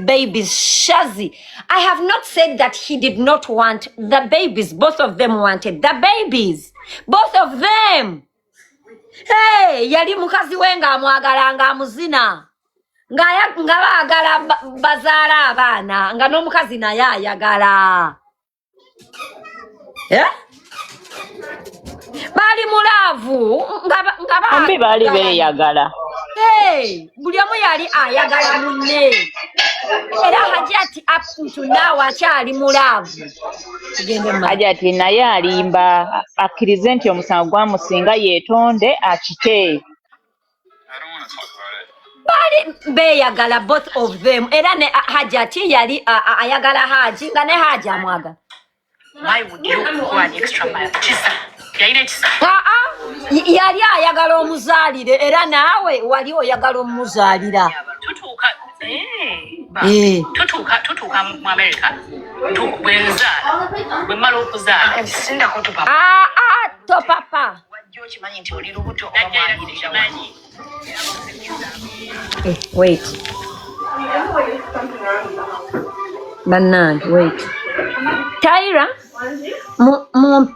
babies. Shazi, I have not said that he did not want the babies. Both of them wanted the babies. Both of them. Hey, yali mukazi wenga amwagala nga amuzina. Nga baagala bazaala abaana nga n'omukazi naye ayagala. Bali mulavu nga Bombi baali beeyagala. Hey, buli omu yali ayagala munne. Era Hajat up to now akyali mulavu. Hajati naye alimba akkirize nti omusango gwamusinga yeetonde akite. Bali beeyagala both of them. Era ne Hajati yali ayagala Hajji nga ne Hajji amwagala. Why would you go an extra mile? Chisa. Yali ayagala omuzaalire era naawe wali oyagala omuzaalira. Tutuuka mu America. Bwe mmala okuzaala. To papa. Wait. Bannange, wait. Tyra,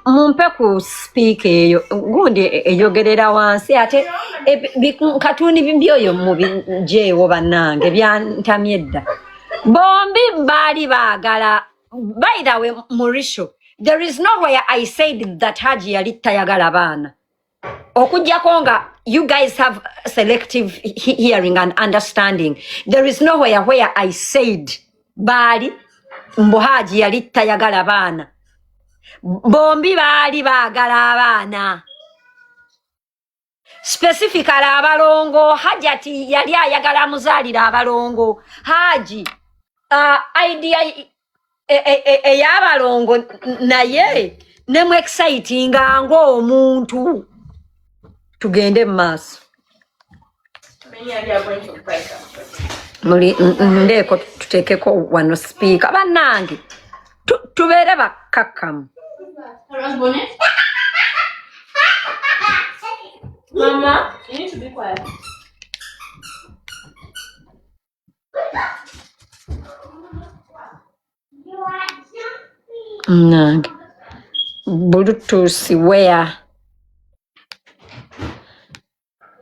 mumpe ku speak eyo gundi eyogerera wansi ate katuni bibyoyo mubinjeewo bannange byantamye edda. Bombi baali baagala. By the way, Mauricio, there is nowhere I said that Hajji yali tayagala baana. Okujjako nga you guys have selective hearing and understanding. There is nowhere where I said baali mbu Hajji yali tayagala baana. Bombi baali baagala abaana. Specifically abalongo. Hajati yali ayagala muzaalira abalongo. Hajji idea ey'abalongo naye nemu exciting ng'omuntu. Tugende mu maaso. Ndeeko tuteekeko wano speaker. Bannange tubeere bakkakkamu. Mama, you need to be quiet. Nange Bluetooth where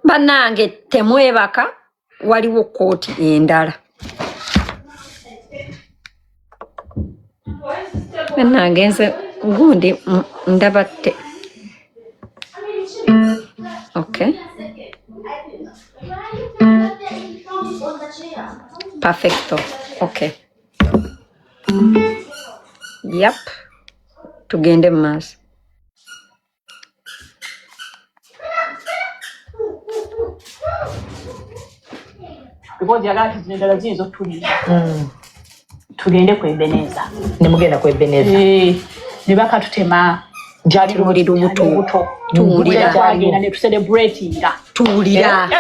bannange temwebaka waliwo kooti endala. Bannange nze gundi ndabatte. Okay. Perfecto. Okay. Yep. Tugende maaso. Because yagati zinendala zinzo tulira. Tugende kwebeneza. Ne mugenda kwebeneza. Ne bakatutema jali muri lubuto. Tuwulira twagenda ne tucelebratinga. Tuwulira.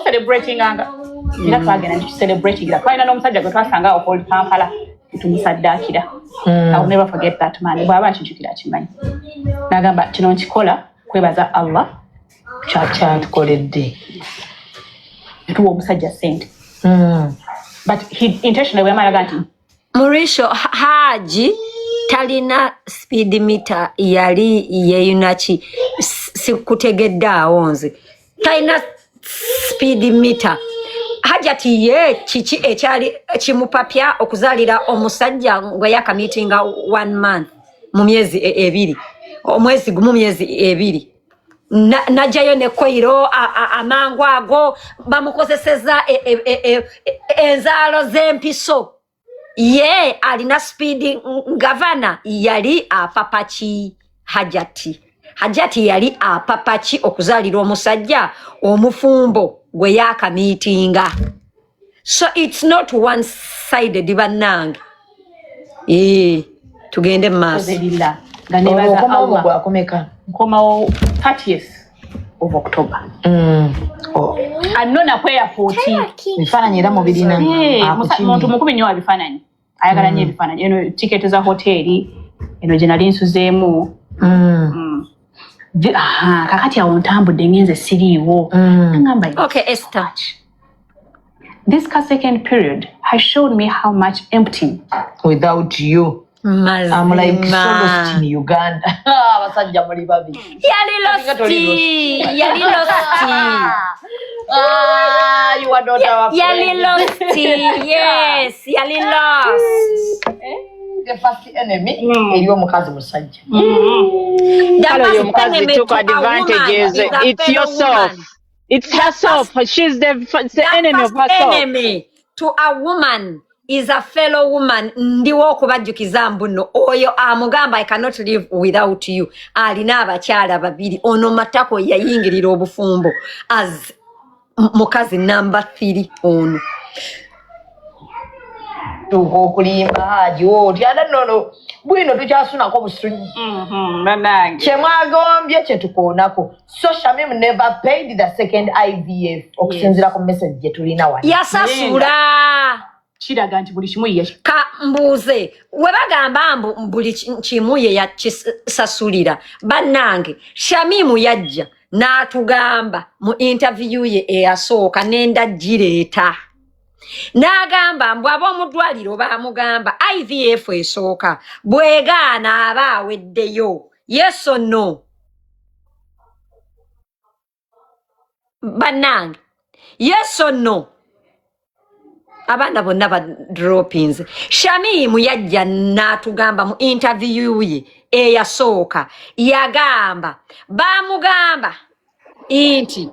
Celebratinganga. Era twagenda ne tucelebratinga. Twalina n'omusajja gwe twasanga awo Paul Kampala tumusaddakira. I'll never forget that man. Bwaba nkinjukira kimanyi. Nagamba kino nkikola kwebaza Allah Chacha tukoledde. Tuwa omusajja sente. But he intentionally wamalaga nti Mauricio Hajji talina speed meter yali yeyunachi sikutegedde awo nze. Talina speed meter. Hajati ye kiki ekyali kimupapya okuzaalira omusajja gwe yakamitinga 1 month mu myezi ebiri. Omwezi gumu myezi ebiri. Najayo ne koiro amangu ago bamukozeseza enzaalo z'empiso. Ye alina speed governor yali apapachi Hajati. Hajati yali apapachi okuzaalira omusajja omufumbo gwe yakamitinga. So it's not one sided bannange. Tugende maaso. Ganebaza Allah gwakomeka. Nkomawo 30th of October. Anona kwa airport. Bifaananyi era mu birina. Muntu mukumi nnyo abifaananyi. Ayagala nnyo ebifaananyi. Eno tiketi za hoteli, eno gye nali nsuzeemu. Kakati awo ntambudde ngenze siriiwo. Okay, Esther. This second period has showed me how much empty without you. I'm like so lost in Uganda. Abasajja muli babi. Yali losti. You are not our friend. Yali losti. Yes, yali lost. The first enemy is omukazi musajja. Hello, your mukazi took advantages. It's yourself. It's herself. She's the enemy of herself. Enemy to a woman is a fellow woman. Ndiwo okubajjukiza mbuno oyo amugamba I cannot live without you. Alina abakyala babiri ono matako yayingirira obufumbo as mukazi number 3 ono. Okulimba Hajji oti adanono Bwino tukyasuna busunyi Nanange kyemwagombye kyetukoonako so Shamim never paid the second IVF okusinzira ku message gye tulina wano yasasula kiraga nti buli kimu ye ka mbuuze we bagamba buli kimu ye yakisasulira bannange Shamimu yajja n'atugamba mu interview ye eyasooka nenda gireeta n'agamba mbw ab'omudwaliro baamugamba IVF esooka bwegaana aba aweddeyo yes or no bannange yes or no abaana bonna ba droppings Shamimu yajja n'atugamba mu interview ye eyasooka yagamba baamugamba nti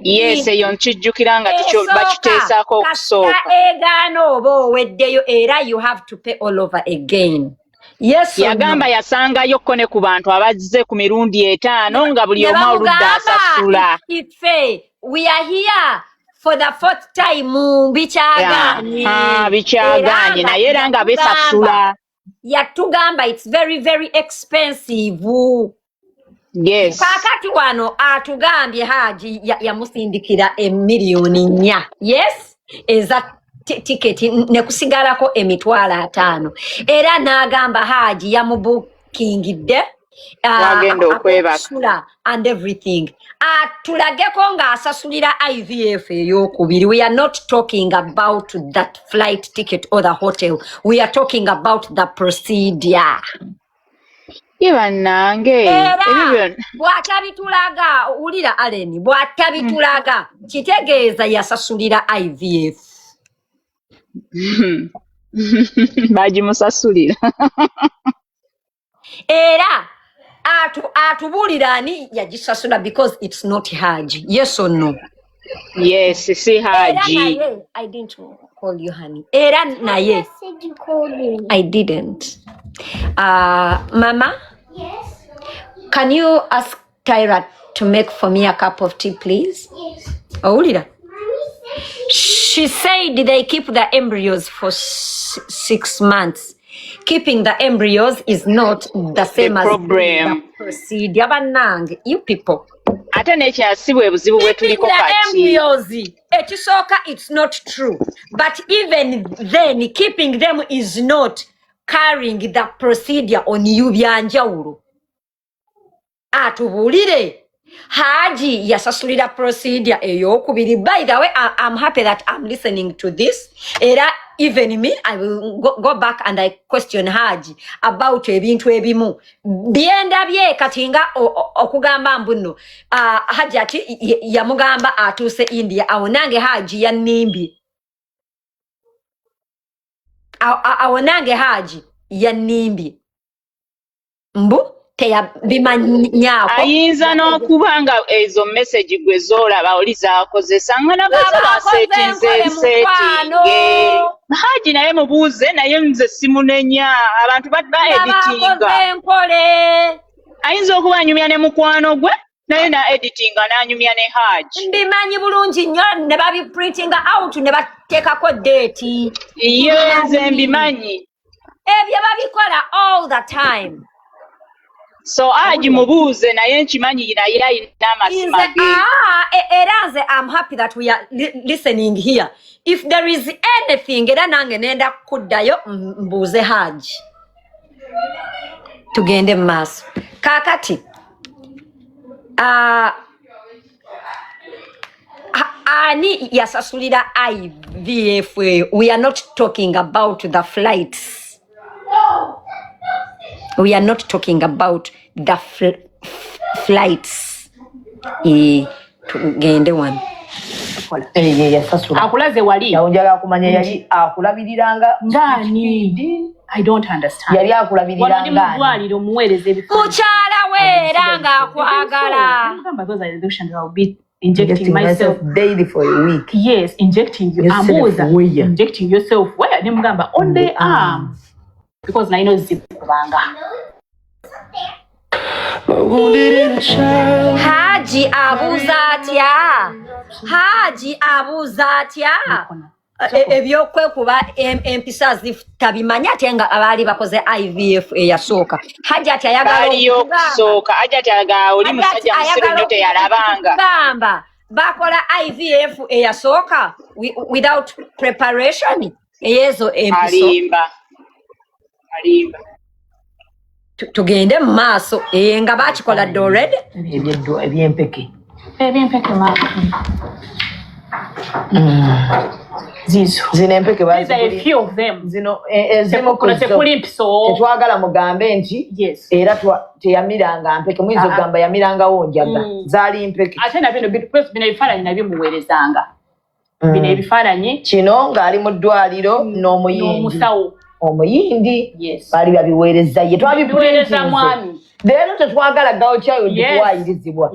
yes eyo nkijjukira nga bakiteesaako okusooka egaana oba oweddeyo era you have to pay all over again yes yagamba yasangayo ne ku bantu abazze ku mirundi 5 nga buli omu oludda asasula we are here for the 4th time bikyaganye naye era nga besasula yatugamba it's very very expensive. Yes. Kakati wano atugambye Hajji yamusindikira $1,000,000. Yes? Eza tiketi ne kusigalako $5,000. Era n'agamba Hajji yamubookingidde wagenda okwebaka and everything. Tulageko nga asasulira IVF ey'okubiri. We are not talking about that flight ticket or the hotel. We are talking about the procedure. Nange ebyo bw'atabitulaga ulira Aleni bw'atabitulaga kitegeeza yasasulira IVF bagimusasulira era atubulira ani yagisasula because it's not Hajji. Yes or no? Yes, si Hajji. I didn't call you honey. Era naye I said you called me. I didn't. Mama? Yes? Can you ask Tyra to make for me a cup of tea, please? Yes. Olira. She said they keep the embryos for 6 months. Keeping the embryos is not the same as the procedure. Banange, you people. Ate nekyasibwa ebuzibu bwe tuliko kati. Embryos, ekisooka it's not true. But even then, keeping them is not carrying the procedure on you byanjawulo. Atubulire. Hajji yasasulira procedure ey'okubiri. By the way, I'm happy that I'm listening to this. Era even me, I will go back and I question Hajji about ebintu ebimu. Byendabye katinga okugamba mbuno. Hajat yamugamba atuuse India. Awonange Hajji yanimbi. Awonange Hajji yanimbi. Mbu? Ayinza n'okuba nga ezo message gwe z'olaba oli z'akozesa nga nabo baseetinge. Hajji naye mubuuze naye nze simunenya abantu ba-editinga. Ayinza okuba anyumya ne mukwano gwe naye na-editinga n'anyumya ne Hajji. Mbimanyi bulungi nnyo ne babiprintinga out ne bateekako date. Ye nze mbimanyi. Ebyo babikola all the time. So Hajji mubuuze naye nkimanyi naye ayina amasima ge. Era nze I'm happy that we are listening here. If there is anything era nange nenda kuddayo mbuuze Hajji. Tugende mu maaso. Kaakati Ani yasasulira IVF. We are not talking about the flights. We are not talking about the flights. Tugende one. Akulaze wali. Yaonjala kumanya yali akulabiriranga ngani. I don't understand. Yali akulabiriranga ngani. Mudwaliro muwereze ebifu. Muchala weranga akwagala. Remember those are illusions. I'll be injecting myself daily for a week. Yes, injecting you. Amuza. Injecting yourself where? Nemugamba on the arm. Because I know zikubanga. Hajji abuza atya ebyokwekuba empisa zitabimanya ate nga abaali bakoze IVF eyasooka. Hajat ayagala oli musajja musiru nnyo teyalabanga gamba bakola IVF eyasooka without preparation eyezo empiso alimba tugende mu maaso nga bakikola already ebyempeke ma zino empeke these are a few of them. Zino ezimu tetwagala mugambe nti era teyamiranga mpeke mwizo gamba yamirangawo njaga zaali mpeke ate na bino ebifaananyi nabyo muweerezanga bino ebifaananyi kino ng'ali mu ddwaliro n'omusawo omuyindi baali babiweereza ye twabiweereza mwami leero tetwagala gawo kyayo gikuwayirizibwa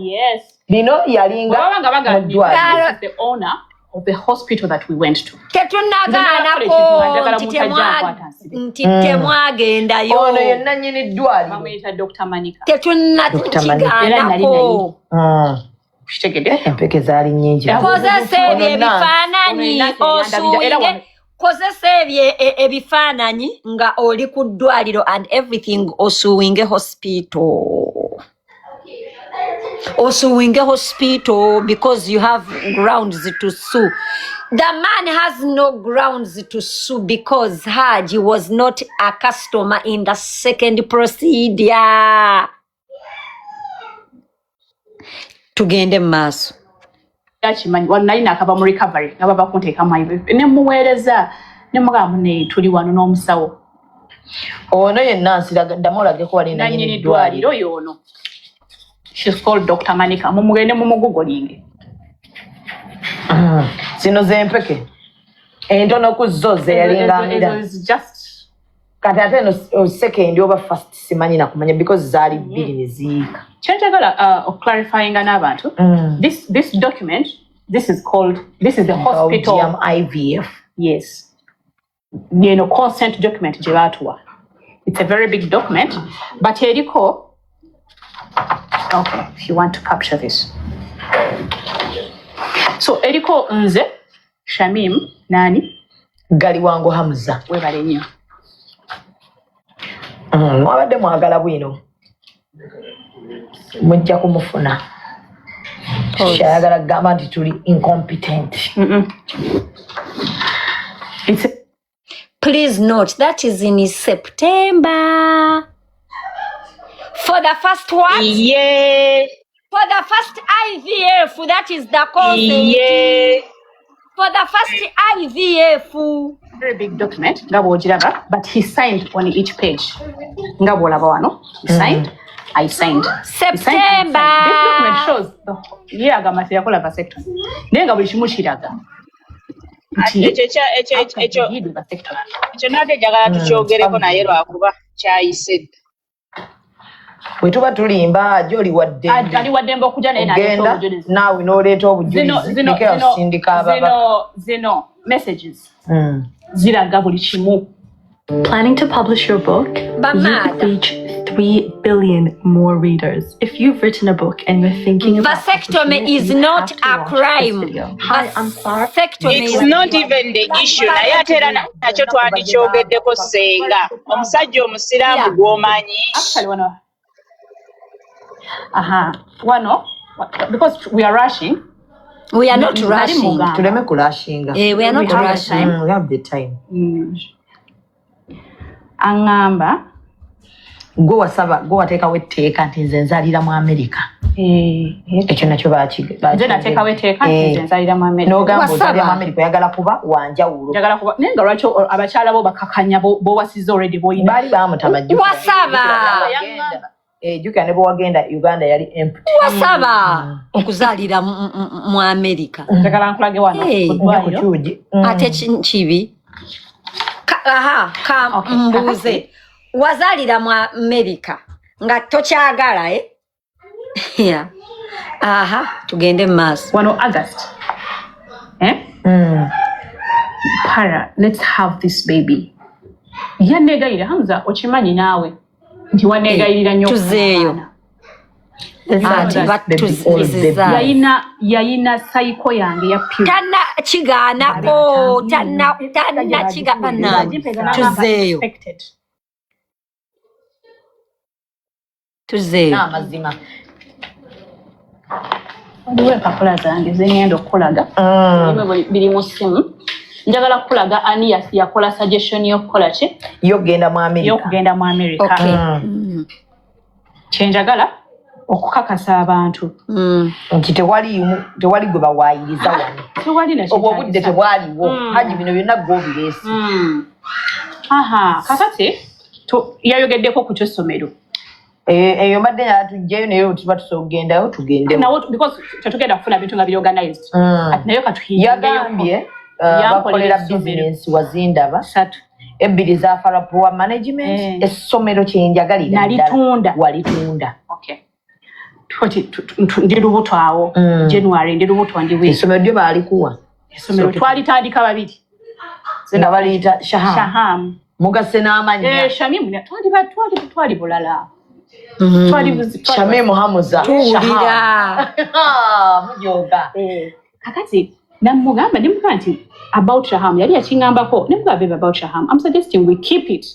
bino yalinga mu ddwaliro of the hospital that we went to. Tetunagaanako nti temwagendayo. Ono ye nannyini ddwaliro. Bamuyita Dr. Manika. Tetunnakigaanako. Empeke zaali nnyingi. Kozesa ebyo ebifaananyi osuuwinge. Kozesa ebyo ebifaananyi nga oli ku ddwaliro and everything osuuwinge hospital. Osuwinge hospital because you have grounds to sue. The man has no grounds to sue because Hajji was not a customer in the second procedure. Tugende maaso. Yakimanyi wanaina akaba mu recovery nga baba kunteeka mu ne muweereza ne mugamu ne tuli wano n'omusawo. Ono yenna nsiraga ddamu olageko wali nannyini ddwaliro y'ono. She's called Dr. Manika. Mumugende mumugogolinge. Zino zempeke. Entono ku zo ze yalinga. Just kati ate no second over first simanyi na kumanya because zaali bbiri ne ziika. Chenjagala clarifying n'abantu. This document, this is the hospital IVF. Yes. Consent document gye baatuwa. It's a very big document, but eriko. Okay, if you want to capture this. So, eriko nze, Shamim, nani? Gali wangu Hamza. Webale nnyo. Mwabadde mwagala Bwino. Mujja kumufuna. Kyayagala kugamba nti tuli incompetent. Please note, that is in September. For the first one? Yeah. For the first IVF, that is the consent. Yeah. For the first IVF. Very big document, but he signed on each page. He signed, I signed. September. This document shows the year Gamasi Yakola vasectomy. Nenga buli kimu kiraga. Ekyo nate njagala tukyogereko naye lwakuba kyayise. Bwe tuba tulimba gy'oli wadde. Ali waddembe okujja naye n'aleeta obujulizi. Naawe n'oleeta obujulizi. Zino messages. Ziraga buli kimu. Planning to publish your book? You reach 3 billion more readers. If you've written a book and you're thinking about vasectomy is not a crime. Hi, I'm sorry. It's not even the issue. Naye ate era nakyo twandikyogeddeko Senga. Omusajja omusiraamu gw'omanyi. Because we are rushing. We are not rushing. Tuleme kulashinga. We are not rushing. We have the time. Angamba go wateekawo etteeka nti nze nzaalira mu America. ekyo nakyo bakiga nze nateekawo etteeka nze nzalira mu America n'ogamba ozalira mu America oyagala kuba wanjawulo njagala kuba naye nga lwaki abakyala bo bakakanya bowasiza already boyina baali bamutamajjuka wasaba jjukira ne bwe wagenda Uganda yali empty wasaba okuzaalira mu America njagala nkulage wano ku kyugi ate kibi ka mbuuze wazaalira mu America nga tokyagala yeah. Tugende maaso wano August para let's have this baby yanegayira Hamza okimanyi naawe nti wanegayirira nnyo tuzeeyo yayina sayiko yange ya pure tana kigaanako tana kigaana tuzeeyo amazima waliwo empapula zange zengenda okukulaga biri mu ssimu njagala kukulaga ani yakola suggestion y'okukola ki y'okugenda mu America kyenjagala okukakasa abantu nti tewali gwe bawaayiriza wano obwo obudde tebwaliwo Hajji bino byonna gwobireesi kakati yayogeddeko ku kyessomero eyo mbadde yatujjayo naye tuba tusobola okugendayo tugendewo because tetugenda kufuna bintu nga byorganized naye yagambye bakolera bizinensi wazindaba ebbiri za poor management essomero kyenjagalira nalitunda walitunda ndi lubuto awo January ndi lubuto ndi essomero lyo baalikuwa essomero twalitandika babiri nga baliyita Shaham mugase n'amannya Shamim twali bulala Shamim Hamuza tuwulira mujoga kakati namugamba nti about Shaham yali yakingambako nemugamba about Shaham I'm suggesting we keep it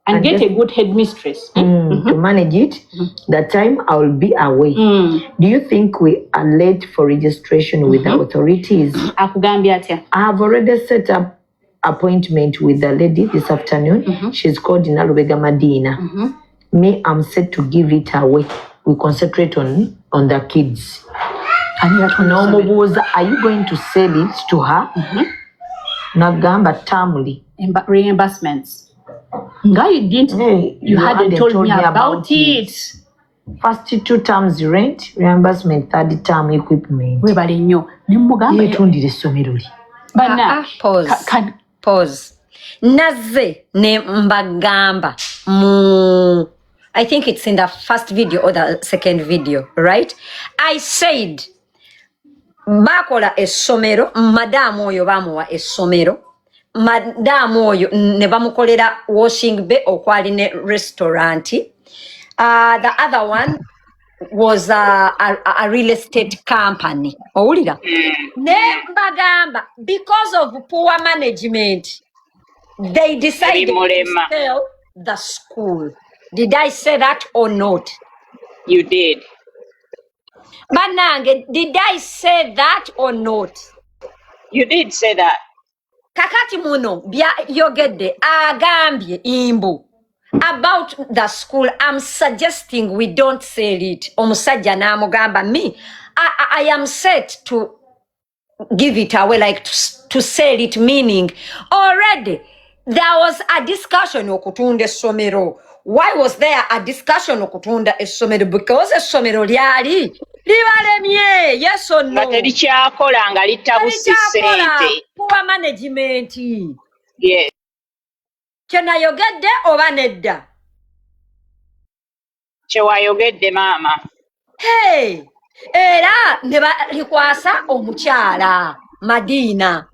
and get a good headmistress to manage it. That time I will be away. Do you think we are late for registration with the authorities? Akugambya atya? I have already set up appointment with the lady this afternoon. She's called Nalubega Madina. Me, I'm set to give it away. We concentrate on the kids. No mubuuza, are you going to sell it to her? Nagamba tamuli. Reimbursements. You hadn't told me about it. First 2 terms rent, reimbursement, 3rd term equipment. Webale nnyo. Nimugamba yetundira essomero li. Bana, pause. Naze ne mbagamba I think it's in the first video or the second video, right? I said bakola essomero, madamu oyo bamuwa essomero. Madamu oyo ne bamukolera washing bay okwali ne restaurant. The other one was a real estate company. Owulira? Ne bagamba because of poor management they decided to sell the school. Did I say that or not? You did. Banange, did I say that or not? You did say that. Kakati muno bya yogedde agambye imbu about the school. I'm suggesting we don't sell it. Omusajja n'amugamba me I am set to give it away, like to sell it, meaning already there was a discussion okutunda essomero. Why was there a discussion okutunda essomero? Because essomero lyali libalemye, yes or no? Nga terikyakola nga litabusi ssente. Poor management. Yes. Kyenayogedde oba nedda? Kyewayogedde maama. Hey! Era ne balikwasa omukyala Madina.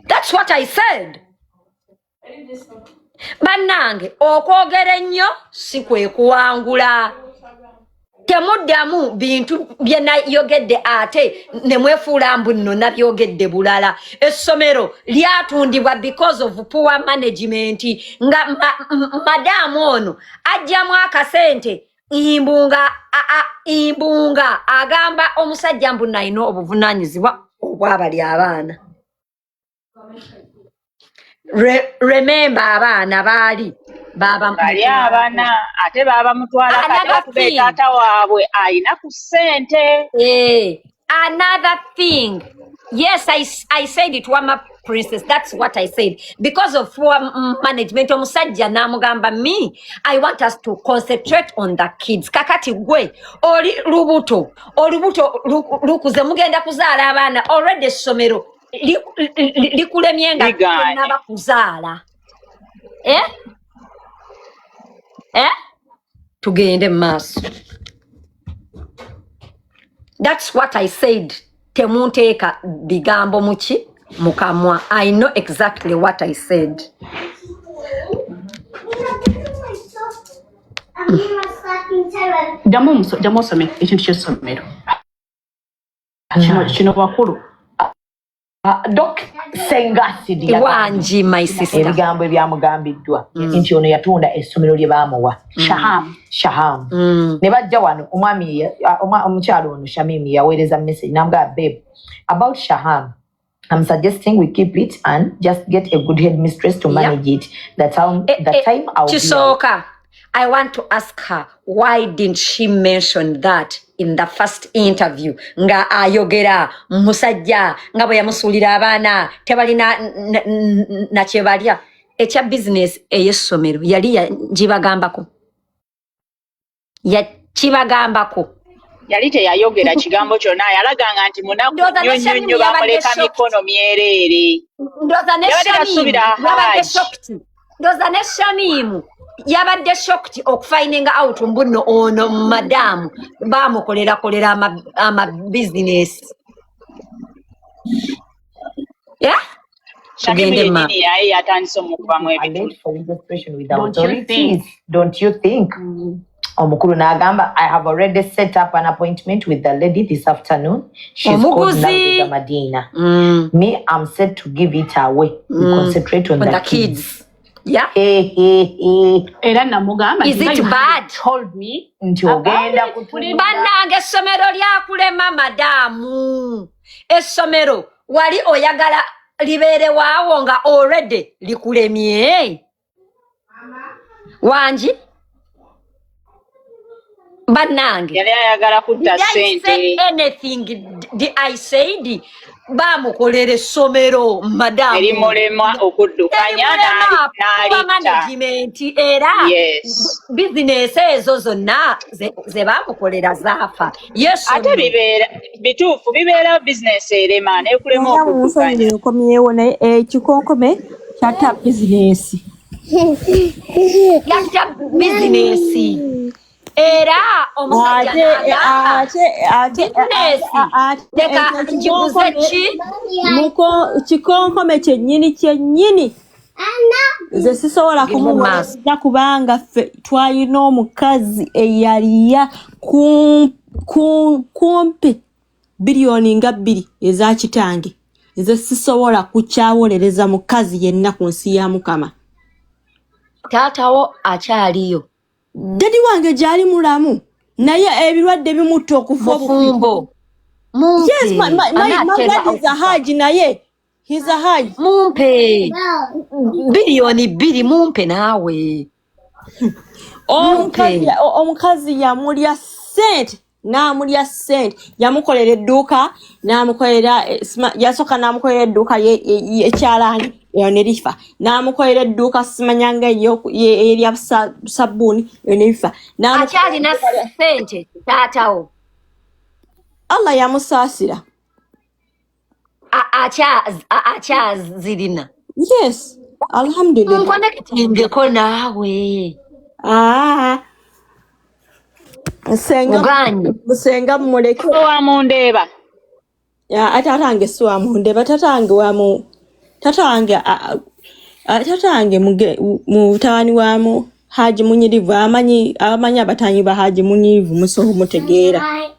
That's what I said. Bannange okwogera ennyo si kwe kuwangula. Temuddamu bintu bye nayogedde ate ne mwefuula mbu nno nabyogedde bulala. Essomero lyatundibwa because of poor management. Nga madamu ono ajjamu akasente imbunga agamba omusajja mbu nalina obuvunaanyizibwa obwabali abaana. Remember abaana baali baba abaana ate baba mutwala kati batube taata waabwe ayina ku ssente. Another thing, yes, I said it, Wama Princess, that's what I said, because of management omusajja namugamba, me I want us to concentrate on the kids. Kakati gwe oli lubuto lukuze mugenda kuzaala abaana already essomero likulemye nga tonnaba kuzaala. Tugende maaso. That's what I said. Temunteeka bigambo muki mukamwa. I know exactly what I said. Jamu some ekintu ky'essomero. Kino bakulu. Doc Senga Sidi Wanji, my sister. Ebigambo ebyamugambiddwa nti ono yatunda essomero lye baamuwa. Shaham. Ne bajja wano omwami omukyalo ono Shamimi yaweereza message n'amugamba, babe, about Shaham, I'm suggesting we keep it and just get a good headmistress to manage it. That time I'll Chisoka, I want to ask her, why didn't she mention that in the first interview? Nga ayogera musajja nga bwe yamusuulira abaana tebalina na kyebalya. Ekya business ey'essomero yali yagibagambako. Yakibagambako. Yali teyayogera kigambo kyonna, yalaganga nti munaku nnyo bamuleka mikono myereere. Ndoza ne Shamimu yabadde shocked okufining out mbuno ono madamu bamukolera ama business. Don't you think? Omukulu n'agamba, I have already set up an appointment with the lady this afternoon. She's called Nabida Madina. Me, I'm set to give it away. We concentrate on the kids. Yeah. Is it bad? Told me nti ogenda bannange essomero lyakulema madamu. Essomero wali oyagala libeere waawo nga already likulemye. Wanji bannange yali ayagala kutta ssente. Anything I said bamukolera essomero madamu erimulema okuddukanya n'alitta management era business ezo zonna ze bamukolera zaafa. Ate bituufu bibeera business erema nekulema okuddukanya. Komyewo naye ekikonkome kyatta business. Yatta business. Era kikonkome kyennyini nze sisobola kumuweza kubanga ffe twalina omukazi eyaliya kumpi biliyoni nga 2 eza kitange. Nze sisobola kukyawolereza mukazi yenna ku nsi ya Mukama. Taatawo akyaliyo. Dadi wange jali mulamu naye ebirwadde bimutta okufa obufumbo. Yes, my dad is a Hajji naye. He's a Hajji. Mumpe. Biliyoni 2 mumpe naawe. Omukazi yamulya ssente. N'amulya ssente. Yamukolera edduuka, n'amukolera yasooka n'amukolera edduuka ekyalaani. Nerifa n'amukolera edduuka simanyanga erya sabbuuni nerifa akyalina ssente taatawo. Allah yamusaasira akyazirina. Yes, alhamdulillah. Nkonekitengeko naawe. Senga mumuleke wamundeeba. Ate atange si wamundeeba, tatange wamu tatange mutawani wamu Hajji munyirivu amanyi abatanyi ba Hajji munyirivu musoho mutegeera.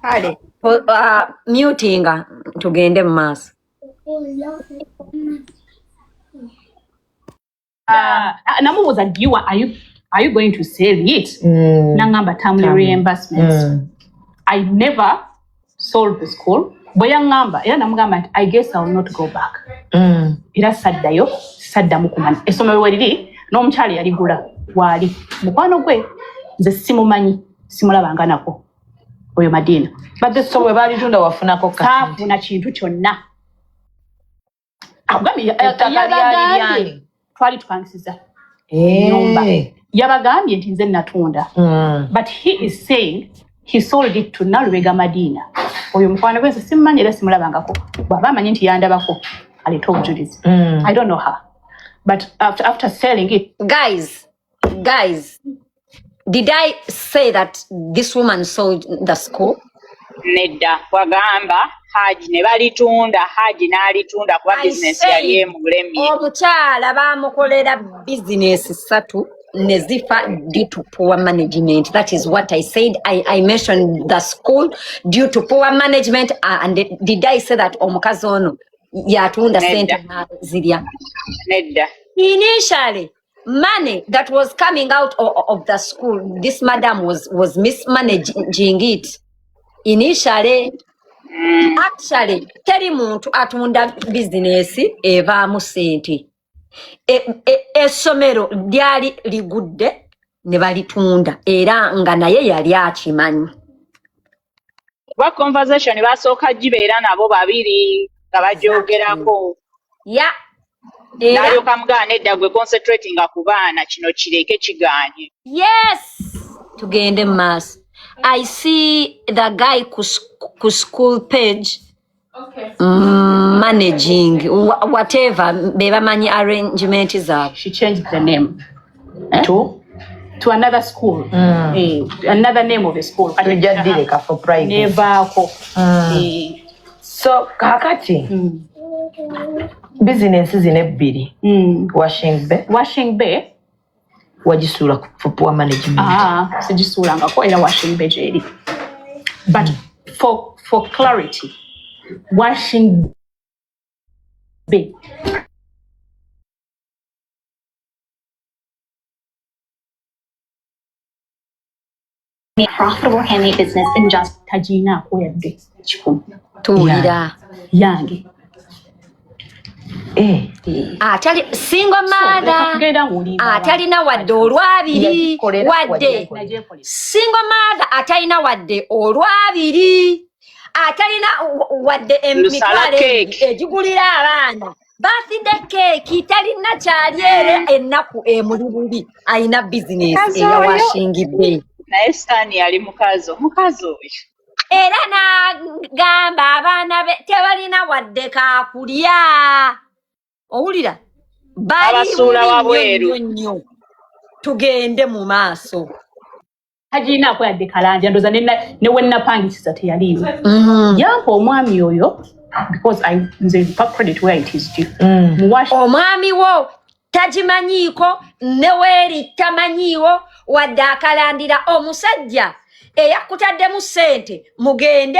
Kale mutinga tugende mu maaso. Namubuuza, are you going to sell it? Nangamba timely reimbursements. I never sold the school. Boya ngamba era namugamba nti I guess I will not go back. Era saddayo saddamu kumanya essomero weriri n'omukyali yaligula waali mukwano gwe nze simumanyi simulabanga nako oyo Madina badde so we balitunda wafunako kaafuna kintu kyonna akugambye twali tupangisiza nyumba yabagambye nti nze natunda but he is saying he sold it to Nalubega Madina oyo mukwano gwe simumanyi era simulabangako bw'aba amanyi nti yandabako aleta obujulizi I don't know her but after selling it guys did I say that this woman sold the school? Nedda wagamba Hajji ne balitunda Hajji n'alitunda kuba business yali emulemye omukyala bamukolera business 3 nezifa due to poor management. That is what I said. I mentioned the school due to poor management and did I say that omukazi ono yatunda sente zirya? Nedda. Initially money that was coming out of the school, this madam was mismanaging it. Initially actually teri muntu atunda business evaamu sente. Essomero lyali ligudde ne balitunda era nga naye yali akimanyi. Wa conversation basooka gibeera nabo babiri nga bajoogerako. Ya Nayo kamugana nedda gwe concentrating ku baana kino kireke kiganye. Yes tugende maaso. I see the guy ku school page managing whatever beba manyi arrangement zaabwe. She changed the name to another school another name of the school Direka for private never ko so kakati business zine bbiri washing bay wajisula for poor management sijisula ngako era washing bay jeri but for clarity washing bay a profitable handmade business in just Tajina kwedde chikumi tuulira yange atali single mother atalina wadde olwabiri wadde single mother atalina wadde olwabiri atalina wadde emitwalo egigulira abaana birthday cake talina kyali ere ennaku emuli bubi ayina business eya washing bay naye Sani yali mukazi oyo era n'agamba abaana be tebalina wadde kaakulya owulira abasuula wabweru nnyo tugende mu maaso Hajina ako yadde kalanja ndoza ne wennapangisiza teyaliiwo yampa omwami oyo because nze pa credit where it is due omwami wo tagimanyiiko neweeri tamanyiiwo wadde akalandira omusajja eyakutaddemu ssente mugende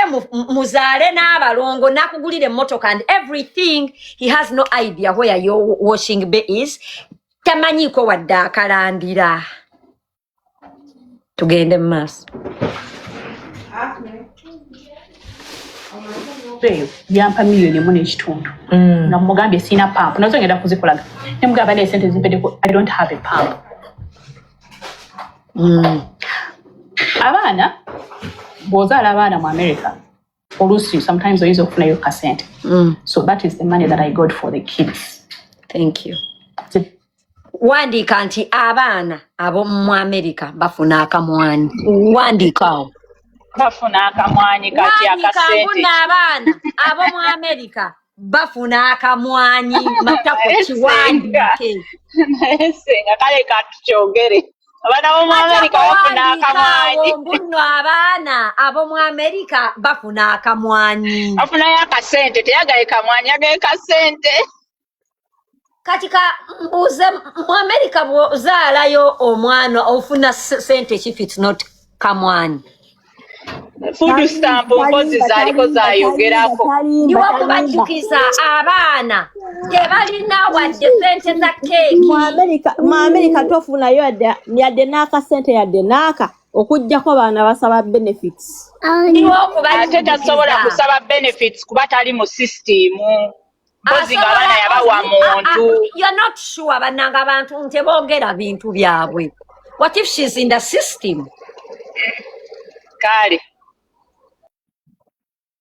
muzaale n'abalongo n'akugulira emmotoka and everything he has no idea where your washing bay is tamanyiiko wadde akalandira tugende mu maaso yampa miliyoni emu n'ekitundu nga mugambye sina pampu nazo ngenda kuzikolaga nemugamba naye sente zimpeddeko I don't have a pump abaana bw'ozaala abaana mu America oluusi sometimes oyinza okufunayo kasente so that is the money that I got for the kids. Thank you. Wandiika nti abaana ab'omu America bafuna akamwanyi wandiikaawo bafuna akamwanyi kati akasente abaana ab'omu America bafuna akamwanyi matako kiwandiike naye Senga kale katukyogere abaana b'omu America bafuna akamwanyi mbuno abaana ab'omu America bafuna akamwanyi afunayo akasente teyagaye kamwanyi agaye kasente kati ka mbuuze mu America bw'ozaalayo omwana ofuna sente if it's not kamwanyi food stamp mpozi zaaliko zaayogerako niwo kubajjukiza abaana tebalina wadde sente za keeki mu America tofunayo yadde n'akasente yadde n'aka okujjako baana basaba benefits. Ate tasobola kusaba benefits kuba tali mu system. Bozi nga abaana yabawa muntu. You're not sure bananga abantu nti boogera bintu byabwe. What if she's in the system? Kale.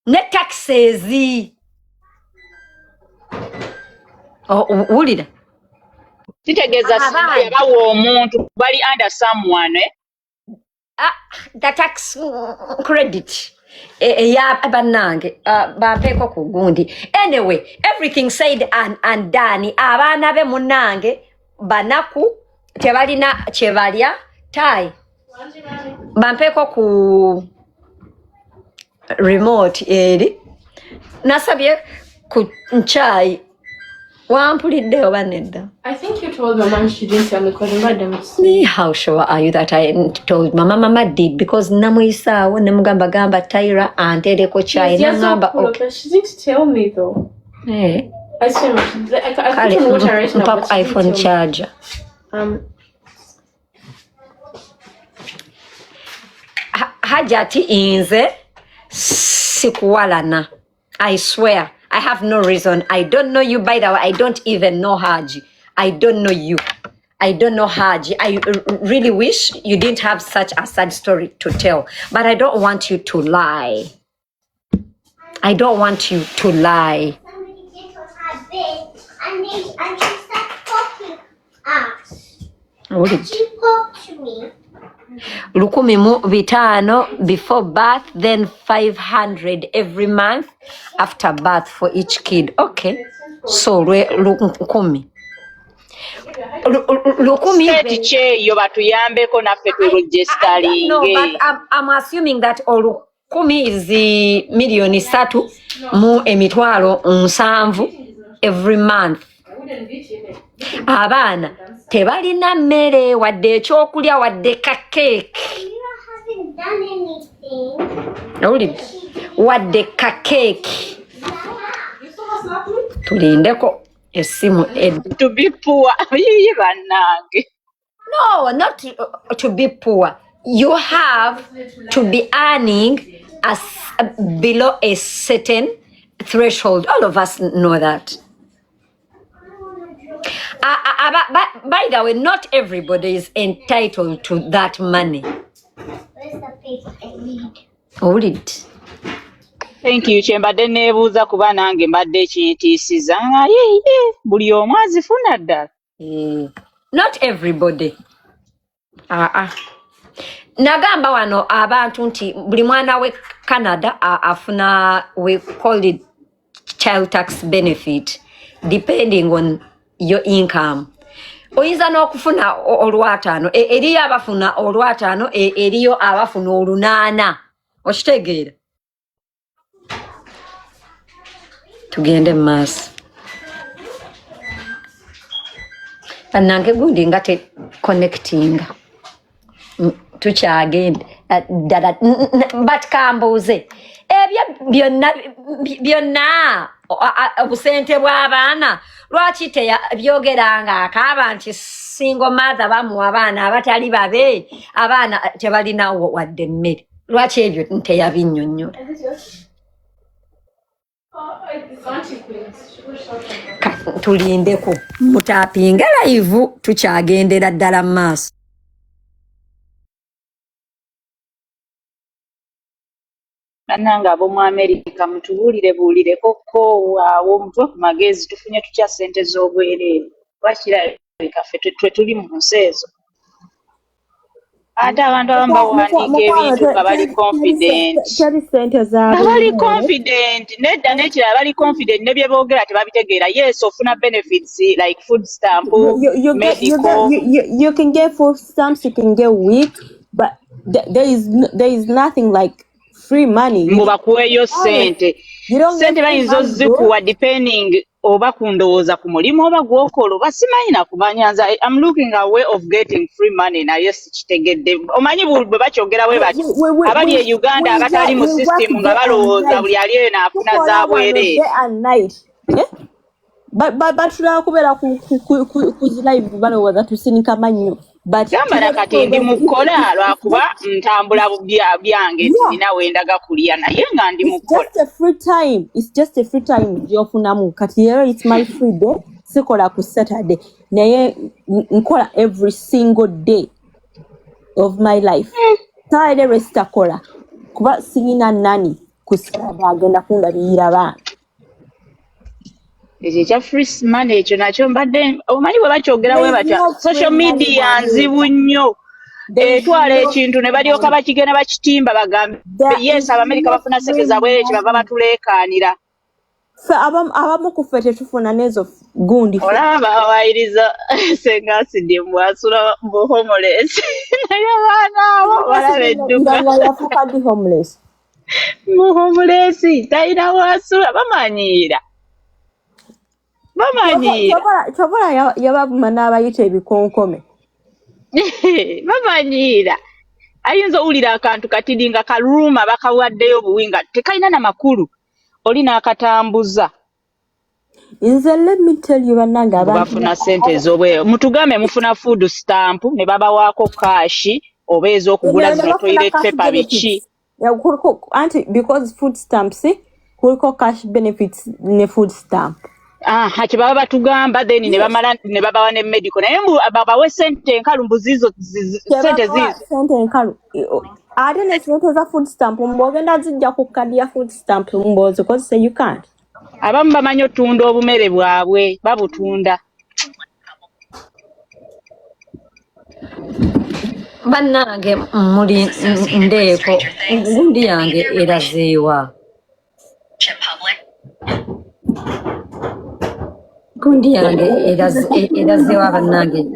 Ne taxes. Ulida. Kitegeeza yabawa omuntu bali under someone. The tax credit. Yeah, banange bapeko ku gundi. Anyway, everything said and done. Abana be munange banaku tebalina chebalya tai. Bampeko ku remote eri. Nasabye ku nchai. Wampulidde oba nedda? I think you told Mama she didn't tell me because Mama How sure are you that I told Mama? Mama did because namuyisaawo nemugamba gamba Tyra antereko chai nangamba okay. But she didn't tell me though. I swear I couldn't watch her right now. Pop iPhone charger. Hajat inze sikuwalana. I swear. I have no reason. I don't know you, by the way. I don't even know Hajji. I don't know you. I don't know Hajji. I really wish you didn't have such a sad story to tell. But I don't want you to lie. I don't want you to lie. Somebody get on her bed and she started poking us. And she poked me. Lukumi mu bitano before birth, then 500 every month after birth for each kid. Okay. So lukumi. Lukumi. Yo batuyambeko naffe turegistaringe. No, but I'm assuming that lukumi is the million satu mu emitwalo nsanvu every month. Abana tebalina mmere wadde ekyokulya wadde cake. You haven't done anything. Owulidde wadde cake. Tulindeko essimu to be poor. Yiyi bannange. No, not to be poor. You have to be earning below a certain threshold. All of us know that. By the way, not everybody is entitled to that money. Where's the paper I need? Hold it. Thank you. Kyembadde neebuuza kuba nange mbadde ekintiisiza. Buli omu azifuna ddala. Not everybody. Nagamba wano abantu nti buli mwana we Canada afuna, we call it child tax benefit depending on your income. Oyinza n'okufuna olwataano eriyo abafuna olwataano eriyo abafuna olunaana. Okitegeera? Tugende mu maaso. Bannange gundi nga te connectinga. Tukyagende ddala but kambuuze ebyo byonna obusente bw'abaana lwaki byogeranga akaaba nti single mother bamuwa abaana abatali babe abaana tebalina wadde emmere lwaki ebyo nteyabinnyonnyola. Tulindeko mutaapinge live tukyagendera ddala mu maaso. Bannange ab'omu America mutubuulireko ko awo omutwe ku magezi tufunye tutya ssente z'obwereere. Lwakirabika ffe twe tuli mu nsi ezo. Ate abantu abamu bawandiika ebintu nga bali confident. Bali confident. Nedda n'ekirala bali confident ne bye boogera tebabitegeera. Yes, ofuna benefits like food stamp, medical. You can get food stamps, you can get wheat, but there is nothing like free money. Mubakuweeyo ssente. Ssente bayinza ozikuwa depending oba kundowooza ku mulimu oba gw'okola oba simanyi nakumanya nze I'm looking a way of getting free money naye sikitegedde. Omanyi bwe bakyogera bwe bati abali e Uganda abatali mu system nga balowooza buli ali eyo naafuna za bwereere. Batulaba kubeera ku live balowooza tusinika mannyo. but gamba nakati ndi mukola lwakuba ntambula byange nti nina wendaga kulya naye nga ndi mukola. Just a free time. It's just a free time gyofunamu kati era it's my free day sikola ku Saturday naye nkola every single day of my life. Saturday resta kola kuba singina nani kusaba agenda kundabira bana. Ekyo free money ekyo nakyo mbadde omanyi bwe bakyogera bwe batya social media nzibu nnyo etwala ekintu ne balyoka bakigenda bakitimba bagambe yes Abamerika bafuna sente zaabwe ekyo bava batuleekaanira. Abamu kuffe tetufuna nezo gundi olaba bawayiriza Senga asidde mbwasula mu homeless naye abaana abo balaba edduka yafuka di homeless mu homeless talina wasula bamanyiira chobola yabavuma n'abayita ebikonkome bamanyiira ayinza owulira akantu katidi nga kaluma bakawaddeyo obuwinga tekalina na makulu oli n'akatambuza. Nze let me tell you bannange abantu bafuna sente ez'obweyo mutugambe mufuna food stamp ne babawaako kashi oba ez'okugula zino toilet paper biki anti because food stamps kuliko cash benefits ne food stamp. Kye baba batugamba then ne bamala ne babawa ne medical naye babawe sente enkalu mbuzizo sente enkalu ate ne sente za food stamp mbogenda zijja ku kadi ya food stamp mboze because say you can't. Abamu bamanyi otunda obumere bwabwe babutunda. Bannange muli ndeeko gundi yange erazeewa. Gundi yange erazeewa bannange.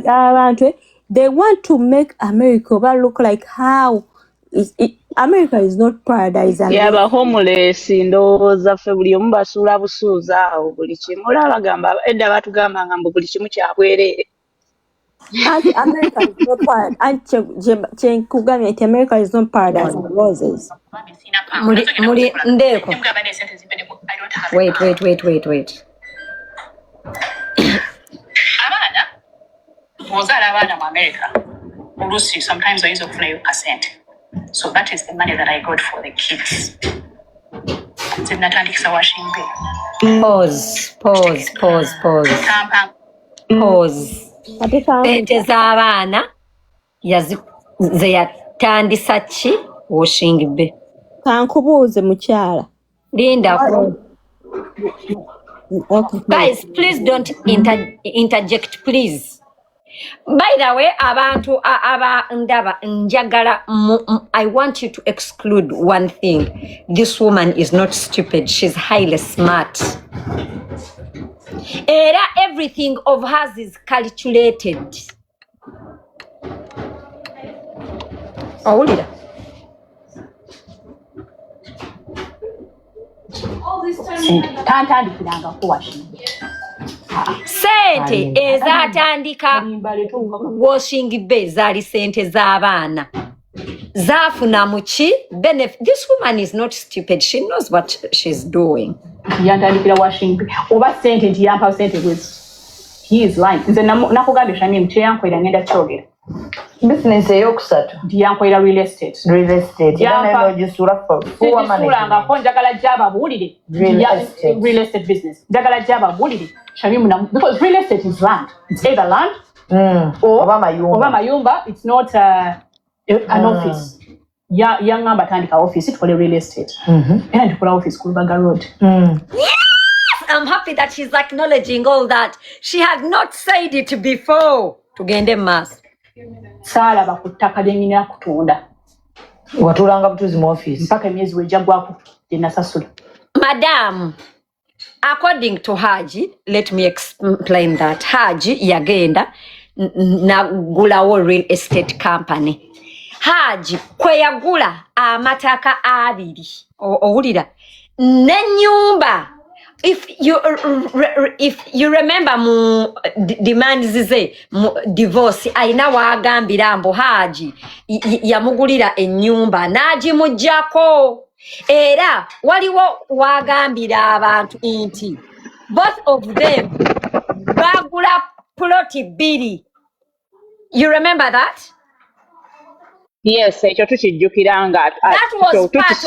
Abantu they want to make America look like how America is not paradise. Yaba homeless ndowooza ffe buli omu basuula busuuza awo buli kimu olaba bagamba edda batugamba nga mbu buli kimu kyabwereere. America is not paradise. America is not paradise of roses. Muli ndeeko. Wait. Abaana bw'ozaala abaana mu America oluusi sometimes oyinza okufunayo kasente. So that is the money that I got for the kids. Nze natandikisa washing pay. Pause. Sente z'abaana ze yatandisa ki washing bay. Kankubuuze mukyala. Linda. Okay. Guys, please don't interject, please. By the way, abantu ndaba njagala I want you to exclude one thing. This woman is not stupid. She's highly smart. Era everything of hers is calculated. Awulira. Tantandikiranga kuwashing. Sente ezatandika washing bay zali sente z'abaana zafuna muki benefit. This woman is not stupid. She knows what she's doing. Yantandikira washing bay oba sente nti yampa sente gwezi. He is lying. Nze nakugambye Shamim kyeyankwera ngenda kyogera. Business eyokusatu nti yankwera real estate. Yampa gisula for management. Ko njagala jaba buulire real estate business. Njagala jaba buulire Shamim because real estate is land. It's either land or mayumba. It's not an office. Yangamba tandika office it for real estate. And for office Kulubaga Road. Yes, I'm happy that she's acknowledging all that. She had not said it before. Tugende mass. Sala bakutaka lyengina kutunda. Watulanga butuzi mu office. Mpaka emyezi wejagwako yenasasula. Madam, according to Hajji, let me explain that. Hajji yagenda nagulawo real estate company. Hajji kwe yagula amataka 2 owulira n'ennyumba. If you remember mu demands ze mu divorce aina wagambira mbo Hajji yamugulira ennyumba n'agimujjako. Era waliwo wagambira abantu nti both of them bagula ploti bbiri. You remember that? Yes, ekyo tukijjukiranga. That was part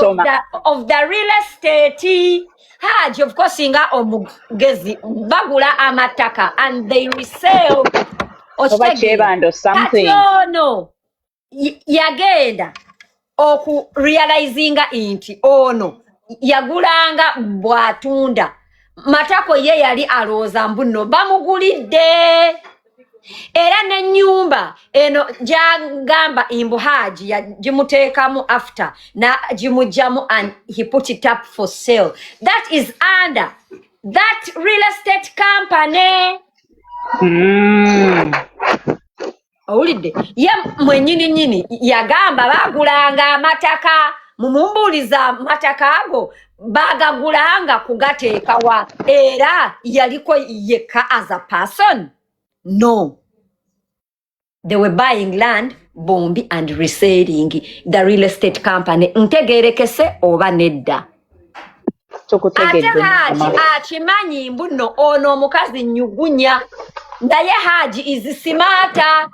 of the real estate. Hajji, of course, inga omugezi bagula amataka and they resell. Oba kyebando something. Ono yagenda okurealizinga nti ono yagulanga bwatunda matako ye yali alowooza mbuno bamugulidde. Era n'ennyumba eno gyagamba imbu Hajji yagimuteekamu after na gimugjamu and he put it up for sale. That is under that real estate company. Owulidde ye mwennyini yagamba bagulanga amataka mumumbuuliza amataka ago bagagulanga kugateeka wa era yaliko yekka as a person. No. They were buying land, bombi and reselling the real estate company. Ntegerekese oba nedda. Ate Hajji akimanyi mbuno ono omukazi nyugunya. Naye Hajji is smarter.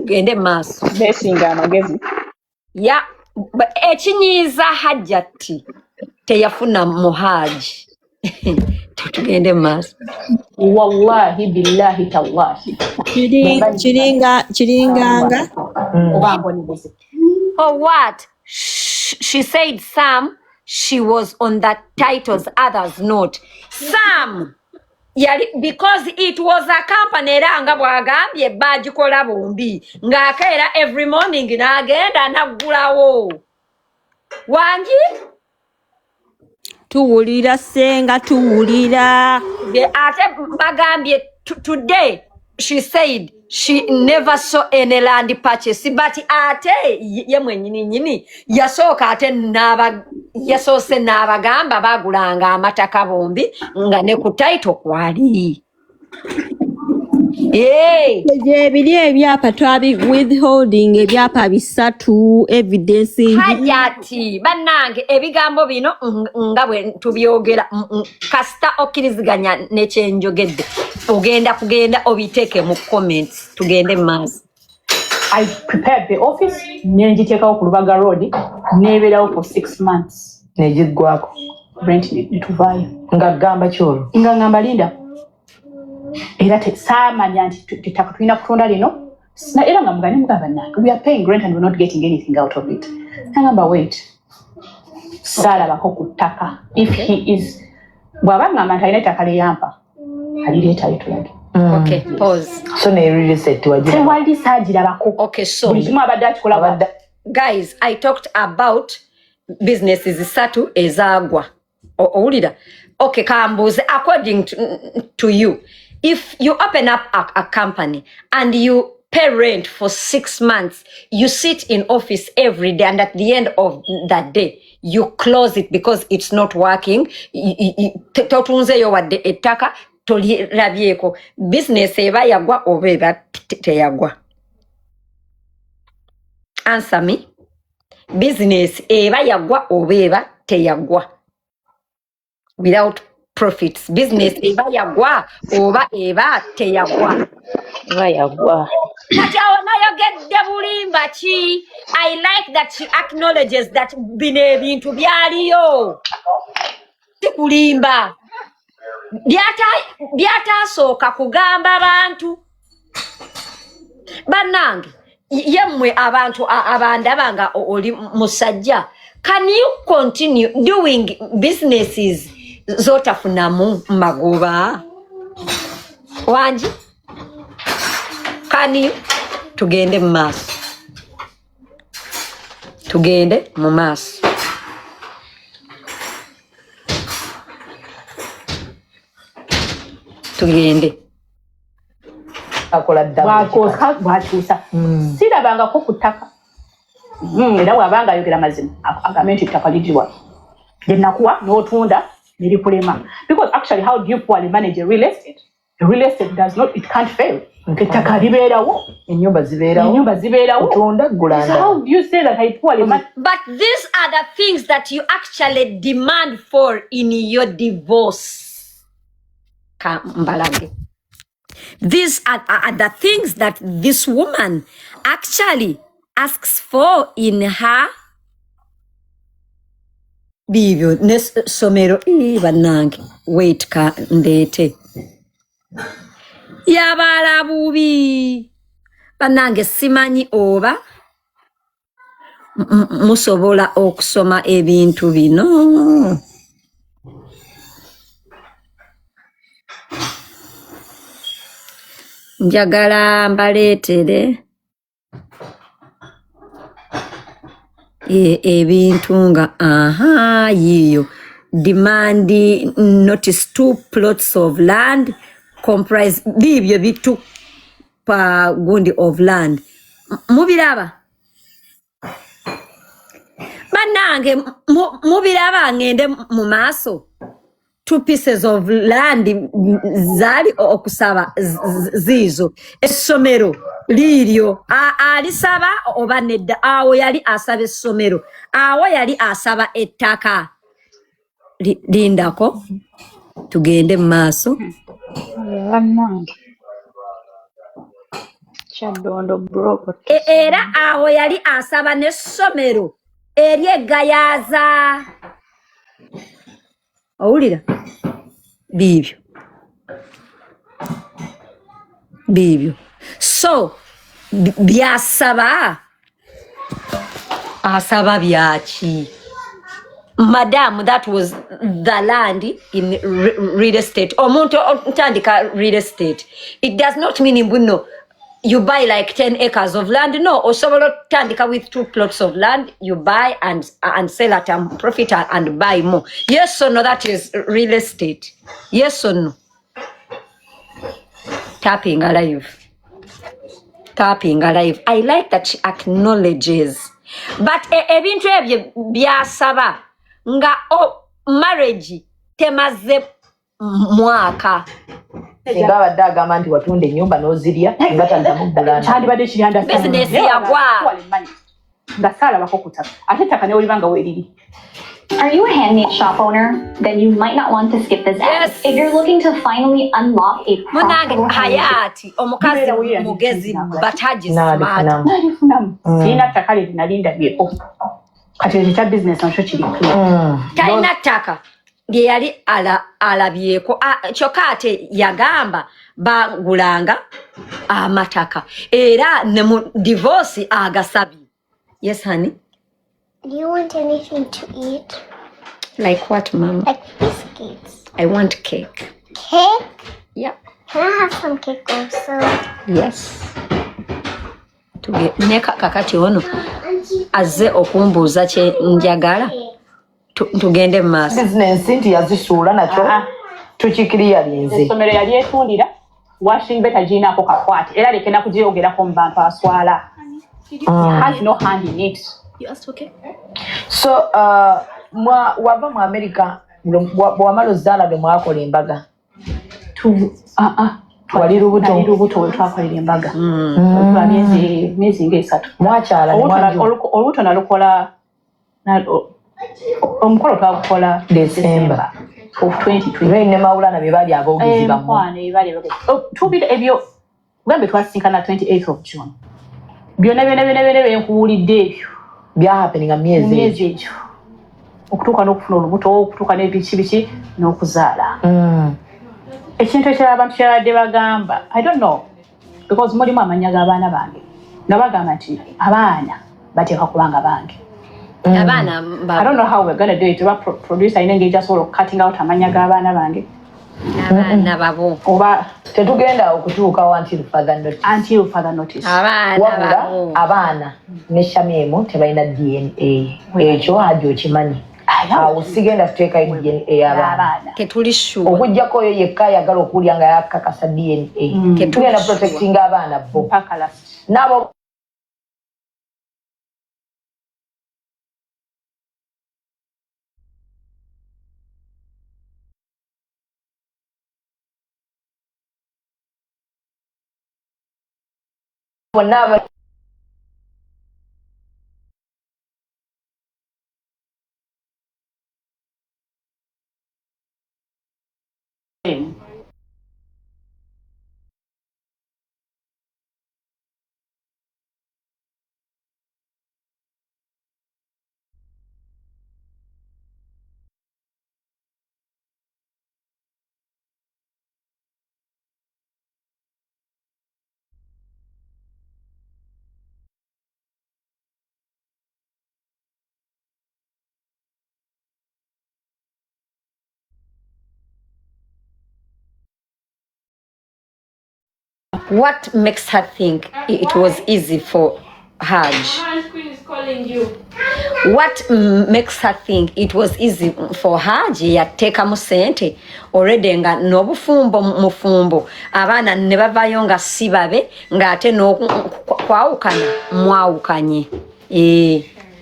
Gende maaso. Besinga amagezi. Ya, ekinyiiza Hajjati teyafuna mu Hajji. Tugende maaso. Wallahi billahi tallahi. Chiringanga. Oh, what? She said some, she was on the titles, others not. Some, because it was a company era nga bwagambye bagikola bombi. Ng'akeera every morning n'agenda n'aggulawo. Wangi? Tuwulira Senga, tuwulira. Ate bagambye today she said she never saw any land purchase, but ate ye mwennyini yasooka ate yasoose n'abagamba bagulanga amataka bombi nga ne ku title kwali. Ebiri ebyapa twabi withholding ebyapa bisatu evidence. Hajjati bannange ebigambo bino nga bwe tubyogera kasita okkiriziganya n'ekyenjogedde ogenda kugenda obiteeke mu comments tugende maaso. I prepared the office nenjiteekawo ku Lubaga Road nebeerawo for 6 months nejiggwako rent netuvaayo nga gamba kyolo nga ngamba Linda era tesamanya nti tutaka tulina kutunda lino era nga mugani mugamba nange we are paying rent and we're not getting anything out of it. Nangamba wait saalabako ku ttaka if he is bw'aba ngamba nti alina ettaka lyeyampa alireetayo tulage. Okay, pause. So ne real estate wali saagirabako. Okay, so buli kimu abadde akikola. Guys, I talked about businesses zisatu ezaagwa. Owulira? Okay, kambuze according to you. If you open up a company and you pay rent for 6 months, you sit in office every day and at the end of that day, you close it because it's not working. Totunzeyo wadde ettaka tolirabyeko. Business eba yagwa oba eba teyagwa. Answer me. Business eba yagwa oba eba teyagwa. Without profits. Business eba yagwa oba eba teyagwa. Eba yagwa. Kati awo nayogedde bulimba ki. I like that she acknowledges that bino ebintu byaliyo. Tikulimba. Byatasooka kugamba abantu. Bannange, yemmwe abantu abandabanga oli musajja. Can you continue doing businesses zotafunamu magoba? Wanji? Can you? Tugende mu maaso. Tugende mu maaso. Tugende. Akola dda. Bwakyusa. Sirabangako ku ttaka. Era bw'abanga ayogera mazima agambe nti ettaka ligiwa. Gye nakuwa n'otunda nerikulema. Because actually how do you poorly manage a real estate? A real estate does not, it can't fail. Ettaka libeerawo. Ennyumba zibeerawo. Otunda gulanda. So how do you say that I poorly manage? But these are the things that you actually demand for in your divorce. Mbalage. These are the things that this woman actually asks for in her bibyo n'essomero. Bannange, wait ka ndeete. Yabaala bubi. Bannange simanyi oba musobola okusoma ebintu bino. Njagala mbaleetere ebintu nga yiyo. Demand notice 2 plots of land comprise bibyo bitu pa gundi of land. Mubiraba bannange, mubiraba ngende mu maaso. 2 pieces of land zali okusaba zizo. Essomero liiryo alisaba oba nedda? Awo yali asaba essomero, awo yali asaba ettaka. Lindako tugende mu maaso. Era awo yali asaba n'essomero eryegayaaza. Owulira? Bibyo. So byasaba asaba byaki? Madam, that was the land in real estate. Omuntu ntandika real estate. It does not mean in Bwino you buy like 10 acres of land. No, osobola tandika with 2 plots of land. You buy and sell at a profit and buy more. Yes or no, that is real estate. Yes or no? Tapping alive. I like that she acknowledges. But ebintu ebyo byasaba nga marriage temaze mwaka. Singa abadde agamba nti watunda ennyumba n'ozirya nga tandamuggulana. Kyandibadde kiri business yagwa. Nga saalabako ku ttaka. Ate ettaka ne woliba nga weeriri. Are you a handmade shop owner? Then you might not want to skip this ad. If you're looking to finally unlock a profitable Hajji, omukazi mugezi but Hajji smart. Sina ttaka lye nalindabyeko. Kati ekya business nakyo kiri. Talina ttaka lye yali alabyeko. Kyokka ate yagamba bagulanga amataka. Era ne mu divorce agasabye. Yes, honey? Do you want anything to eat? Like what, Mom? Like biscuits. I want cake. Cake? Yep. Can I have some cake also? Yes. Neka kakati ono azze okumbuuza kye njagala tugende mu maaso. Business nti yazisuula nakyo tukikiriyalinze. Essomero yali etundira washing better giinaako kakwate era lekena kugyogerako mu bantu aswala. Has no hand in it. You asked okay? So, wava mu America, bw'amala ozzaala bwe mwakola embaga? Twali lubuto we twakolera embaga. Twa myezi ng'esatu. Mwakyala ne mwajja? Olubuto nalukola, omukolo twagukola December of 2020. Lwe ne Mawulana be bali aboogezi bammwe. Tubira ebyo gambe twasinkana 28th of June. Byonna byenkuwulidde ebyo byahapeninga myezi egyo okutuuka n'okufuna olubuto, okutuuka n'ebiki n'okuzaala. Ekintu ekirala abantu kyabadde bagamba, I don't know, because mulimu amanya g'abaana bange nga bagamba nti abaana bateeka kubanga bange. I don't know how we're going to do it. Producer inengeri asobola okucutting out amanya g'abaana bange. Abaana babo. Oba tetugenda okutuukawo until further notice. Wabula abaana ne Shamimu tebalina DNA. Ekyo Hajji okimanyi. Awo sigenda kuteeka DNA y'abaana. Tetuli sure. Okuggyako oyo yekka ayagala okuwulira nga yakakasa DNA. Tugenda protecting abaana bo. Nabo bonna What makes her think it was easy for Hajj? Queen is calling you. What makes her think it was easy for Hajji yateekamu ssente already nga n'obufumbo mufumbo abaana ne bavaayo nga si babe ng'ate n'okwawukana mwawukanye.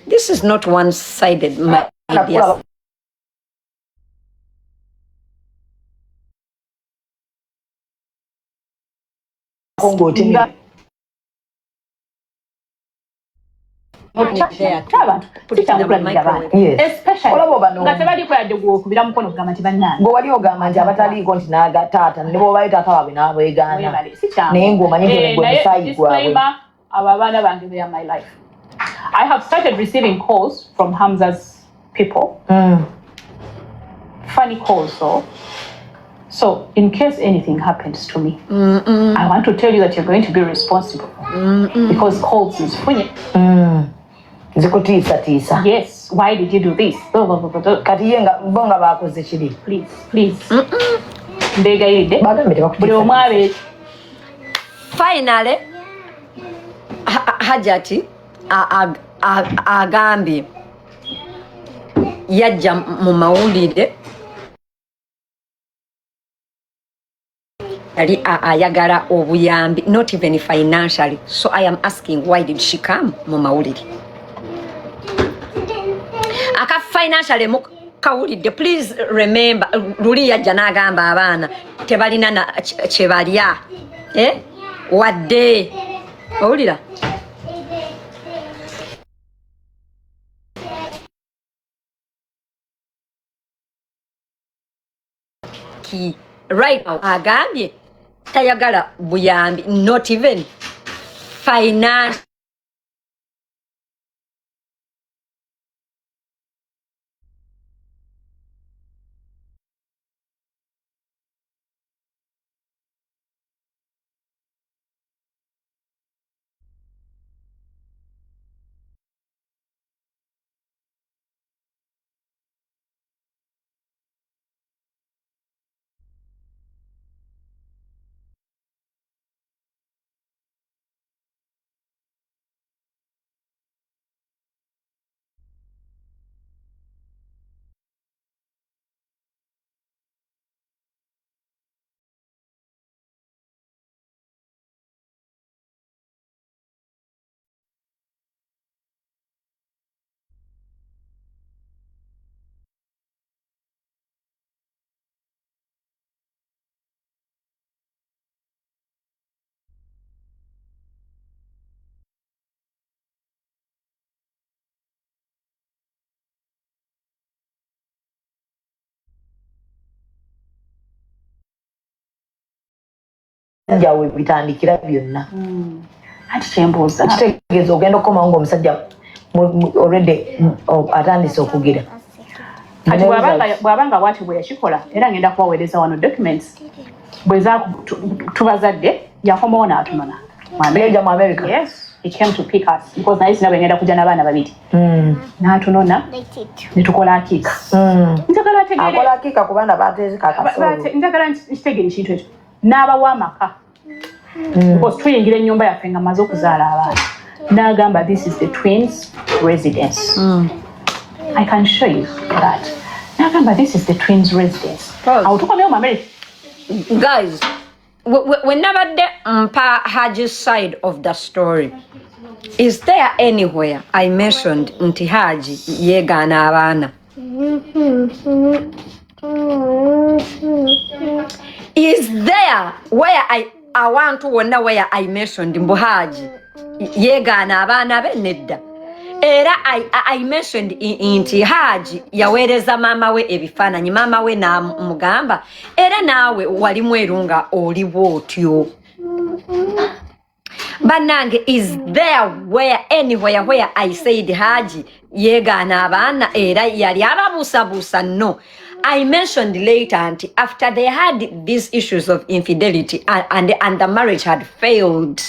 This is not one-sided, my dear. Ng'owali ogamba nti abataliiko nti taata ne bw'obayo taata waabwe n'abwegaana naye ng'omanyi nti gwe musaayi gwabwe. Abo abaana bange, they are my life. I have started receiving calls from Hamza's people. Funny calls though. So, in case anything happens to me, I want to tell you that you're going to be responsible. Because calls is funny. Yes, why did you do this? Please, please. Finally, Hajati agambye yajja mu mawulire yali ayagala obuyambi, not even financially. So I am asking, why did she come mu mawulire? Aka financially mu kawulidde. Please remember, luli yajja n'agamba abaana tebalina kye balya. Wadde owulira? Right now agambye tayagala buyambi, not even finance. Jawe bitandikira byonna. Ati kyembuuza. Kitegeeza ogenda okukomawo ng'omusajja already atandise okugira. Kati bw'abanga bw'ati bwe yakikola era ngenda kubaweereza wano documents bweza tubazadde yakomawo n'atunona. Mu America? Yes. He came to pick us because naye sinaba ngenda kujja n'abaana babiri. N'atunona ne tukola akiika. Njagala ategeere. Akola akiika ku baana baateeze kakasolo. Njagala nkitegeere ekintu ekyo. N'abawa amaka. Because tuyingira ennyumba yaffe nga maze okuzaala abaana. N'agamba this is the twins residence. I can show you that. N'agamba this is the twins residence. Awo tukomyewo mu America. Guys, whenever the Hajji's side of the story, is there anywhere I mentioned nti Hajji yeegaana abaana? Is there where I want to wonder where I mentioned mbu Hajji yeegaana abaana be? Nedda. Era I mentioned nti Hajji yaweereza maama we ebifaananyi, maama we n'amugamba era naawe wali mweru nga oli bw'otyo. Bannange, is there anywhere where I said Hajji yeegaana abaana era yali ababuusabuusa? No. I mentioned later and after they had these issues of infidelity and the marriage had failed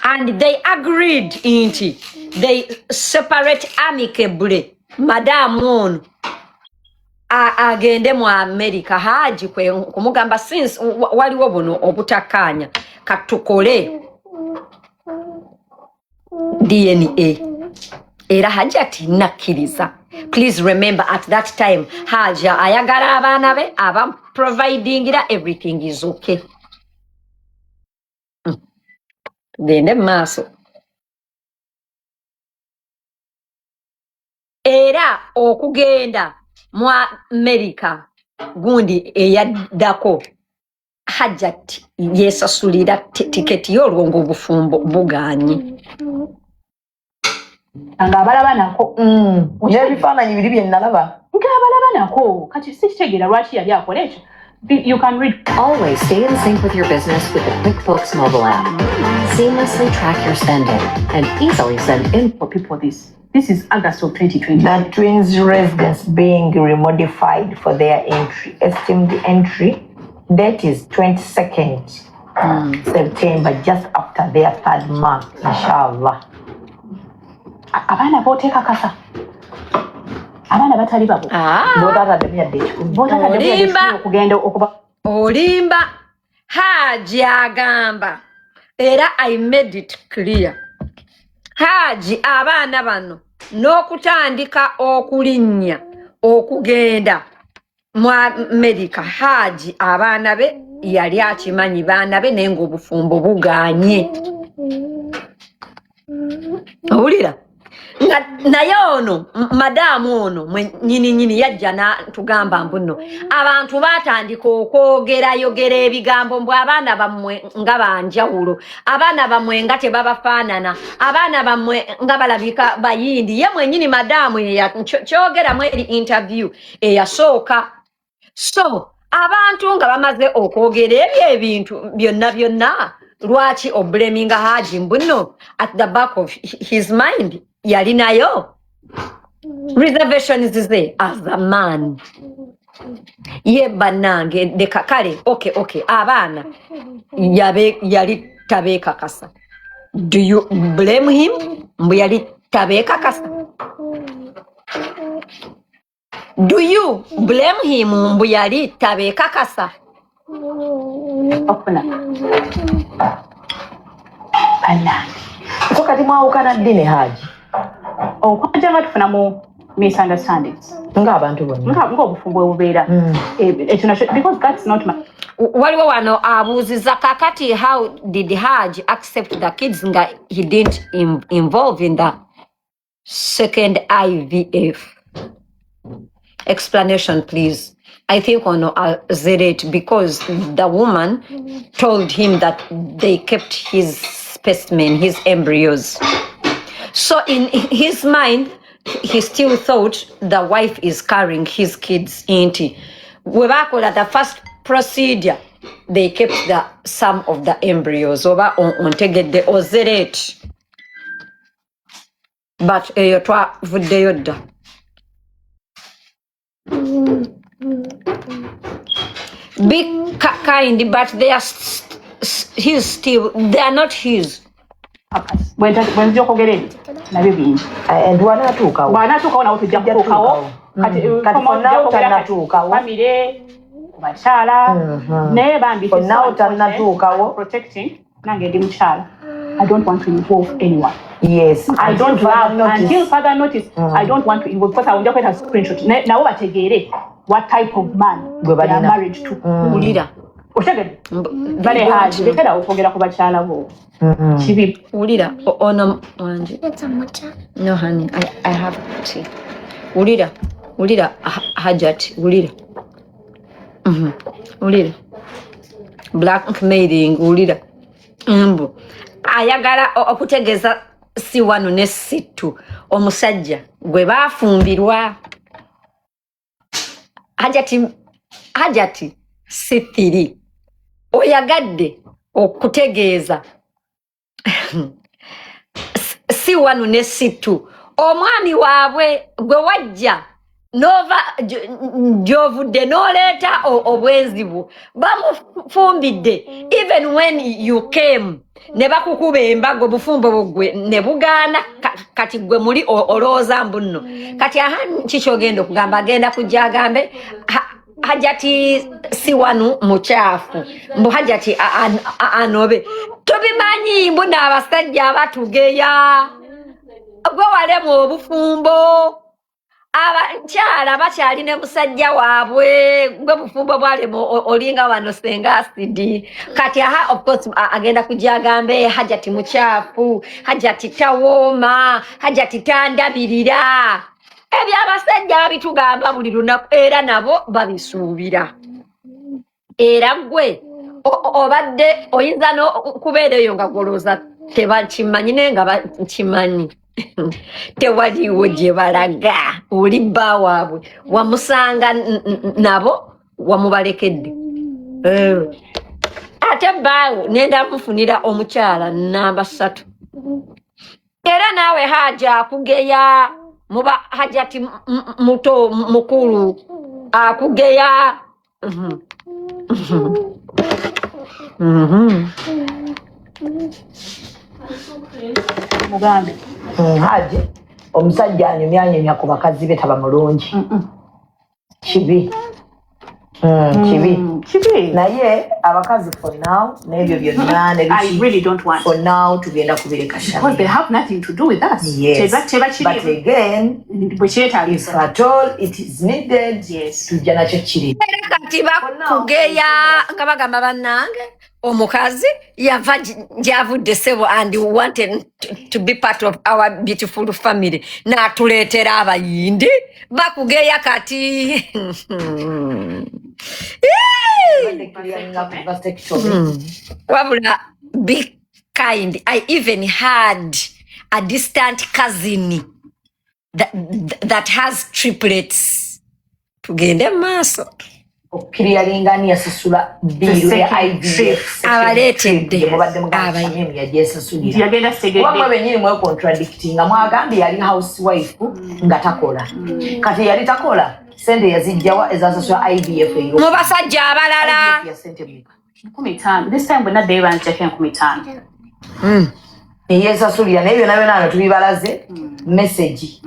and they agreed into they separate amicably. Madam one agende mu America Hajji kumugamba since waliwo buno obutakanya katukole DNA era Hajat nakkiriza. Please remember at that time Hajji ayagala abaana be aba providing everything is okay. Gende maaso era okugenda mu America gundi eyaddako Hajat yesasulira tiketi y'olwongo obufumbo buganye nga abalaba nako ebifaananyi biri bye nalaba nga abalaba nako kati sikitegera lwaki yali akola ekyo. You can read. Always stay in sync with your business with the QuickBooks mobile app. Seamlessly track your spending and easily send in for people this. This is August of 2020. The twins' residence being remodified for their entry. Estimated entry date is 22nd September, just after their 3rd month, inshallah. Abana boteka kasa. Abana batali babo. Olimba Hajji agamba era I made it clear. Hajji abaana bano n'okutandika okulinnya okugenda mu America Hajji abaana be yali akimanyi baana be naye ng'obufumbo buganye. Owulira? Naye ono madamu ono nyini yajja natugamba mbuno abantu batandika okwogera ebigambo mbw abaana bammwe nga banjawulo, abaana bammwe nga tebabafaanana, abaana bammwe nga balabika bayindi. Ye mwenyini madamu kyogera mu eri interview eyasooka. So abantu nga bamaze okwogera ebyo ebintu byonna lwaki oblaminga Hajji mbuno at the back of his mind yalinayo reservations ze as a man. Ye banange deka kale okay abaana yali tabeeka kasa. Do you blame him? Mbu yali tabeeka kasa. Do you blame him? Mbu yali tabeeka kasa. Opuna. Ana. So kati mwawukana dini Hajji. Okwanja tufunamu misunderstandings. Nga abantu bonna. Nga obufumbo obubeera. Because that's not my... Waliwo wano abuuziza kakati how did Hajji accept the kids nga he didn't involve in the second IVF? Explanation please. I think on Zeret because the woman told him that they kept his specimen, his embryos. So in his mind, he still thought the wife is carrying his kids into. Webakola the first procedure, they kept some of the embryos over on tegedde Zeret. But twa vuddeyo. Be kind, but they are his still. They are not his. When you go get it, and one or two cow. One or two cow to jump cow. Family, Machala, never before now, Tana protecting Nangadim Chala. I don't want to involve anyone. Yes, I don't have until further notice. I don't want to involve because I will just have a screenshot. Now what what type of man they are married to? Leader. Very hard. They can forget about Chala. Leader. Oh no, no, honey. I have tea. Leader. Hajat. Leader. Leader. Blackmailing. Leader. Ayagala okutegeza si wano ne situ omusajja gwe baafumbirwa Hajati sithiri oyagadde okutegeeza si wano ne situ omwami waabwe gwe wajja nova jovudde n'oleeta obwenzibu bamufumbidde even when you came ne bakukuba embago bufumbo bugwe ne bugaana kati gwe muli olowooza mbu nno kati aha kikyogenda okugamba agenda kujja agambe Hajati si wanu mukyafu mbu Hajati anobe tobimanyi mbu n'abasajja abatugeya gwe walemu obufumbo abakyala bakyali ne musajja waabwe gwe bufumbo bwalemu olinga wano Senga asidi kati aha of course agenda kujja agambe Hajati mukyafu Hajati tawooma Hajati tandabirira ebyo abasajja babitugamba buli lunaku era nabo babisuubira era gwe obadde oyinza n'okubeera eyo nga golooza tebakimanyi naye nga bakimanyi tewaliwo gye balaga oli bba waabwe wamusanga nabo wamubalekedde ate bbaawo nenda mufunira omukyala namba 3 era naawe Haja akugeya muba Hajati muto mukulu akugeya mugambe Hajji omusajja anyumyanyumya ku bakazi be taba mulungi kibi kibi naye abakazi for now n'ebyo byonna for now tugenda kubireka because they have nothing to do with us. Yes. But again, if at all it is needed, tujja nakyo kiri kati bakugeya nga bagamba bannange omukazi yava gyavudde ssebo and wanted to be part of our beautiful family n'atuleetera abayindi bakugeya kati wabula be kind. I even had a distant cousin that has triplets tugende maaso okirialingani yasasula biru ya IVF abaleetedde wamwe benyini mwe contradicting nga mwagambye yali housewife nga takola kati yali takola sente yazijjawa ezasasula IVF eyo mu basajja abalala 15 this time bwe nadde banjako 15 eyesasulira naye byonna byonna tubibalaze message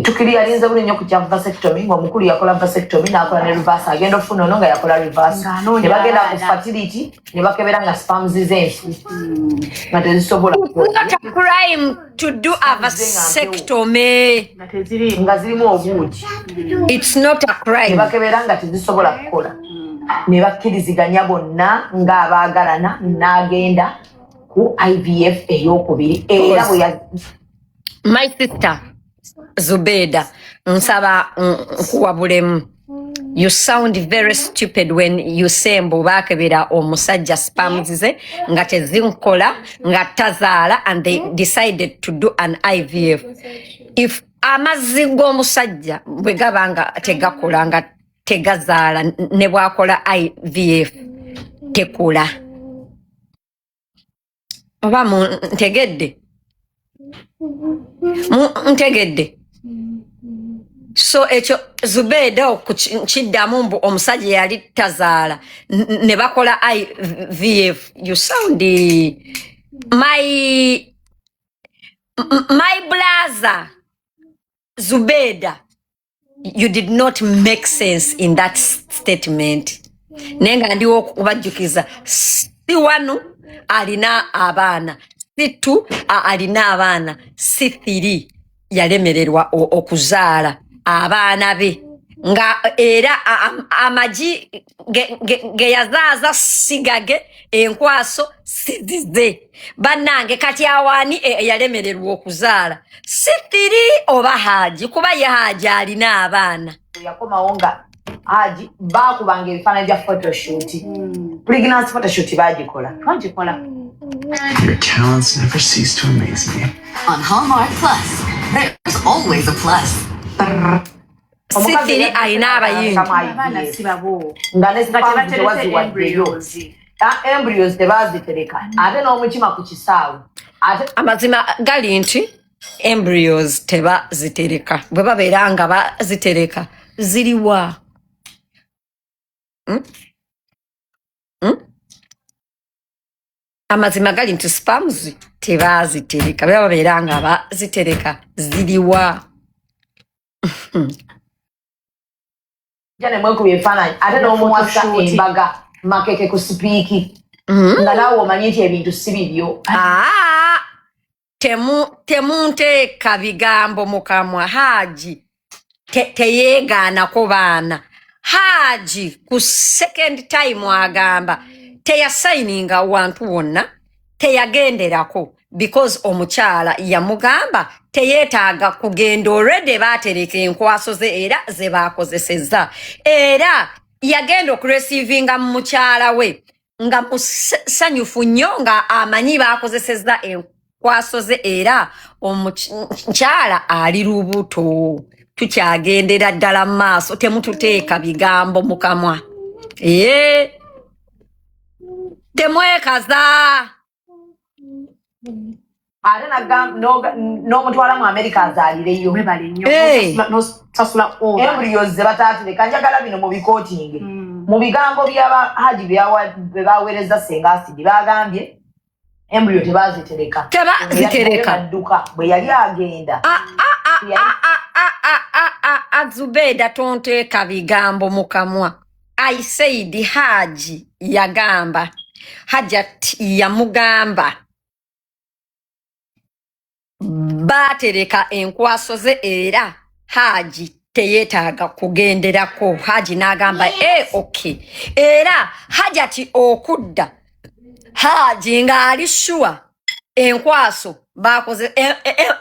tukiri alinza buli nnyo kujja vasectomy ng'omukulu yakola vasectomy n'akola ne reverse agenda ofuna ono nga yakola reverse ne bagenda ku fertility ne bakebera nga spams z'enfu nga tezisobola not a crime to do a vasectomy nga zirimu obuugi it's not a crime ne bakebera nga tezisobola kukola ne bakkiriziganya bonna ng'abaagalana n'agenda ku IVF ey'okubiri era bwe my sister Zubeda nsaba nkuwabulemu you sound very stupid when you say mbu baakebera omusajja spams ze nga tezinkola nga tazaala and they decided to do an IVF if amazzi g'omusajja bwe gaba nga tegakola nga tegazaala ne bwakola IVF tekula oba ntegedde so ekyo Zubeda okukiddamu mbu omusajja yali tazaala ne bakola IVF you sound my brother Zubeda you did not make sense in that statement nenga ndiwo okubajjukiza si wano alina abaana si 2 alina abaana si 3 yalemererwa okuzaala abaana be nga era amagi ge yazaaza sigage enkwaso sizize bannange kati awaani yalemererwa okuzaala si 3 oba Hajji kuba ye Hajji alina abaana yakomawo nga Hajji baakubanga ebifaananyi bya photoshoot pregnancy photoshoot bagikola Your talents never cease to amaze me. On Hallmark Plus, there's always a plus. Sithiri alina abayingi nga embryos tebazitereka ate n'omukima ku kisaawe amazima gali nti embryos tebazitereka bwe babeera nga bazitereka ziriwa amazima gali nti spams tebazitereka baba beranga bazitereka ziliwa jane mwe kubifananya ate n'omuwasa embaga makeke ku sipiiki nga naawe omanyi nti ebintu si bibyo temunteeka bigambo mukamwa Hajji teyeegaanako baana Hajji ku second time agamba teyasayininga wantu wonna teyagenderako because omukyala yamugamba teyeetaaga kugenda already baatereka enkwaso ze era ze baakozesezza era yagenda okuresivinga mu mukyala we nga musanyufu nnyo nga amanyi baakozesezza enkwaso ze era omukyala ali lubuto tukyagendera ddala mu maaso temututeeka bigambo mukamwa temwekaza ate n'omutwala mu America azaalireyo embryos ze bataatereka njagala bino mu bikootinge mu bigambo by'aba Hajji bye baweereza Senga asidi bagambye embryo tebazitereka adduka bwe yali agenda Zubeda tonteeka bigambo mukamwa I said Hajji yagamba Hajat yamugamba baatereka enkwaso ze era Hajji teyeetaaga kugenderako Hajji n'agamba okay era Hajati okudda Hajji ng'ali sure enkwaso baakoze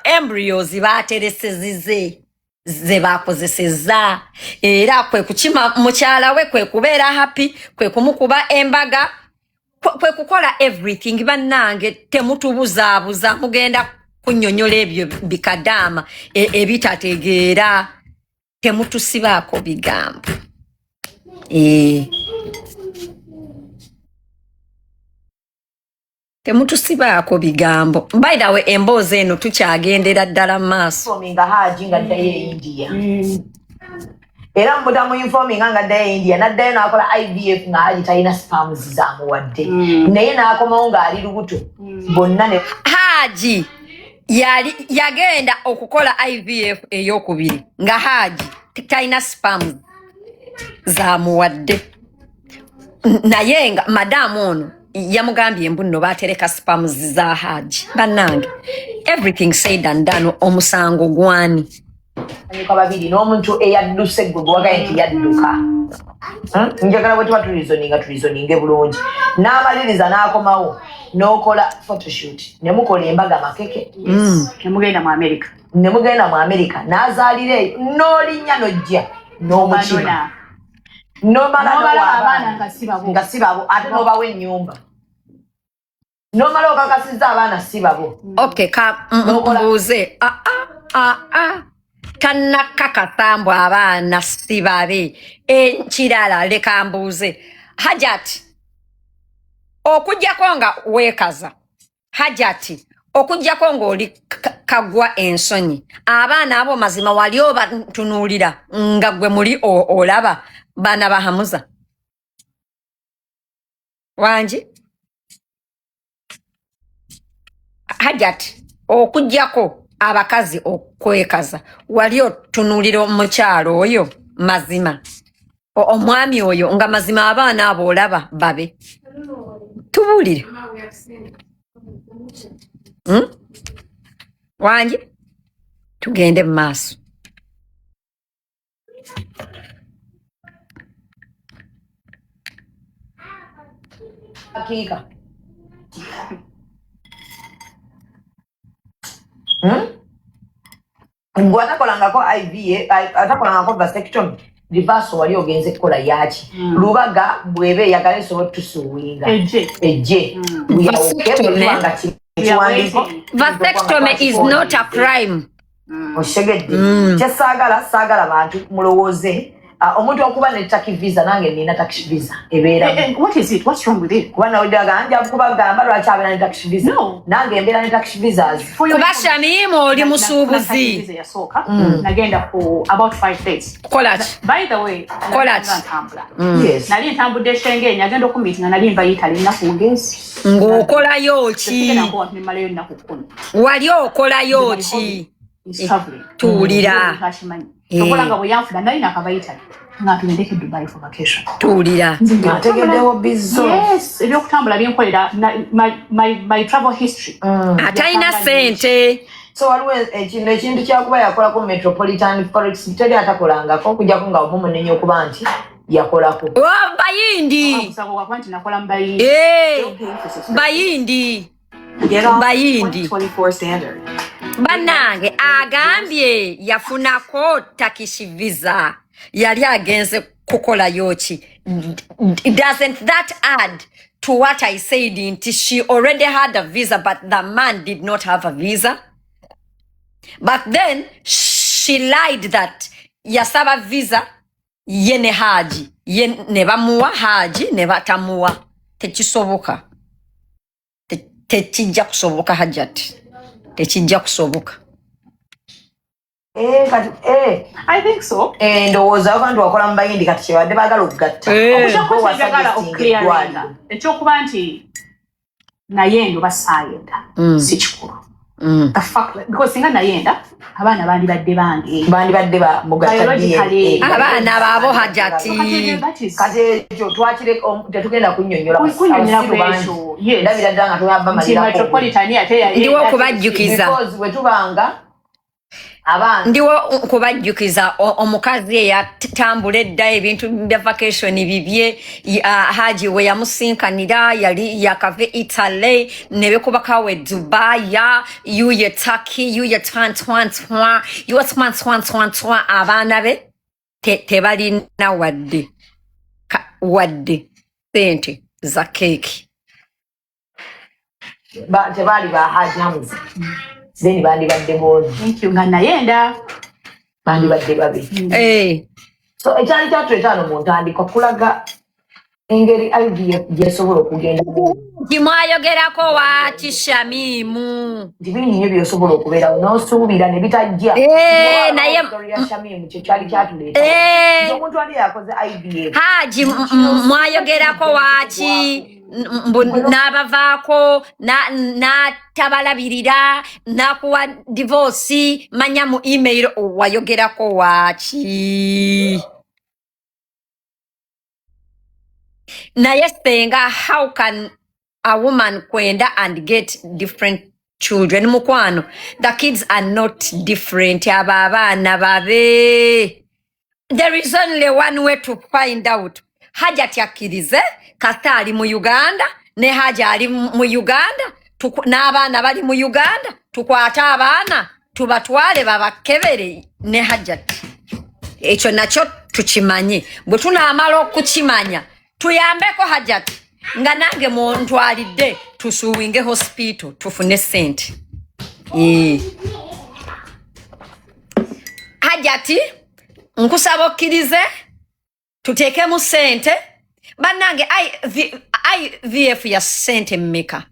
embryos baateresezize ze baakozesezza era kwe kukima mukyala we kwe kubeera happy kwe kumukuba embaga kwe kukola everything bannange temutubuzaabuza mugenda kunnyonnyola ebyo bikadaama ebitategeera temutusibaako bigambo temutusibaako bigambo by the way emboozi eno tukyagendera ddala mu maaso nga Hajji nga ddayo e India era mutamu informinga nga ddayo e India naddayo n'akola IVF nga Hajji talina spams zaamuwadde naye n'akomawo ng'ali lubuto bonna ne Hajji yagenda okukola IVF ey'okubiri nga Hajji talina spams zaamuwadde naye nga madamu ono yamugambye mbu nno baatereka spams za Hajji bannange everything said and done omusango gwani anyuka babiri n'omuntu eyadduse gwe gwagaye nti yadduka njagala bwe tuba tulizoninge bulungi n'amaliriza n'akomawo n'okola photoshoot ne mukola embaga makeke nemugenda mu America n'azaalire n'olinnya n'ojja n'omukima n'omala abaana nga si babo ate n'obawa ennyumba n'omala okakasizza abaana si babo okay mbuuze tannakakasambw abaana si babe ekirala leka mbuuze Hajat okujjako nga weekaza Hajati okujjako ng'oli kagwa ensonyi abaana abo mazima wali obatunuulira nga gwe muli olaba baana bahamuza wangi Hajat okujjako abakazi okwekaza wali otunuulira omukyalo oyo mazima omwami oyo nga mazima abaana abo olaba babe tubuulire wangi tugende mu maaso akiika gwe atakolangako atakolangako vasectomy reverse wali ogenze kukola yaki lubaga bwebe eyagala esobola tusuwinga ejje vasectomy is not a crime oshegedde kyesaagala bantu mulowooze omuntu okuba ne tax visa nange nina tax visa ebeera. What is it? What's wrong with it? Kubana odaga anja kubagamba lwaki abena ne tax visa. No. Nange embeera ne tax visas. Kubasha mimo oli musubuzi. Visa yasooka. Nagenda for about 5 days. Kolat. By the way, Kolat. Yes. Nali ntambudde Shenge nyagenda okumitinga nali mbayita lina kugezi. Ng'okolayo ki? Wali okolayo ki? Tuwulira. Okolanga bwe yanfuna nali nakabayita nga tulendeke Dubai for vacation. Tuwulira. Ategeddewo bizo. Yes, ebyokutambula byenkolera my travel history. Atalina sente. So waliwo ekintu kyakuba yakolako Metropolitan Forex teri atakolangako okujjako nga omumunenya okuba nti yakolako. Bayindi. Bayindi. Bayindi. 24 standard. Banange agambye yafunako Turkish visa. Yali agenze kukola yochi. Doesn't that add to what I said inti she already had a visa but the man did not have a visa? But then she lied that yasaba visa yene Hajji yene bamuwa Hajji ne batamuwa tekisoboka tekijja kusoboka Hajat tekijja kusoboka. I think so. Ndowooza abantu bakola mu bayindi kati kyebadde baagala okugatta. Okukyakosegala okukliyaringa ekyokuba nti naye ndo basaayenda si kikulu. The fact because singa nayenda abaana bandibadde bange bandibadde ba mugatta DNA abaana baabo Hajati kati ekyo twakire tetugenda kunnyonnyola kubantu ndabira ddala nga tuyamba malira Metropolitan ate ndiwo kubajjukiza because bwe tubanga ndiwo kubajjukiza omukazi eyatambula edda ebintu bya vacation bibye Hajji we yamusinkanira yali yakave Italy nebe kubakawe Dubai yuye Turkey yuye twan abaana be tebalina wadde sente za keki tebali ba Hajji hamuzi then bandibadde boozi. Thank you. Nga nayenda bandibadde babi. So ekyali kyatuleetaano mu ntandikwa kulaga engeri IVF gyesobola okugenda. Kimwayogerako waaki Shamimu. Ndibinyinyo byosobola okubeera n'osuubira ne bitajja. Naye Shamimu kye kyali kyatuleeta. Omuntu ali yakoze IVF. Hajji mwayogerako waaki n'abavaako n'atabalabirira n'akuwa divorce manya mu email wayogerako waaki. Naye Senga, how can a woman kwenda and get different children? Mukwano, the kids are not different. Abaana babe. There is only one way to find out. Hajat yakirize kata ali mu Uganda ne Hajji ali mu Uganda n'abaana bali mu Uganda tukwata abaana tubatwale babakebere ne Hajat. Ekyo nakyo tukimanye bwe tunaamala okukimanya tuyambeko Hajat nga nange muntwalidde tusuwinge hospital tufune sente. Hajati nkusaba okkirize tuteekemu sente bannange IVF ya sente mmeka?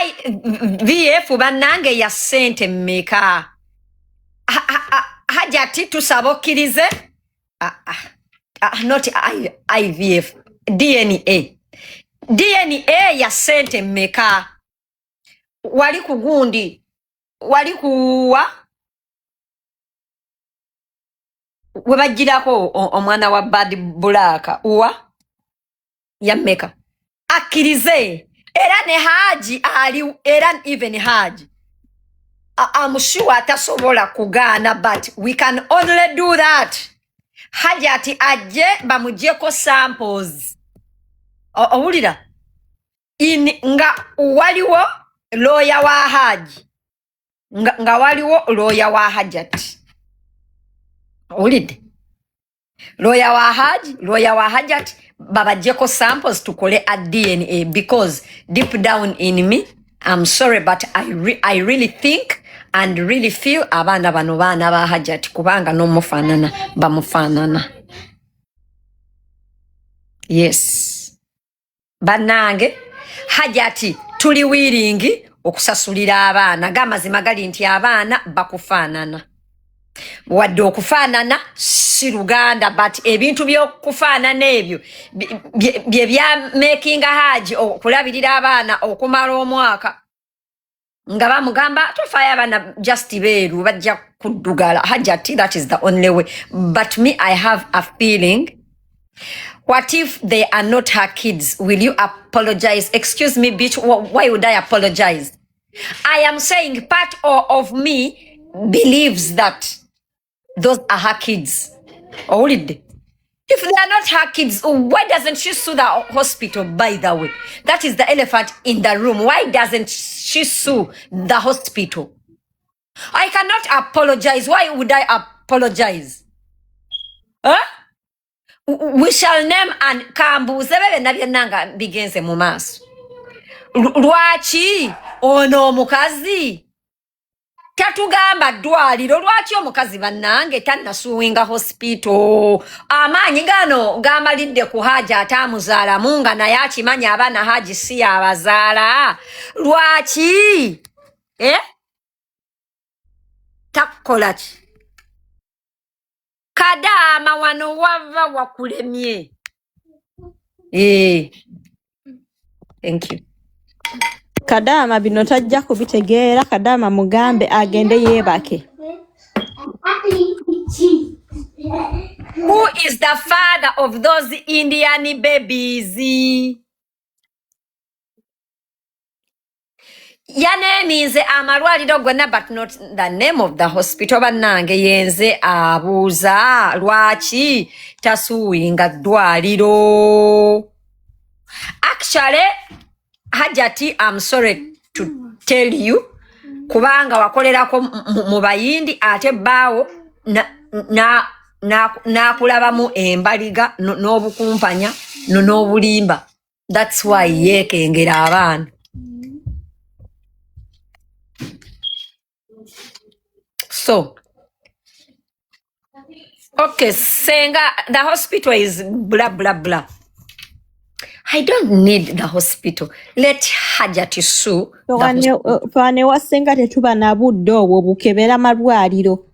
IVF bannange ya sente mmeka? Hajati tusaba okkirize not IVF, DNA ya sente mmeka? Wali kugundi wali kuwa webajirako omwana wa Bad Bulaka uwa ya mmeka? Akkirize era ne Hajji ali era even Hajji I'm sure atasobola kugaana but we can only do that. Hajati ajje bamujeko samples. Owulira nga waliwo lawyer wa Hajji nga waliwo lawyer wa Hajat. Owulidde lawyer wa Hajji lawyer wa Hajat babajeko samples tukole a DNA because deep down in me I'm sorry but I really think and really feel abaana bano baana ba Hajat kubanga n'omufaanana bamufaanana. Yes. Bannange Hajati tuli wiringi okusasulira abaana gamazima gali nti abaana bakufaanana. Wadde okufaanana si Luganda but ebintu by'okufaanana ebyo bye bya making Hajji okulabirira abaana okumala omwaka nga bamugamba tofaayo abaana just beeru bajja kuddugala. Hajati, that is the only way. But me, I have a feeling, what if they are not her kids? Will you apologize? Excuse me, bitch, why would I apologize? I am saying part of me believes that those are her kids. Already. If they are not her kids, why doesn't she sue the hospital, by the way? That is the elephant in the room. Why doesn't she sue the hospital? I cannot apologize. Why would I apologize? Huh? We shall name and kambuze bebe nabyenanga bigenze mu maaso. Lwaki ono omukazi tatugamba ddwaliro, lwaki omukazi bannange tannasuwinga hospital? Amaanyi gano gamalidde ku Hajji atamuzaalamu nga naye akimanya abaana Hajji si abazaala. Lwaki? Takola ki? Kadaama wano wava wakulemye. Thank you. Kadaama bino tajja kubitegeera. Kadaama mugambe agende yeebake. Who is the father of those Indian babies? Yaneemize amalwaliro gonna but not the name of the hospital. Bannange yenze abuuza lwaki tasuwinga ddwaliro. Actually, Hajati, I'm sorry to tell you, kubanga wakolerako mu bayindi ate baawo nakulabamu embaliga n'obukumpanya n'obulimba. That's why yeekengera abaana. So, okay, Senga, the hospital is blah, blah, blah. I don't need the hospital. Let Hajati sue the hospital. Fane wa Senga tetuba na budde obwo bukebera malwaliro.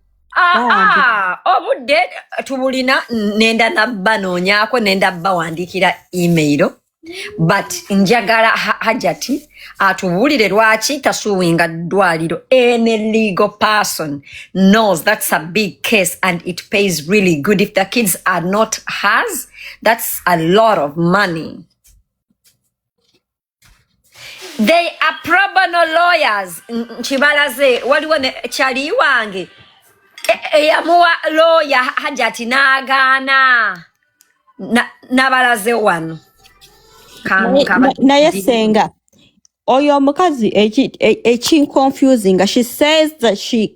Obudde tubulina nenda nabanoonyaako nenda bawandikira email. But njagala Hajati atubuulire lwaki tasuwinga ddwaliro. Any legal person knows that's a big case and it pays really good. If the kids are not hers, that's a lot of money. They are pro bono lawyers. Nchibalaze waliwo ne chali wange eyamuwa lawyer Hajati n'agaana nabalaze wano. Naye Senga, oyo omukazi confusing. She says that she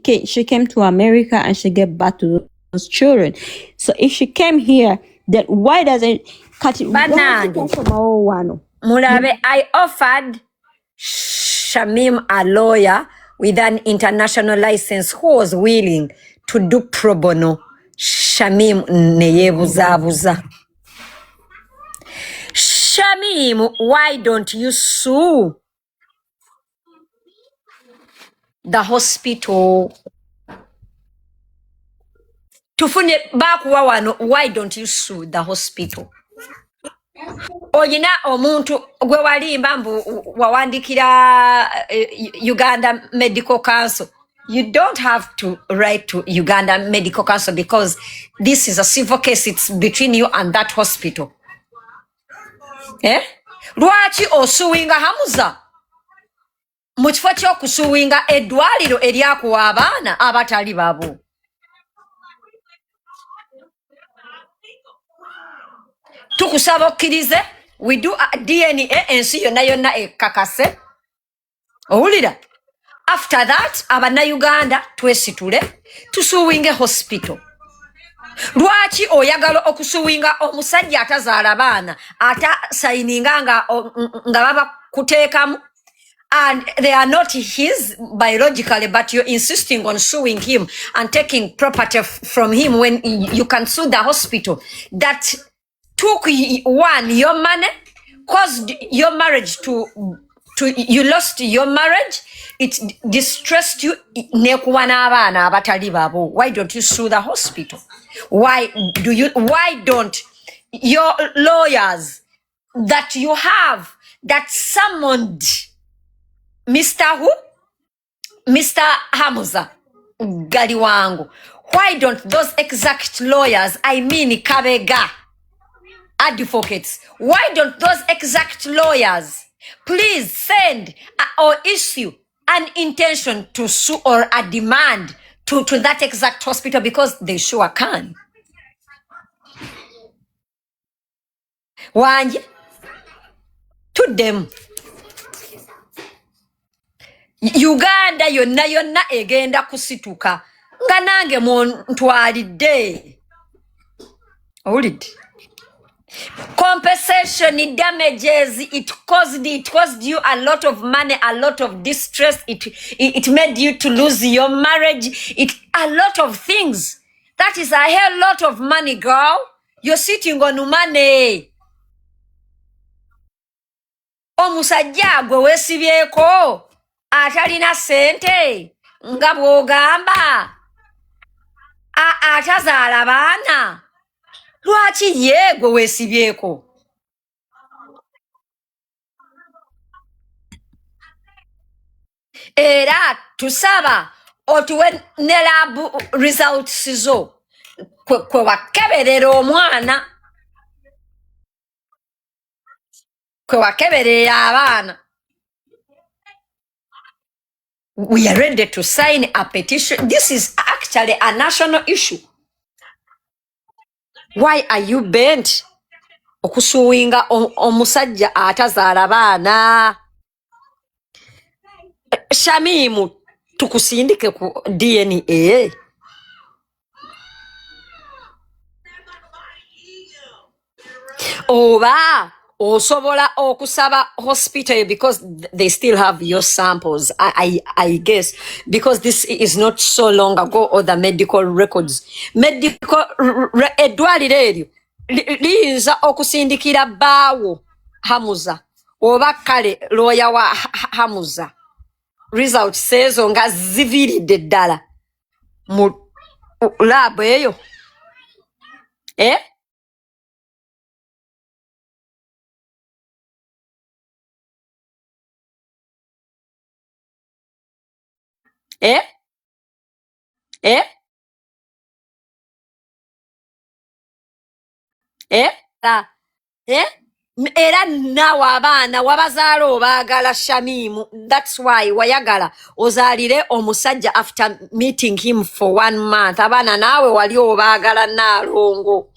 came to America and she gave birth to those children. So if she came here, then why doesn't Mulabe, I offered Shamim a lawyer with an international license who was willing to do pro bono. Shamim neyebuzabuza. Shamim, why don't you sue the hospital? Tufune bakuwa wano, why don't you sue the hospital? Oyina omuntu gwe walimba mbu wawandikira Uganda Medical Council. You don't have to write to Uganda Medical Council because this is a civil case. It's between you and that hospital. Lwaki osuwinga Hamuza? Mukifo ky'okusuwinga eddwaliro eryakuwa abaana abatali babo. Tukusaba okkirize, we do a DNA ensi yonna yonna ekkakase. Owulira? After that, Abannayuganda twesitule tusuwinge hospital. Lwaki oyagala okusuwinga omusajja atazaala baana ata sayininga nga baba kuteekamu and they are not his biologically, but you're insisting on suing him and taking property from him when you can sue the hospital that took your money, caused your marriage to you lost your marriage, it distressed you. Why don't you sue the hospital? Why don't your lawyers that you have that summoned Mr. Who? Mr. Hamuza Galiwangu. Why don't those exact lawyers, I mean Kabega advocates, why don't those exact lawyers please send or issue an intention to sue or a demand to that exact hospital, because they sure can. Why? To them. Uganda yonna egenda kusituka nga nange ntwalidde. Owulidde? Compensation damages, it caused you a lot of money, a lot of distress, it made you to lose your marriage, a lot of things. That is a hell lot of money, girl. You're sitting on money. Omusajja gwe weesibyeko atalina sente nga bw'ogamba atazaala baana, lwaki ye gwe weesibyeko? Era tusaba otuwe ne lab results zo kwe wakeberera omwana, kwe wakeberera abaana. We are ready to sign a petition. This is actually a national issue. Why are you bent okusuwinga omusajja atazaala baana? Shamimu tukusindike ku DNA. Oba osobola okusaba hospital because they still have your samples. I guess because this is not so long ago, or the medical records. Medical edwaliro eryo liyinza okusindikira bbaawo Hamuza oba kale lawyer wa Hamuza. Result sezo nga ziviridde ddala mu lab eyo. Eh? Eh? Eh? Eh? Eh? Era nawe abaana wabazaala obaagala Shamimu. That's why wayagala ozaalire omusajja after meeting him for 1 month. Abaana naawe wali obaagala Naalongo.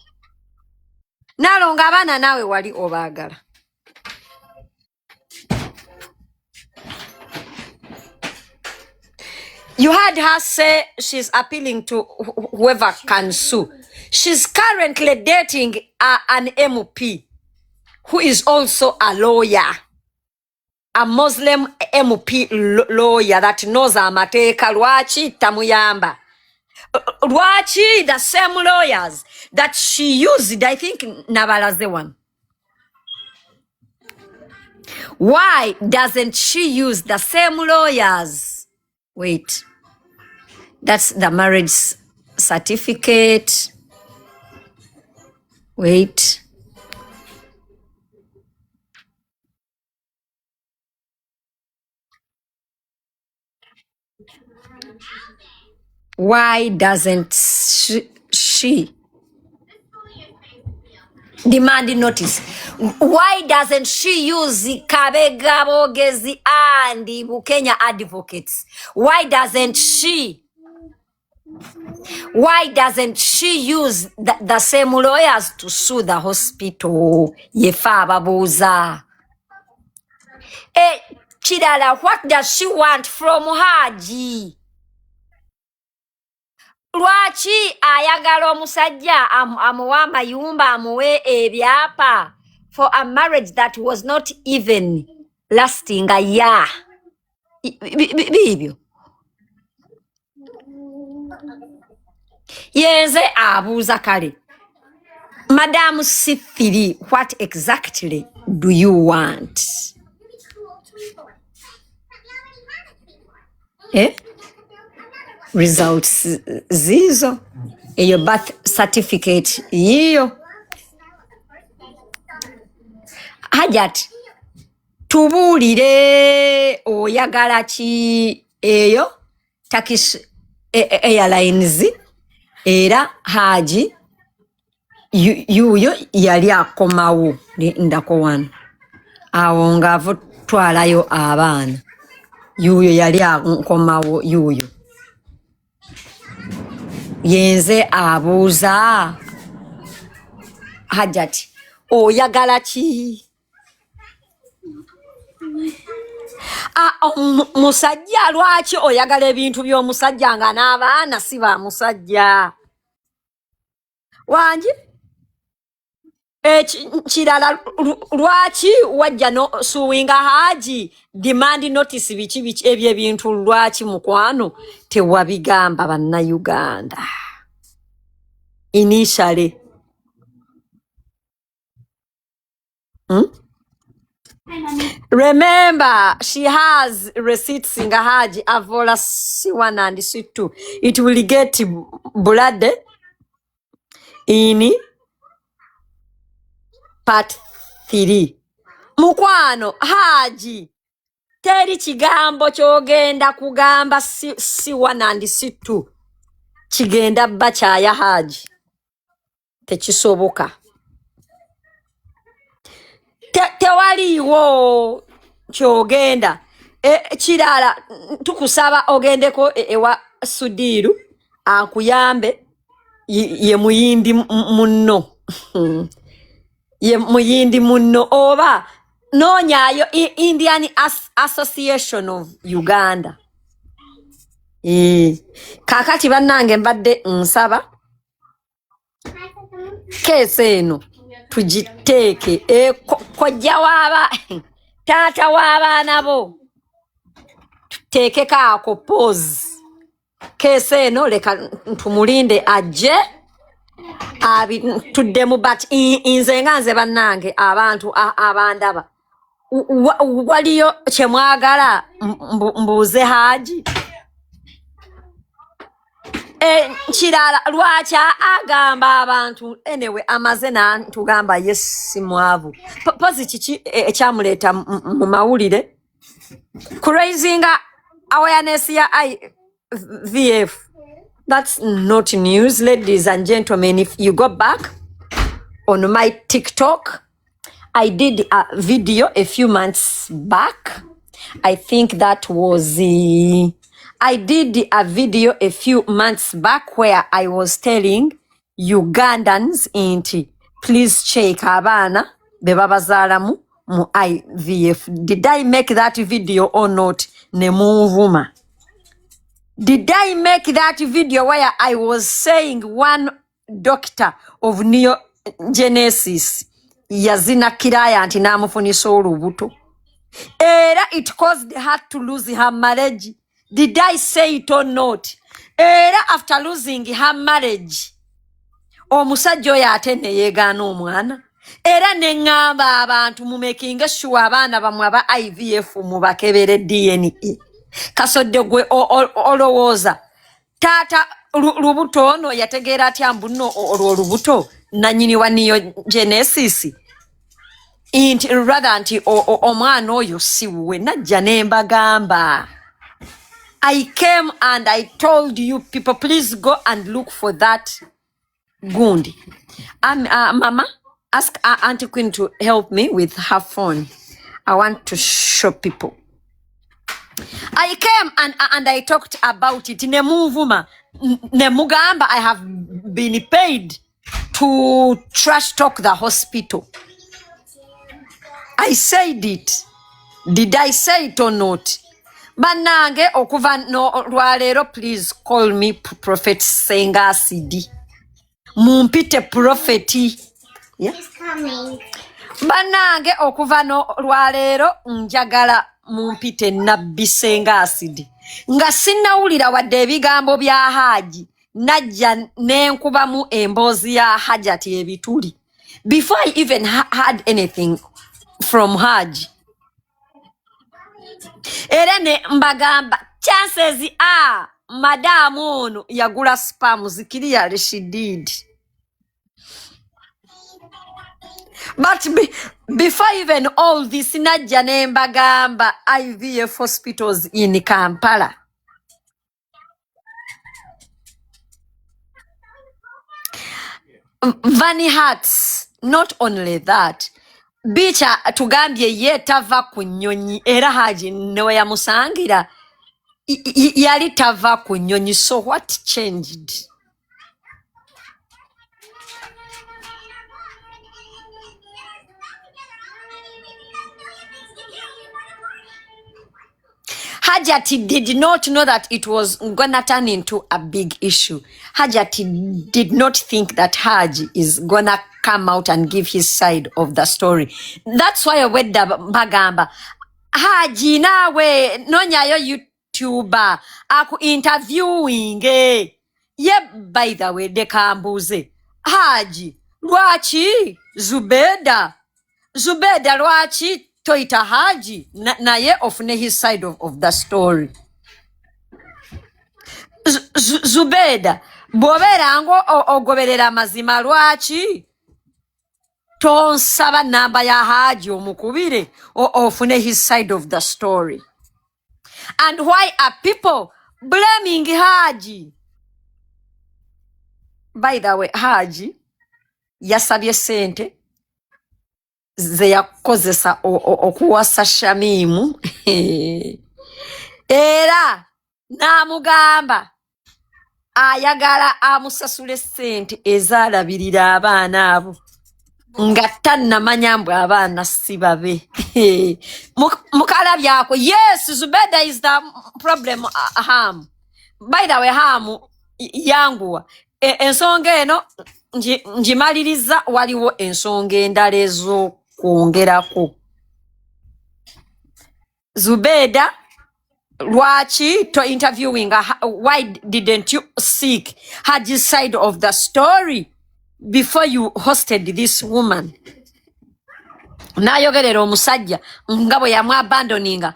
Naalongo abaana naawe wali obaagala. You heard her say she's appealing to whoever can sue. She's currently dating an MP who is also a lawyer, a Muslim MP lawyer that knows amateeka. Lwaki tamuyamba? Lwaki the same lawyers that she used, I think Nabalaze one. Why doesn't she use the same lawyers? Wait, that's the marriage certificate. Wait. Why doesn't she demand notice? Why doesn't she use Kabega Bogezi and Bukenya advocates? Why doesn't she use the same lawyers to sue the hospital? Yefa babuza. Chidala, what does she want from Hajji? Lwaki ayagala omusajja amuwa amayumba amuwe ebyapa for a marriage that was not even lasting a year? bibyo yenze abuuza kale Madam C3, what exactly do you want? Results zizo. Your birth certificate yiyo. Hajat, tubuulire oyagala ki eyo Turkish Airlines era Hajji yuyo yali akomawo ndako wano awo ng'avutwalayo abaana yuyo yali akomawo yuyo yenze abuuza Hajat oyagala ki musajja lwaki oyagala ebintu by'omusajja nga n'abaana si ba musajja wangi kirala lwaki wajja no suwinga Hajji demand notice biki eby'ebintu lwaki mukwano tewabigamba bannayuganda initially Remember, she has receipts in Hajji avola C1 and C2. It will get blood in part 3. Mukwano, Hajji, teri kigambo kyogenda kugamba C1 and C2. Kigenda bacha ya Hajji. Tekisoboka. Tewaliwo kyogenda kirala tukusaba ogendeko ewa Sudiru akuyambe ye muyindi munno ye muyindi munno oba nonyayo Indian Association of Uganda kakati bannange mbadde nsaba kese eno tugiteeke kojja waaba taata w'abaana bo tuteekeko ako pause kese eno leka tumulinde ajje tuddemu but nze nga nze bannange abantu abandaba waliyo kyemwagala mbuuze Hajji kirala lwaki agamba abantu anyway amaze tugamba yes mwavu pozi kiki ekyamuleeta mu mawulire raising awareness ya IVF. That's not news, ladies and gentlemen. If you go back on my TikTok, I did a video a few months back. I think that was I did a video a few months back where I was telling Ugandans please check abana bebabazaala mu IVF. Did I make that video or not? Nemuvuma. Did I make that video where I was saying one doctor of neogenesis yazina client namufunisa olubuto era it caused her to lose her marriage? Did I say it or not? Era after losing her marriage omusajja oyo ate ne yeegaana omwana era ne ngamba abantu mu making sure abaana bamwe aba IVF mubakebere DNA kasodde gwe olowooza taata lubuto ono yategeera atya mbu nno olwo lubuto nanyini wa neogenesis rather nti omwana oyo siwe najja ne mbagamba. I came and I told you people, please go and look for that gundi. Mama, ask Auntie Queen to help me with her phone. I want to show people. I came and I talked about it. Nemuvuma, Nemugamba, I have been paid to trash talk the hospital. I said it. Did I say it or not? Banange okuva no lwalero, please call me Prophet Senga CD. Mumpite Propheti. Yeah? He's coming. Banange okuva no lwalero njagala mumpite nabbi Senga acid nga sinnawulira wadde ebigambo bya Hajji najja nenkubamu emboozi ya Hajat ebituli before I even had anything from Hajji. Era ne mbagamba chances are madam ono yagula spams clearly she did. But before even all this, najja ne mbagamba IVF hospitals in Kampala. Vanny Hats, not only that, bicha tugambye ye tava ku nnyonyi era Hajji newe yamusangira yali tava ku nnyonyi. So what changed? Hajat did not know that it was gonna turn into a big issue. Hajat did not think that Hajji is gonna come out and give his side of the story. That's why I went bagamba Hajji nawe nonyayo YouTuber aku interviewing ye by the way dekambuze Hajji lwaki Zubeda lwaki toita Hajji naye ofune his side of the story. Zubeda bw'obeera ngo ogoberera amazima lwaki tonsaba namba ya Hajji omukubire ofune his side of the story. And why are people blaming Hajji? By the way, Hajji yasabye sente ze yakozesa okuwasa Shamimu era n'amugamba ayagala amusasule sente ezalabirira abaana abo nga tannamanya mbwe abaana si babe. Mukalabyako, yes, Zubeda is the problem. Ham, by the way, Ham yanguwa ensonga eno njimaliriza waliwo ensonga endala ez'okwongerako. Zubeda lwaki to interviewing why didn't you seek Hajji's side of the story before you hosted this woman? Nayogerera omusajja nga bwe yamwabandoninga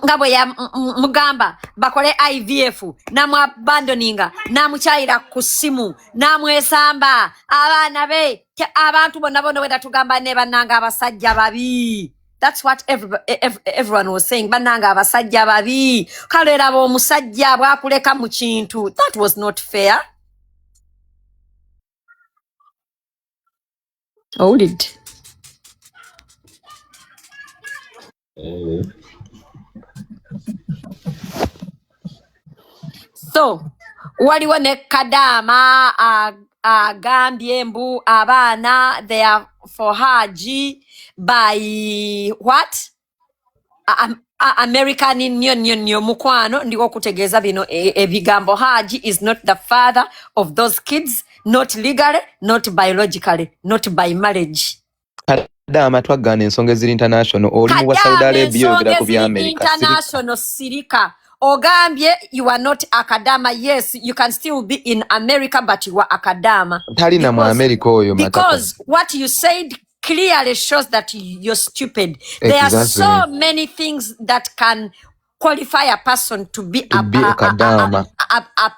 nga bwe yamugamba bakole IVF namwabandoninga namukyayira ku ssimu namwesamba abaana be abantu bonna bwe tugamba ne bannanga abasajja babi. That's what everyone was saying. Bannanga abasajja babi kale raba omusajja bwakuleka mu kintu. That was not fair. Hold it. So waliwo ne Kadama agambye mbu abaana they are for Hajji by what? American nyo mukwano ndiwo kutegeeza bino ebigambo. Hajji is not the father of those kids, not legally, not biologically, not by marriage. Kadama twagana ensonga eziri international oli mu Saudi Arabia oyogera ku bya America international sirika ogambye you are not Kadama. Yes, you can still be in America but you are Kadama. Tali na mu America oyo matata. Because what you said clearly shows that you're stupid. Exactly. There are so many things that can qualify a person to be a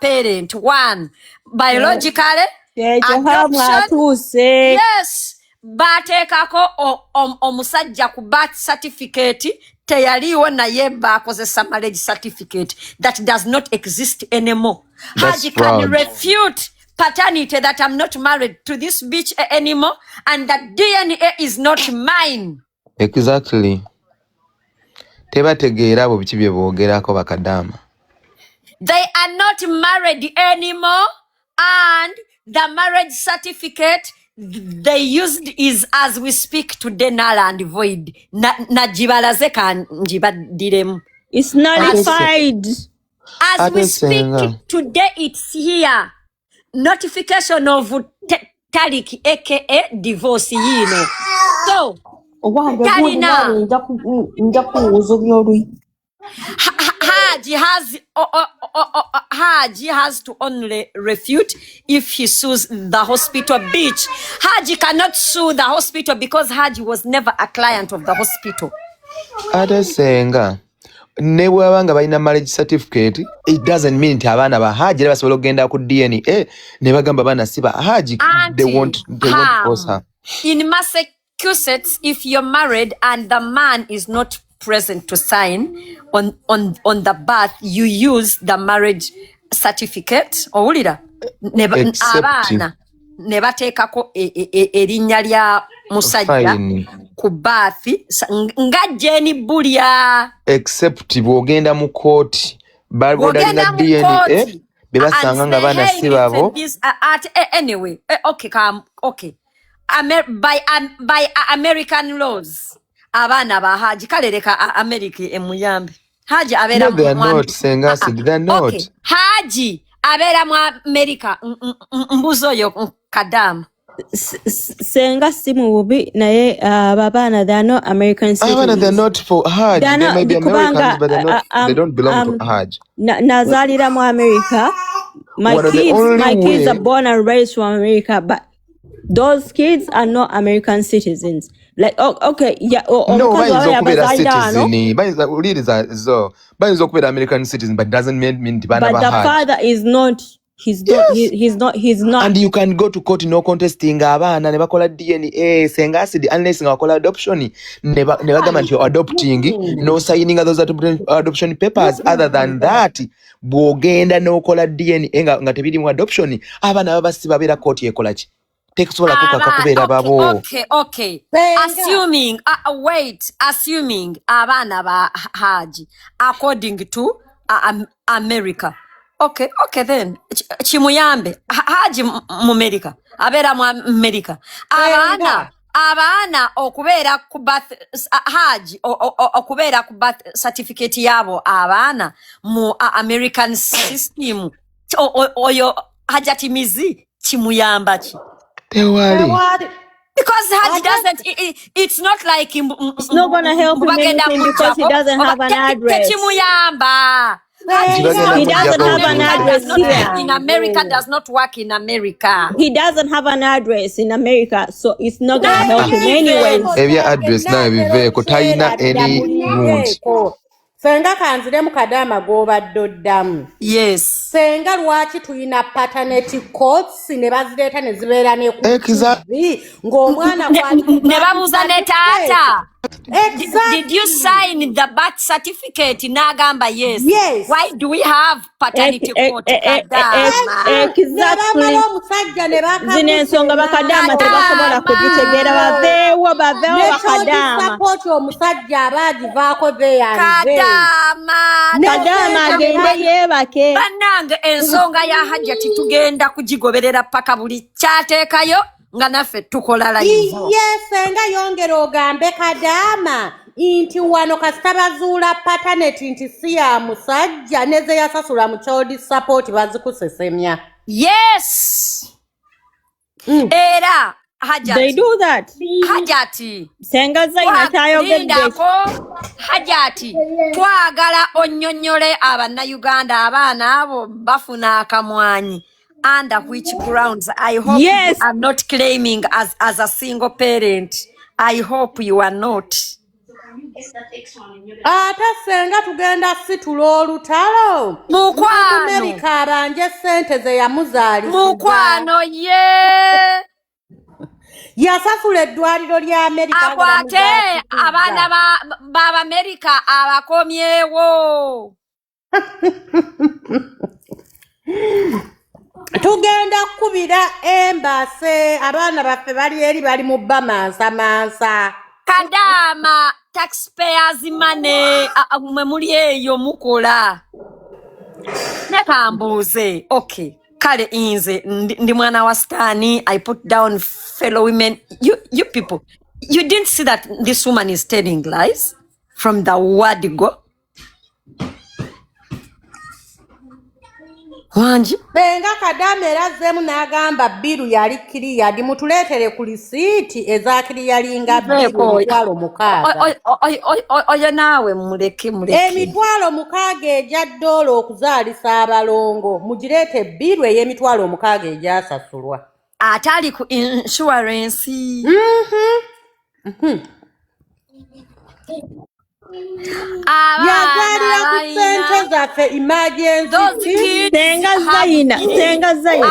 parent. One, biologically, adoption. Yes. Bateekako omusajja ku birth certificate teyaliwo naye bakozesa marriage certificate that does not exist anymore. Hajji can refute paternity that I'm not married to this bitch anymore and that DNA is not mine. Exactly. Tebategeera abo biki bye boogerako bakadama. They are not married anymore and the marriage certificate they used is as we speak today null and void. Najibalaze kanjibadiremu. It's nullified. As we speak today, it's here. Notification of Tariq aka divorce, So Owange Talina. gundi nja kuwuza by'olwi. Hajji has to only refute if he sues the hospital. Bitch, Hajji cannot sue the hospital because Hajji was never a client of the hospital. Ate Senga ne bwabanga balina marriage certificate, it doesn't mean nti abaana ba Hajji basobola okugenda ku DNA ne bagamba baana si ba Hajji. They won't force her. In Massachusetts, if you're married and the man is not present to sign on the birth, you use the marriage certificate. Owulira abaana ne bateekako erinnya lya musajja ku birth nga Jeni Bulya. Except bw'ogenda mu kooti balina DNA be basanga nga baana si babo. Anyway, okay. By American laws, abana ba Hajji kale leka America emuyambe. Hajji abera No, they are not, Senga, they're not. Okay. Hajji abera mu America mbuzo yo kadam. Senga si mubi naye abaana they are not American citizens. They're not for Hajj. They may be Americans, but they're not. They don't belong to Hajj. Nazalira mu America. My kids are born and raised from America, but those kids are not American citizens. Like, okay, yeah. No, bayinza okubeera American citizen, but doesn't mean but the father is not. He's not. And you can go to court no contesting abaana ne bakola DNA Senga acid unless nga wakola adoption ne bagamba nti adopting no signing those adoption papers. Other than that, bw'ogenda n'okola DNA nga tebiri mu adoption, abaana baba si babeera court yekola ki? Okay. Assuming abana ba Hajji according to America. Okay, then chimuyambe Hajji mu America abera mu America abana okubeera ku birth Hajji okubeera ku birth certificate yabo abana mu American system oyo hajatimizi chimuyamba chi. Because Hajji doesn't, it's not like him. It's not gonna help him anything because he doesn't have an address. He doesn't have an address here. In America, does not work in America. He doesn't have an address in America, so it's not gonna help him anyways. Every address now be kotaina any wounds. Senga kanzire mu kadama g'obadde oddamu. Yes. Senga lwaki tulina paternity courts ne bazireeta ne zibeera ne ku TV ng'omwana ne babuuza ne taata. Did you sign the birth certificate? Nagamba yes. Why do we have paternity court? Exactly. Zino ensonga bakadama tebasobola kuzitegeera baveewo bakadama. Support omusajja abaagivaako beeyanze. Kadama agende yeebake. Bannange ensonga ya Hajati tugenda kugigoberera paka buli kyateekayo nga naffe tukola live. Senga yongera ogambe Kadama nti wano kasita bazuula paternity nti si ya musajja ne ze yasasula mu child support bazikusesemya. Yes. Era Hajati. They do that. Hajati. Senga zaina tayogedde. Hajati. Twagala onnyonnyole Uganda abaana abo bafuna akamwanyi. Under which grounds? I hope you are not claiming as a single parent. I hope you are not. Ate Senga tugenda situla olutalo. Mukwano. America abanje sente ze yamuzaalisa. Mukwano yasasula eddwaliro lya America. Akwate abaana ba America abakomyewo. Tugenda kubira embase abaana baffe bali eri bali mu bamansa. Kadama taxpayers money mwe muli eyo mukola. Nekambuze. Okay. Kale inze ndi mwana wa Stani. I put down fellow women. You people, you didn't see that this woman is telling lies from the word go. Wanji Senga Kadamu erazzemu n'agamba Biru yali cleared mutuleetere ku lisiiti eza clearinga Biru emitwalo 6. oyo naawe muleke. Emitwalo 6 egya ddoola okuzaalisa abalongo mugireete Biru ey'emitwalo 6 egyasasulwa. Ate ali ku insurance. Yazaalira ku ssente zaffe emergency. Senga Zaina.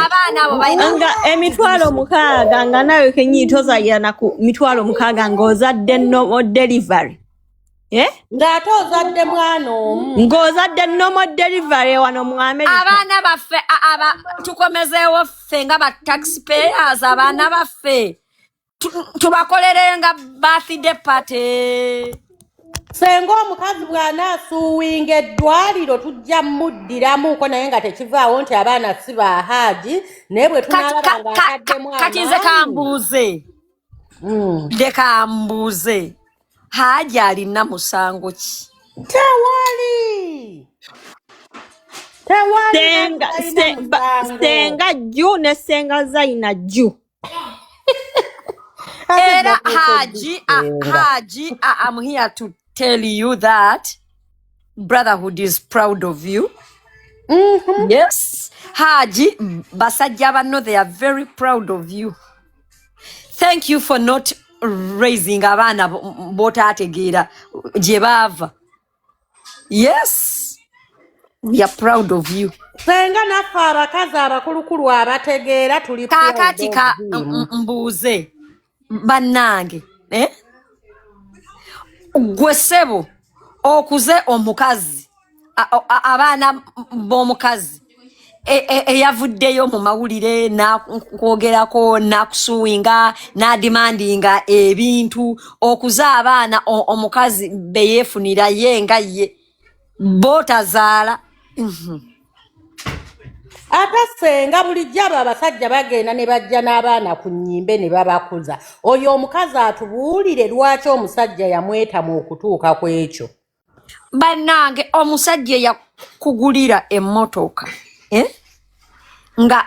Nga emitwalo 6 nga nawe kenyi tozalira na ku mitwalo 6 ng'ozadde no delivery. Ng'ate ozadde mwana omu. Ng'ozadde normal delivery wano mu America. Abaana baffe tukomezeewo ffe nga ba taxpayers abaana baffe tubakolerenga birthday party. Senga omukazi bw'anaasuuwinga eddwaliro tujja muddiramuko naye nga tekivaawo nti abaana si ba Hajji naye bwe tunaalaba ng'ataddemu amaanyi. Kati nze kambuuze Hajji alina musango ki? Tewali. Senga jju ne Senga Zaina jju. Era Hajji, I'm here to tell you that brotherhood is proud of you. Yes. Hajji, basajja banno, they are very proud of you. Thank you for not raising abaana botaategeera gye baava. Yes. We are proud of you. Senga naffe abakazi abakulukulu abategeera tuli kakati ka mbuuze bannange gwe ssebo okuze omukazi abaana b'omukazi eyavuddeyo mu mawulire nakwogerako nakusuwinga nadimandinga ebintu okuze abaana omukazi beyeefunira ye nga ye bootazaala. Ate Senga bulijjo abo abasajja bagenda ne bajja n'abaana ku nnyimbe ne babakuza. Oyo omukazi atubuulire lwaki omusajja yamwetamu okutuuka ku ekyo. Bannange omusajja yakugulira emmotoka nga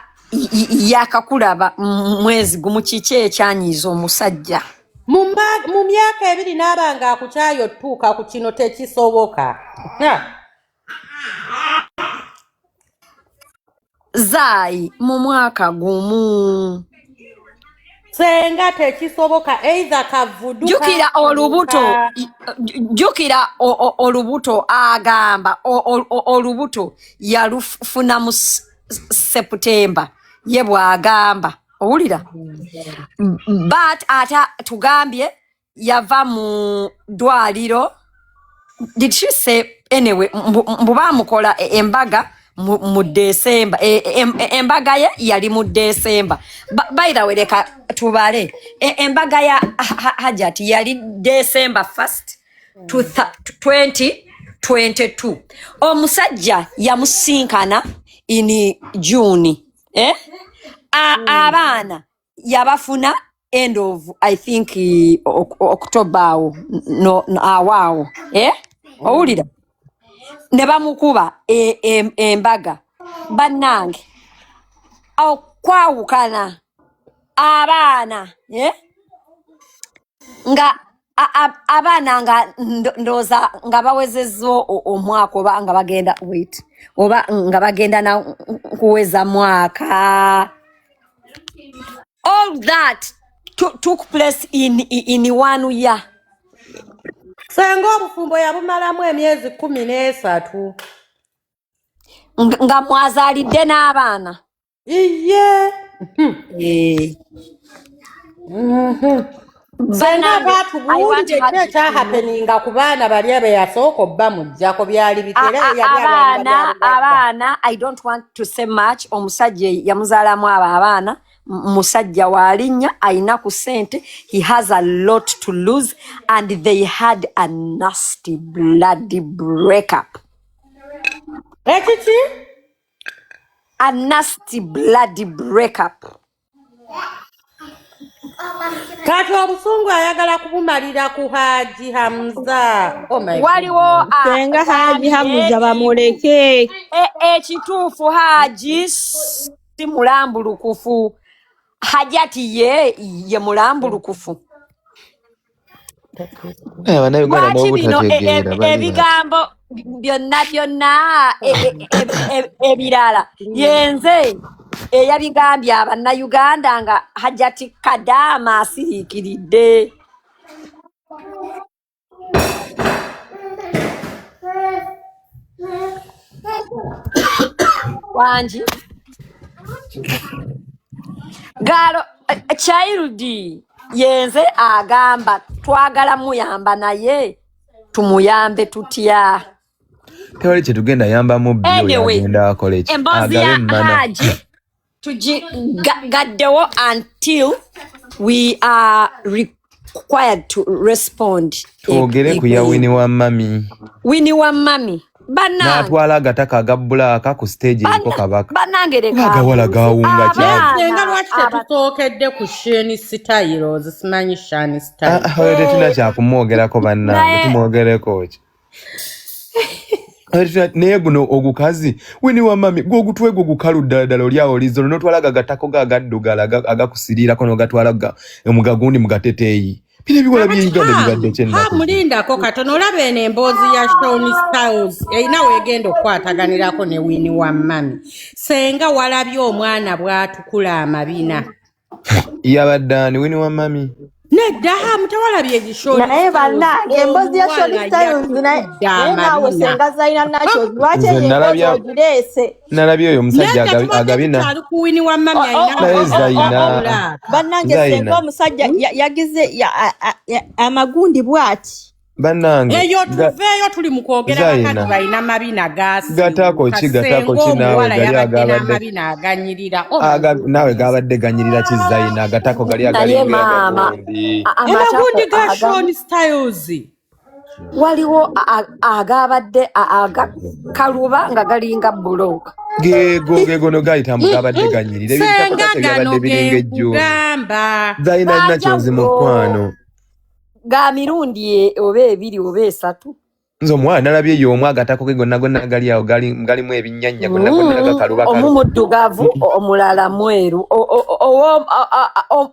yakakulaba mwezi gumu kiki ekyanyiiza omusajja. Mu myaka 2 n'aba ng'akukyayo tuuka ku kino tekisoboka. Zai mu mwaka gumu. Senga tekisoboka either kavudu. Jukira olubuto agamba olubuto yalufuna mu September ye bwagamba owulira. But ata tugambye yava mu dwaliro. Did she say anyway mbuba mukola embaga mu December embaga ye yali mu December. By the way leka tubale embaga ya Hajat yali December 1st to 2022. Omusajja yamusinkana in June. Abaana yabafuna end of I think October no awao owulira ne bamukuba embaga. Bannange okwawukana abaana nga abaana nga ndoza nga bawezezzo omwaka oba nga bagenda oba nga bagenda na kuweza mwaka. All that took place in 1 year. Senga obufumbo yabumalamu emyezi 13. Nga mwazaalidde n'abaana. Iye. Senga batubuulire ekyahappeninga ku baana bali abe yasooka obba mujjako byali bitere abaana. I don't want to say much. Omusajja yamuzaalamu abaana. Musajja walinnya alina ku ssente. He has a lot to lose and they had a nasty bloody breakup. A nasty bloody breakup. Kati obusungu ayagala kubumalira ku Hajji Hamza. Oh my waliwo Senga Hajji Hamza bamuleke. ekituufu Hajji si mulambulukufu. Hajati ye mulambulukufu. Lwaki bino ebigambo byonna ebirala yenze eyabigambye abannayuganda nga Hajati Kadaama asiriikiridde. Wangi Galo child yenze agamba twagala muyamba naye tumuyambe tutya. Tewali kye tugenda yambamu byo Anyway, yagenda akola eki emboozi ya Hajji tugigaddewo until we are required to respond. twogere ku ya Wini wa mami. Wini wa mami n'atwala agataka aga bbulaaka ku stage eriko kabaka. Bannange leka agawala gawunga kyava. Senga lwaki tetusookedde ku Shani Styles simanyi Shani Styles. Oyo tetuna kyakumwogerako bannange tumwogereko ki. Naye guno ogukazi Wini wa mami gwogutwe gwo gukalu ddala olyawo lizo n'otwala gagatako agaddugala agakusiriirako n'ogatwala mugagundi mugateteeyi. Bino ebiwola by'Uganda bibadde kyennaku. Mulindako katono olaba eno emboozi ya Shani Styles erina weegenda okukwataganirako ne Wini wa mami. Senga walabye omwana bw'atukula amabina. Yabaddaani Wini wa mami. Nedda mutawalabye egishoni. Naye bannange emboozi ya Shani Styles naye naawe Senga zalina nakyo lwaki emboozi ogireese. Nalabye oyo omusajja agabina. Wini wa mami naye Zayina. Bannange Senga omusajja yagize amagundi bw'ati. Bannange eyo tuveeyo tuli mu kwogera bakati balina mabina gaasi gatako ki nawe gali amabina aganyirira nawe gabadde ganyirira ki Zayina gatako gali amagundi ga Shani Styles waliwo agabadde agakaluba nga galinga buloka gego no gayita mugabadde ganyirira ebitako byabadde biringa ejjo Zayina alina kyozi mu kwano ga mirundi oba ebiri oba esatu. Nzo mwana nalabye yo omwa agatako ke gonna gali awo galimu ebinnyanya gonna gakaluba kalu. Omumuddugavu omulala mweru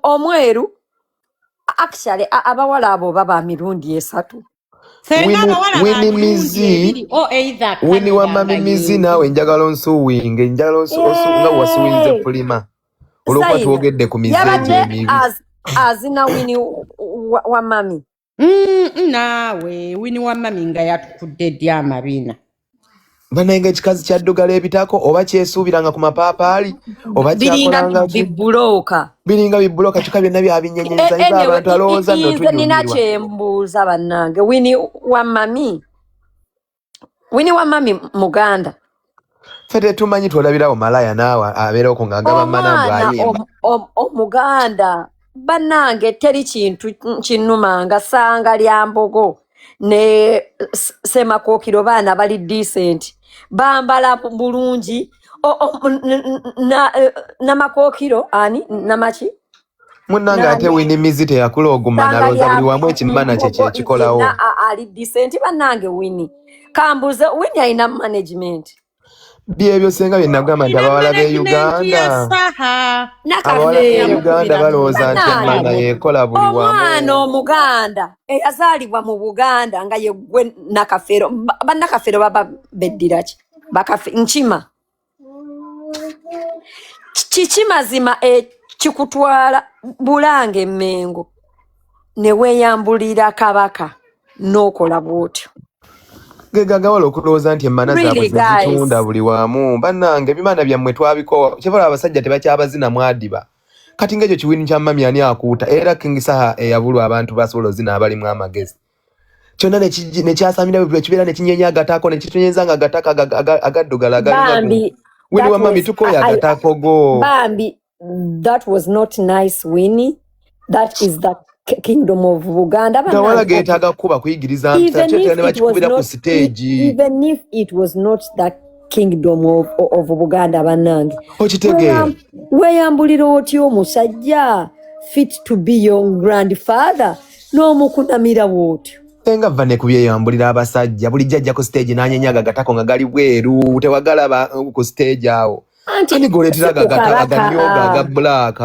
omweru actually abawala abo baba mirundi esatu. Wini mizi Wini wa mami mizi nawe njagala onsuwinge njagala nga wasuwinze pulima olwokuba twogedde ku mizenje emibi. Azina Wini wa mami. Nawe Wini wa mami nga yatukudde ddi amabina. Bannange ekikazi kyaddugala ebitako oba kyesuubiranga ku mapaapaali oba kyakolanga bibuloka. Biringa bibuloka kyokka byonna byabinyenyeza iba abantu alowooza nze nina kyembuuza bannange Wini wa mami Muganda. Fete tumanyi twolabirawo malaya naawe abeera okwo ng'agaba manambu ayimba. Omuganda bannange teri kintu kinnumanga ssanga lya mbogo ne Semakookiro baana bali decent bambala bulungi Namakookiro ani namaki munnange ate Wini mizi teyakula oguma nalooza buli wamu ekimana kye kyekikolawo ali decent bannange Wini kambuze Wini alina management. Byebyo Senga bye nagamba nti abawala b'e Uganda balowooza nti emmana yeekola buli wamu. Omwana Omuganda eyazaalibwa mu Buganda nga ye gwe Nakafeero bannakafeero baba beddira ki nkima kiki mazima kikutwala Bulange Mmengo ne weeyambulira Kabaka n'okola bw'otyo. Gegagawala okulowooza nti emmana zaabwe zitunda buli wamu. Bannange ebimana byammwe twabikowa kyevala abasajja tebakyabazina mwadiba kati ng'ekyo kiwini kya mami ani akuuta era King Saha eyabulwa abantu basobola ozina abalimu amagezi kyonna nekyasamira bwe kibeera nekinyenya agatako nekitunyeza nga agatako agaddugala Bambi Wini wa mami tukoya agatako go Bambi that was not nice Winnie. That is the kingdom of Buganda. Gawala geetaaga kuba kuyigiriza ne bakikubira ku stage. Even if it was not the kingdom of Buganda bannange. Okitegeera. Weeyambulira otyo omusajja fit to be your grandfather n'omukunamira wootyo. Senga vane kubyeyambulira abasajja buli jjajja ku stage n'anyenyaga gatako nga gali bweru tewagalaba ku stage awo. Ani goleteraga gataba ganyoga ga black.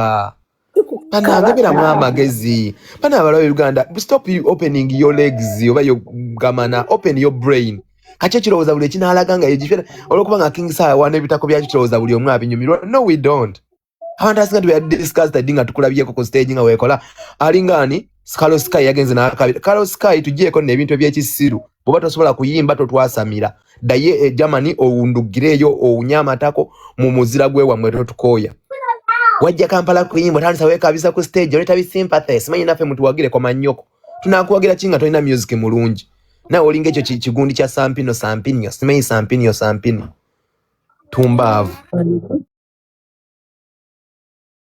Pana ngebera mwamagezi. Pana abalawe Uganda stop you opening your legs oba yo gamana open your brain. Kache kirowooza buli kinalaga nga yegifera olwokuba nga King Sir wana ebitako bya kirowooza buli omwe abinyumirwa. No we don't. Abantu asinga tubya discuss that dinga tukulabyeko ku stage nga wekola alingani Skalo Sky yagenze na kabiri. Skalo Sky tugieko n'ebintu eby'ekisiru. Boba tosobola kuyimba totwasamira. Daye Germany owundugireyo owunyamatako mu muzira gwe wa mweto tukoya. Wajja Kampala kuyimba tandisa weka bisa ku stage oleta bi sympathy. Simanyi nafe mtu wagire kwa manyoko. Tunakuwagira kinga tolina music mulungi. Na olinga ekyo kigundi kya Sampino. Simanyi Sampino. Tumbavu.